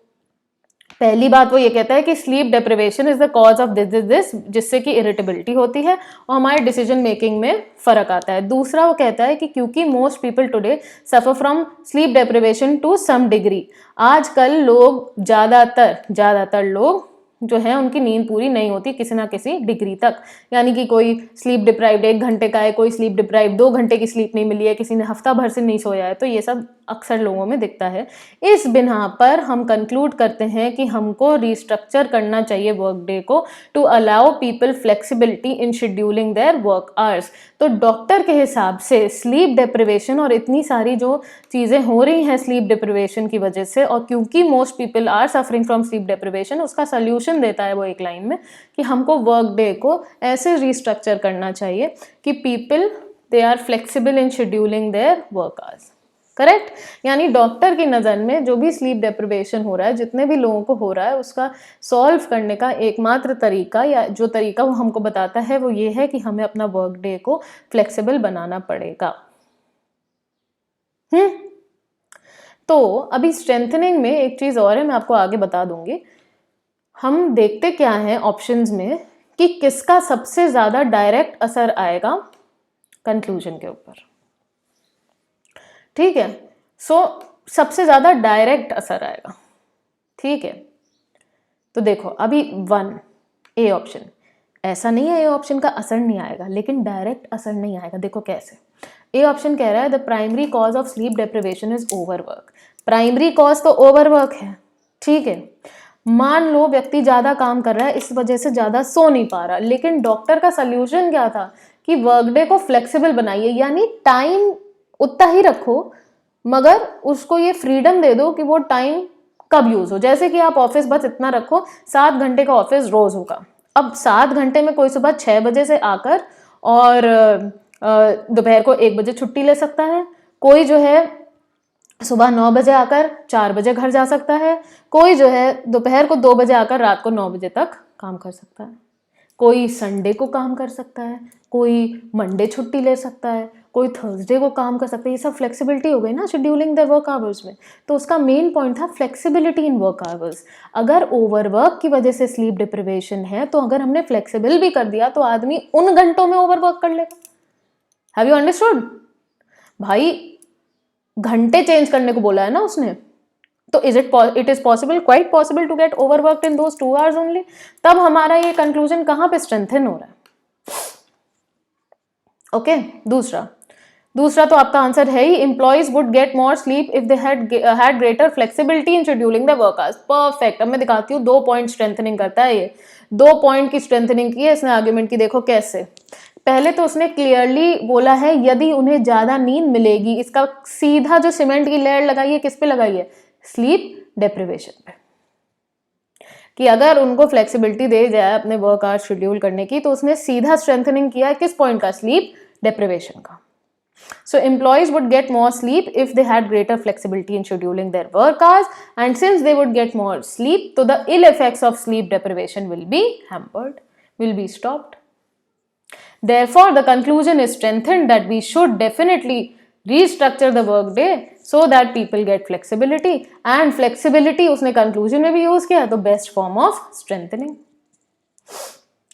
पहली बात वो ये कहता है कि sleep deprivation is the cause of this, जिससे कि इरिटेबिलिटी होती है और हमारे डिसीजन मेकिंग में फर्क आता है। दूसरा वो कहता है कि क्योंकि most people today suffer from sleep deprivation to some degree, आजकल लोग ज़्यादातर लोग जो है उनकी नींद पूरी नहीं होती किसी ना किसी डिग्री तक। यानी कि कोई स्लीप डिप्राइव्ड 1 घंटे का है, कोई स्लीप डिप्राइव्ड 2 घंटे की स्लीप नहीं मिली है, किसी ने हफ्ता भर से नहीं सोया है। तो ये सब अक्सर लोगों में दिखता है। इस बिना पर हम कंक्लूड करते हैं कि हमको रिस्ट्रक्चर करना चाहिए वर्क डे को to allow people flexibility in scheduling their work hours. तो डॉक्टर के हिसाब से स्लीप डिप्रिवेशन और इतनी सारी जो चीज़ें हो रही हैं स्लीप डिप्रिवेशन की वजह से, और क्योंकि most people are suffering from sleep deprivation, उसका सोल्यूशन देता है वो एक लाइन में कि हमको वर्क डे को ऐसे रिस्ट्रक्चर करना चाहिए कि people they are flexible in scheduling their work hours. Correct? यानी डॉक्टर की नज़र में जो भी स्लीप डेप्रिवेशन हो रहा है, जितने भी लोगों को हो रहा है, उसका सॉल्व करने का एकमात्र तरीका या जो तरीका वो हमको बताता है वो ये है कि हमें अपना वर्क डे को फ्लेक्सिबल बनाना पड़ेगा। तो अभी स्ट्रेंथनिंग में एक चीज़ और है, मैं आपको आगे बता दूंगी। हम देखते क्या है ऑप्शंस में कि किसका सबसे ज़्यादा डायरेक्ट असर आएगा कंक्लूजन के ऊपर। ठीक है, सो सबसे ज़्यादा डायरेक्ट असर आएगा। ठीक है, तो देखो अभी 1 ए ऑप्शन, ऐसा नहीं है ए ऑप्शन का असर नहीं आएगा, लेकिन डायरेक्ट असर नहीं आएगा। देखो कैसे, ए ऑप्शन कह रहा है the primary cause of sleep deprivation is overwork. Primary cause तो ओवरवर्क है। ठीक है, मान लो व्यक्ति ज़्यादा काम कर रहा है, इस वजह से ज़्यादा सो नहीं पा रहा, लेकिन डॉक्टर का सोल्यूशन क्या था कि वर्क डे को फ्लेक्सिबल बनाइए, यानी टाइम उतना ही रखो मगर उसको ये फ्रीडम दे दो कि वो टाइम कब यूज हो। जैसे कि आप ऑफिस बस इतना रखो 7 घंटे का ऑफिस रोज होगा। अब 7 घंटे में कोई सुबह 6 बजे से आकर और दोपहर को 1 बजे छुट्टी ले सकता है, कोई जो है सुबह 9 बजे आकर 4 बजे घर जा सकता है, कोई जो है दोपहर को 2 बजे आकर रात को 9 बजे तक काम कर सकता है, कोई संडे को काम कर सकता है, कोई मंडे छुट्टी ले सकता है, कोई थर्सडे को काम कर सकता है। ये सब फ्लेक्सिबिलिटी हो गई ना शेड्यूलिंग द वर्क आवर्स में। तो उसका मेन पॉइंट था फ्लेक्सिबिलिटी इन वर्क आवर्स। अगर ओवरवर्क की वजह से स्लीप डिप्रिवेशन है, तो अगर हमने फ्लेक्सिबल भी कर दिया तो आदमी उन घंटों में ओवरवर्क कर लेगा। Have you understood? भाई घंटे चेंज करने को बोला है ना उसने, तो it is possible, quite possible to get overworked in those 2 hours only. तब हमारा ये कंक्लूजन कहाँ पे स्ट्रेंथन हो रहा है? ओके दूसरा तो आपका आंसर है ही, employees would get more sleep if they had greater flexibility in scheduling the work hours. Perfect. अब मैं दिखाती हूँ 2 पॉइंट स्ट्रेंथनिंग करता है ये, 2 पॉइंट की स्ट्रेंथनिंग की है इसने आर्ग्यूमेंट की। देखो कैसे, पहले तो उसने क्लियरली बोला है यदि उन्हें ज्यादा नींद मिलेगी, इसका सीधा जो सीमेंट की लेयर लगाई है किस पे लगाई है, स्लीप डेप्रिवेशन पे, कि अगर उनको फ्लेक्सिबिलिटी दे जाए अपने वर्क आवर्स शेड्यूल करने की, तो उसने सीधा स्ट्रेंथनिंग किया है किस पॉइंट का, स्लीप डेप्रिवेशन का। So employees would get more sleep if they had greater flexibility in scheduling their work hours, and since they would get more sleep, so the ill effects of sleep deprivation will be hampered, will be stopped. Therefore, the conclusion is strengthened that we should definitely restructure the work day so that people get flexibility, and flexibility उसने conclusion में भी use किया, तो best form of strengthening.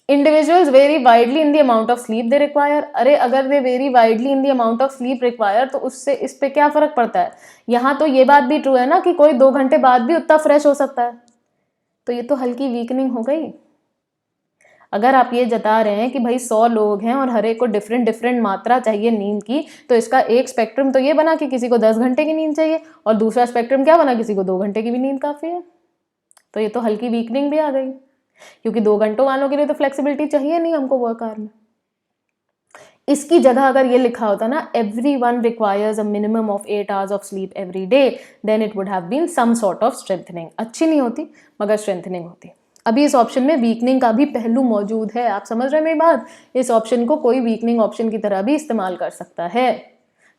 Individuals vary widely in the amount of sleep they require. अरे अगर they vary widely in the amount of sleep required, तो उससे इस पे क्या फर्क पड़ता है। यहाँ तो ये बात भी ट्रू है ना कि कोई 2 घंटे बाद भी उतना फ्रेश हो सकता है, तो ये तो हल्की वीकनिंग हो गई। अगर आप ये जता रहे हैं कि भाई 100 लोग हैं और हर एक को डिफरेंट मात्रा चाहिए नींद की, तो इसका एक स्पेक्ट्रम तो ये बना कि किसी को 10 घंटे की नींद चाहिए, और दूसरा स्पेक्ट्रम क्या बना, किसी को 2 घंटे की भी नींद काफ़ी है। तो ये तो हल्की वीकनिंग भी आ गई, क्योंकि 2 घंटों वालों के लिए तो फ्लेक्सिबिलिटी चाहिए नहीं हमको वर्क आवर में। इसकी जगह अगर ये लिखा होता ना, everyone requires a minimum of 8 hours of sleep every day, then it would have been some sort of strengthening. अच्छी नहीं होती मगर स्ट्रेंथनिंग होती। अभी इस ऑप्शन में वीकनिंग का भी पहलू मौजूद है, आप समझ रहे हैं मेरी बात। इस ऑप्शन को कोई वीकनिंग ऑप्शन की तरह भी इस्तेमाल कर सकता है,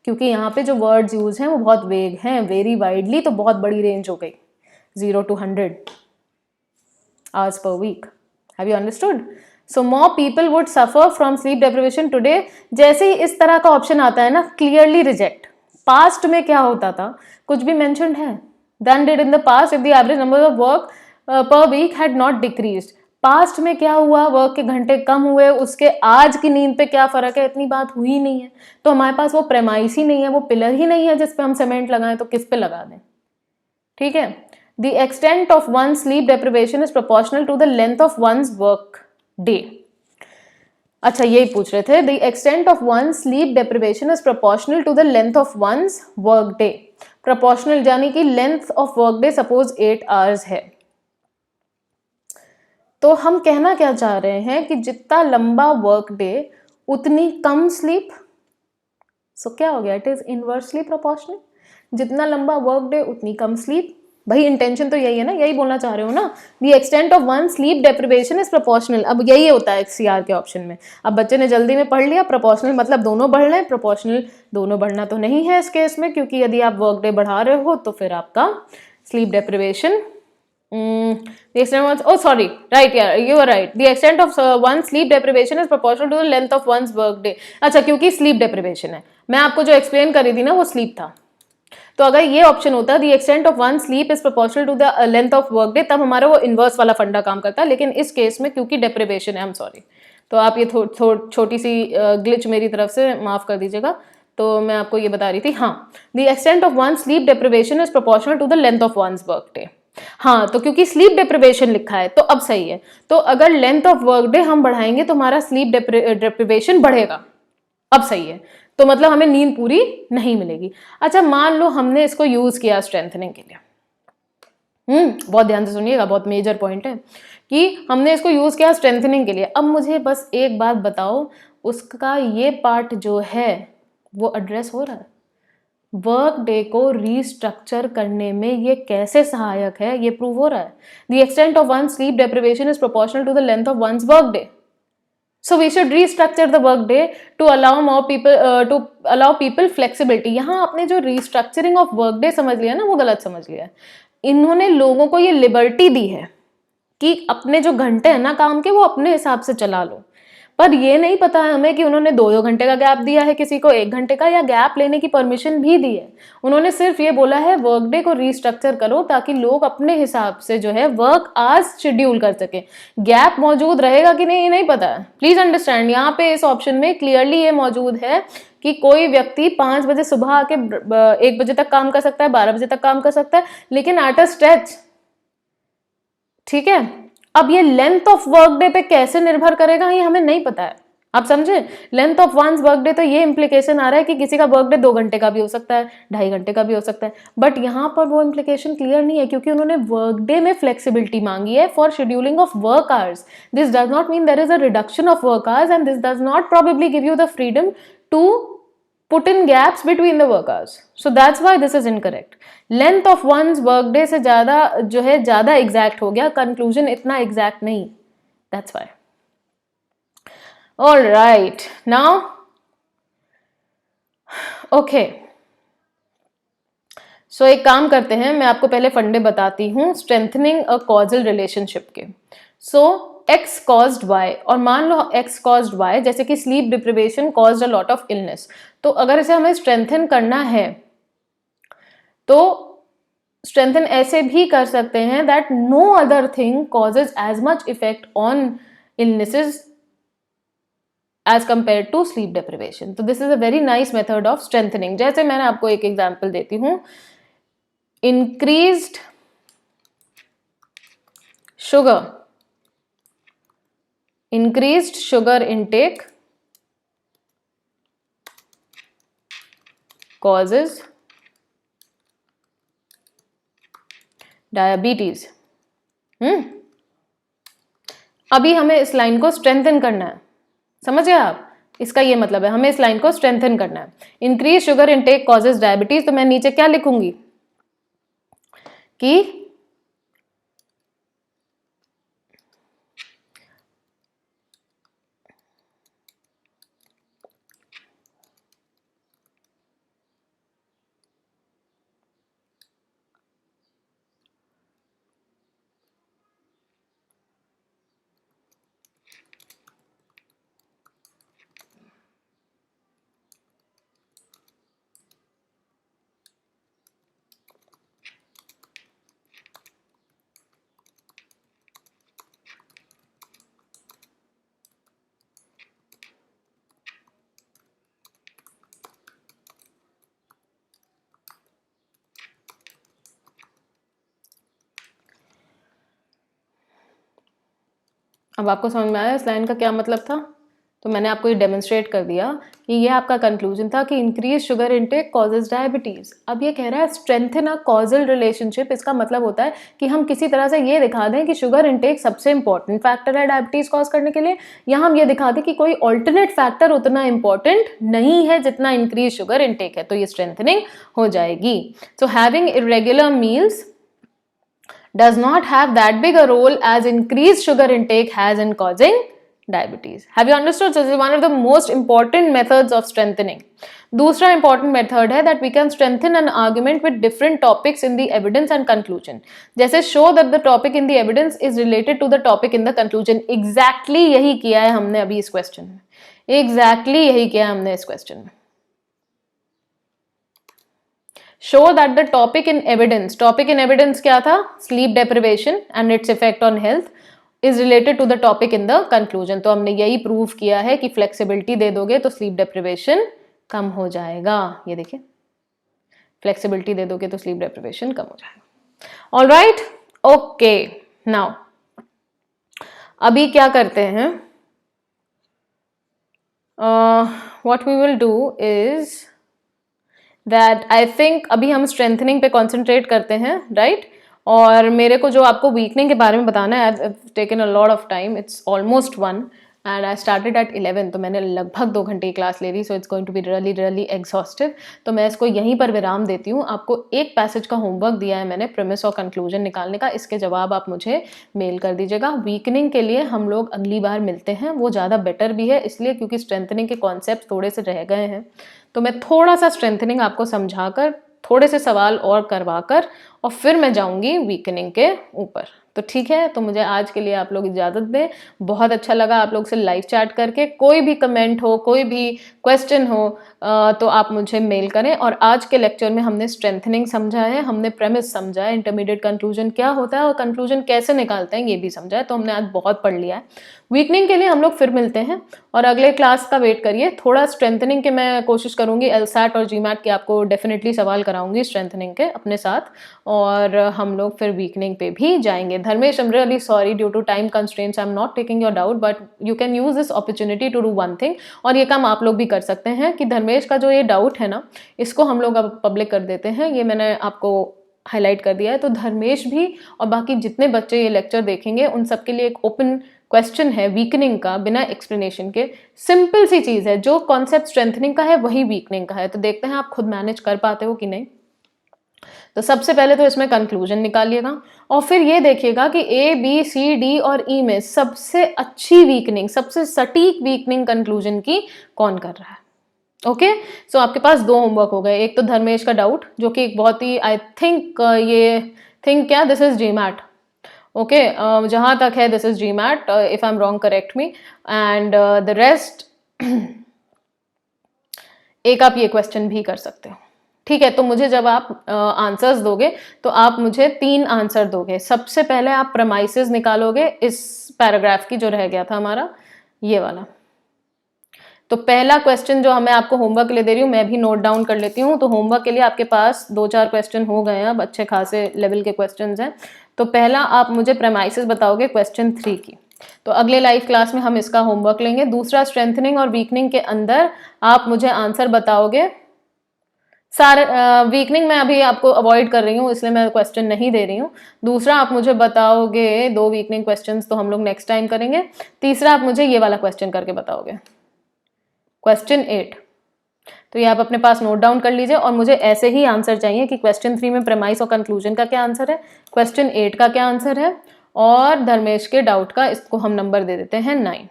क्योंकि यहाँ पे जो वर्ड्स यूज हैं वो बहुत वेग हैं। वेरी वाइडली तो बहुत बड़ी रेंज हो गई, 0 to 100 hours per week. Have you understood? So more people would suffer from sleep deprivation today. जैसे ही इस तरह का ऑप्शन आता है ना, क्लियरली रिजेक्ट। पास्ट में क्या होता था, कुछ भी मेंशन्ड है, than did in the past if the average number of work per week had not decreased. Past में क्या हुआ, वर्क के घंटे कम हुए, उसके आज की नींद पे क्या फर्क है, इतनी बात हुई नहीं है। तो हमारे पास वो प्रेमाइस ही नहीं है, वो पिलर ही नहीं है जिस पे हम सीमेंट लगाएं, तो किस पे लगा दें। ठीक है, the extent of one's sleep deprivation is proportional to the length of one's work day. अच्छा यही पूछ रहे थे, the extent of one's sleep deprivation is proportional to the length of one's work day. proportional यानी कि length of work day suppose 8 hours है, तो हम कहना क्या चाह रहे हैं कि जितना लंबा वर्क डे उतनी कम स्लीप। सो क्या हो गया, इट इज इनवर्सली प्रोपोर्शनल। जितना लंबा वर्क डे उतनी कम स्लीप। भाई इंटेंशन तो यही है ना, यही बोलना चाह रहे हो ना, the extent of one sleep deprivation is proportional. अब यही होता है सीआर के ऑप्शन में। अब बच्चे ने जल्दी में पढ़ लिया, प्रोपोर्शनल मतलब दोनों बढ़ रहे हैं, प्रोपोर्शनल दोनों बढ़ना तो नहीं है इस केस में, क्योंकि यदि आप वर्क डे बढ़ा रहे हो तो फिर आपका sleep deprivation the extent of, oh sorry, right, yeah, you are right, the extent of one's sleep deprivation is proportional to the length of one's work day. अच्छा, क्योंकि sleep deprivation है, मैं आपको जो एक्सप्लेन कर रही थी ना वो sleep था, तो अगर ये ऑप्शन होता the extent of one's sleep is proportional to the length of work day, तब हमारा वो इनवर्स वाला फंडा काम करता है। लेकिन इस केस में क्योंकि डेप्रिवेशन है, आई एम सॉरी, तो आप ये छोटी सी ग्लिच मेरी तरफ से माफ कर दीजिएगा। तो मैं आपको ये बता रही थी, हाँ, the extent of one's sleep deprivation is proportional to the length of one's work day। हाँ, तो क्योंकि स्लीप डेप्रिवेशन लिखा है तो अब सही है। तो अगर लेंथ ऑफ वर्क डे हम बढ़ाएंगे तो हमारा स्लीप डेप्रिवेशन बढ़ेगा, अब सही है। तो मतलब हमें नींद पूरी नहीं मिलेगी। अच्छा, मान लो हमने इसको यूज किया स्ट्रेंथनिंग के लिए। बहुत ध्यान से सुनिएगा, बहुत मेजर पॉइंट है कि हमने इसको यूज किया स्ट्रेंथनिंग के लिए। अब मुझे बस एक बात बताओ, उसका ये पार्ट जो है वो एड्रेस हो रहा है? वर्क डे को रीस्ट्रक्चर करने में ये कैसे सहायक है, ये प्रूव हो रहा है। The extent of one sleep deprivation is proportional to the length of one's work day, so we should restructure the work day to allow people flexibility. यहाँ आपने जो रीस्ट्रक्चरिंग ऑफ वर्क डे समझ लिया ना, वो गलत समझ लिया। इन्होंने लोगों को ये लिबर्टी दी है कि अपने जो घंटे हैं ना काम के, वो अपने हिसाब से चला लो, पर ये नहीं पता है हमें कि उन्होंने 2-2 घंटे का गैप दिया है, किसी को 1 घंटे का, या गैप लेने की परमिशन भी दी है। उन्होंने सिर्फ ये बोला है वर्क डे को रीस्ट्रक्चर करो ताकि लोग अपने हिसाब से जो है वर्क आवर्स शेड्यूल कर सके। गैप मौजूद रहेगा कि नहीं, नहीं पता है। प्लीज अंडरस्टैंड, यहाँ पे इस ऑप्शन में क्लियरली ये मौजूद है कि कोई व्यक्ति 5 बजे सुबह आके 1 बजे तक काम कर सकता है, 12 बजे तक काम कर सकता है, लेकिन एट अ स्ट्रेच। ठीक है, अब ये लेंथ ऑफ वर्क डे पे कैसे निर्भर करेगा ये हमें नहीं पता है। आप समझे? लेंथ ऑफ वंस वर्कडे, तो ये इम्प्लीकेशन आ रहा है कि किसी का वर्कडे 2 घंटे का भी हो सकता है, 2.5 घंटे का भी हो सकता है, बट यहाँ पर वो इम्प्लीकेशन क्लियर नहीं है क्योंकि उन्होंने वर्कडे में फ्लेक्सिबिलिटी मांगी है for scheduling of work hours. This does not mean there is a reduction of work hours and this does not probably give you the freedom to put in gaps between the work hours. So that's why this is incorrect. Length of one's workday से ज़्यादा जो है ज़्यादा exact हो गया, conclusion इतना exact नहीं. That's why. All right, now okay. So एक काम करते हैं, मैं आपको पहले फंडे बताती हूँ स्ट्रेंथनिंग अ कॉजल रिलेशनशिप के. So X caused Y, और मान लो X caused Y, जैसे कि sleep deprivation caused a lot of illness. तो अगर इसे हमें स्ट्रेंथन करना है तो स्ट्रेंथन ऐसे भी कर सकते हैं that no other thing causes as much effect on illnesses as compared to sleep deprivation. तो this is a very nice method of strengthening. जैसे मैंने आपको एक एग्जाम्पल देती हूँ, increased sugar intake causes diabetes. अभी हमें इस लाइन को स्ट्रेंथन करना है, समझ गए आप? इसका ये मतलब है हमें इस लाइन को स्ट्रेंथन करना है. Increase sugar intake causes diabetes, तो मैं नीचे क्या लिखूंगी कि अब आपको समझ में आया इस लाइन का क्या मतलब था? तो मैंने आपको ये डेमोन्स्ट्रेट कर दिया कि ये आपका कंक्लूजन था कि increase sugar intake causes diabetes. अब ये कह रहा है स्ट्रेंथन अ कॉजल रिलेशनशिप. इसका मतलब होता है कि हम किसी तरह से ये दिखा दें कि शुगर इनटेक सबसे इंपॉर्टेंट फैक्टर है डायबिटीज कॉज करने के लिए, या हम ये दिखा दें कि कोई ऑल्टरनेट फैक्टर उतना इंपॉर्टेंट नहीं है जितना इंक्रीज शुगर इनटेक है, तो ये स्ट्रेंथनिंग हो जाएगी. So having irregular meals does not have that big a role as increased sugar intake has in causing diabetes. Have you understood? So this is one of the most important methods of strengthening. दूसरा important method है that we can strengthen an argument with different topics in the evidence and conclusion. जैसे show that the topic in the evidence is related to the topic in the conclusion. Exactly यही किया है हमने अभी इस question में. Exactly यही किया हमने इस question में. Show that the topic in evidence क्या था? Sleep deprivation and its effect on health is related to the topic in the conclusion. तो हमने यही प्रूव किया है कि फ्लेक्सिबिलिटी दे दोगे तो स्लीप डेप्रिवेशन कम हो जाएगा. ये देखिए, फ्लेक्सिबिलिटी दे दोगे तो स्लीप डेप्रिवेशन कम हो जाएगा. All right, okay. नाउ अभी क्या करते हैं, what we will do is that I think अभी हम स्ट्रेंथनिंग पे कॉन्सेंट्रेट करते हैं, राइट? और मेरे को जो आपको वीकनिंग के बारे में बताना है, I have taken a lot of time. It's almost 1 and I started at 11, तो मैंने लगभग 2 घंटे की क्लास ले ली. So it's going to be really really exhaustive. तो मैं इसको यहीं पर विराम देती हूँ. आपको एक पैसेज का होमवर्क दिया है मैंने, प्रीमिस और कंक्लूजन निकालने का. इसके जवाब आप मुझे मेल कर दीजिएगा. वीकनिंग के लिए हम लोग अगली बार मिलते हैं, वो ज़्यादा बेटर भी है इसलिए क्योंकि स्ट्रेंथनिंग के कॉन्सेप्ट थोड़े से रह गए हैं. तो मैं थोड़ा सा स्ट्रेंथनिंग आपको समझाकर, थोड़े से सवाल और करवाकर, और फिर मैं जाऊंगी वीकनिंग के ऊपर. तो ठीक है, तो मुझे आज के लिए आप लोग इजाज़त दें. बहुत अच्छा लगा आप लोग से लाइव चैट करके. कोई भी कमेंट हो, कोई भी क्वेश्चन हो तो आप मुझे मेल करें. और आज के लेक्चर में हमने स्ट्रेंथनिंग समझा है, हमने प्रेमिस समझा है, इंटरमीडिएट कंक्लूजन क्या होता है और कंक्लूजन कैसे निकालते हैं ये भी समझा है. तो हमने आज बहुत पढ़ लिया है. वीकनिंग के लिए हम लोग फिर मिलते हैं और अगले क्लास का वेट करिए. थोड़ा स्ट्रेंथनिंग के मैं कोशिश करूंगी, एलसैट और जीमैट के आपको डेफिनेटली सवाल कराऊंगी स्ट्रेंथनिंग के अपने साथ, और हम लोग फिर वीकनिंग पे भी जाएंगे. Dharmesh, I am really sorry, due to time constraints I am not taking your doubt, but you can use this opportunity to do one thing. और ये काम आप लोग भी कर सकते हैं कि धर्मेश का जो ये डाउट है ना, इसको हम लोग अब पब्लिक कर देते हैं। ये मैंने आपको हाईलाइट कर दिया है। तो धर्मेश भी और बाकी जितने बच्चे ये लेक्चर देखेंगे उन सबके लिए एक ओपन क्वेश्चन है वीकनिंग का, बिना एक्सप्लेनेशन के। सिंपल सी चीज़ है, जो कॉन्सेप्ट स्ट्रेंथनिंग का है वही वीकनिंग का है। तो देखते हैं आप खुद मैनेज कर पाते हो कि नहीं। तो सबसे पहले तो इसमें कंक्लूजन निकालिएगा और फिर ये देखिएगा कि ए बी सी डी और ई में सबसे अच्छी वीकनिंग, सबसे सटीक वीकनिंग कंक्लूजन की कौन कर रहा है। ओके, सो आपके पास 2 होमवर्क हो गए। एक तो धर्मेश का डाउट, जो कि एक बहुत ही आई थिंक क्या दिस इज जीमैट। ओके, जहां तक है this is GMAT, if I am wrong correct me, and the rest एक आप ये क्वेश्चन भी कर सकते हो। ठीक है, तो मुझे जब आप आंसर्स दोगे तो आप मुझे 3 आंसर दोगे। सबसे पहले आप प्रमाइसेस निकालोगे इस पैराग्राफ की, जो रह गया था हमारा ये वाला। तो पहला क्वेश्चन जो मैं आपको होमवर्क के लिए दे रही हूँ, मैं भी नोट डाउन कर लेती हूँ। तो होमवर्क के लिए आपके पास 2-4 क्वेश्चन हो गए हैं, अब अच्छे खासे लेवल के क्वेश्चंस हैं। तो पहला आप मुझे प्रेमाइसेस बताओगे क्वेश्चन 3 की। तो अगले लाइव क्लास में हम इसका होमवर्क लेंगे। दूसरा, स्ट्रेंथनिंग और वीकनिंग के अंदर आप मुझे आंसर बताओगे सारे। वीकनिंग मैं अभी आपको अवॉइड कर रही हूँ, इसलिए मैं क्वेश्चन नहीं दे रही हूँ। दूसरा, आप मुझे बताओगे 2 वीकनिंग क्वेश्चंस, तो हम लोग नेक्स्ट टाइम करेंगे। तीसरा, आप मुझे ये वाला क्वेश्चन करके बताओगे, क्वेश्चन 8। तो ये आप अपने पास नोट डाउन कर लीजिए और मुझे ऐसे ही आंसर चाहिए कि क्वेश्चन 3 में प्रेमाइस और कंक्लूजन का क्या आंसर है, क्वेश्चन 8 का क्या आंसर है, और धर्मेश के डाउट का, इसको हम नंबर दे देते हैं 9।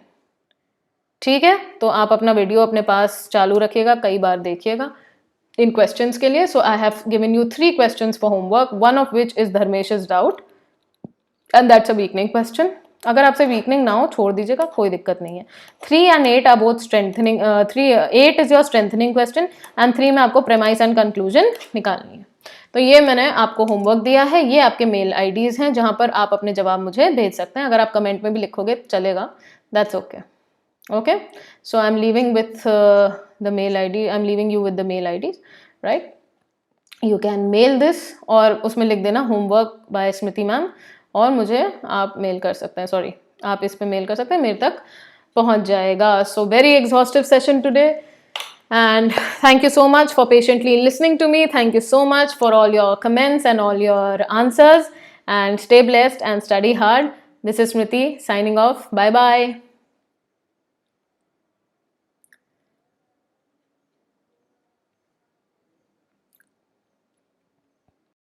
ठीक है, तो आप अपना वीडियो अपने पास चालू रखिएगा, कई बार देखिएगा इन क्वेश्चंस के लिए। So I have given you 3 questions for homework, one of which is धर्मेश's doubt and that's a weakening question. अगर आपसे वीकनिंग ना हो छोड़ दीजिएगा, कोई दिक्कत नहीं है। 3 and 8 are both strengthening. 8 is your strengthening question and 3 में आपको प्रेमाइस एंड कंक्लूजन निकालनी है। तो ये मैंने आपको होमवर्क दिया है, ये आपके मेल आईडीज हैं जहां पर आप अपने जवाब मुझे भेज सकते हैं। अगर आप कमेंट में भी लिखोगे चलेगा, that's okay. Okay, so I am leaving with the mail ID, I am leaving you with the mail IDs, right. You can mail this और उसमें लिख देना होमवर्क बाय स्मृति मैम, और मुझे आप मेल कर सकते हैं, सॉरी आप इस पे मेल कर सकते हैं, मेरे तक पहुंच जाएगा। So very exhaustive session today and thank you so much for patiently listening to me. Thank you so much for all your comments and all your answers, and stay blessed and study hard. This is Smriti signing off. Bye bye.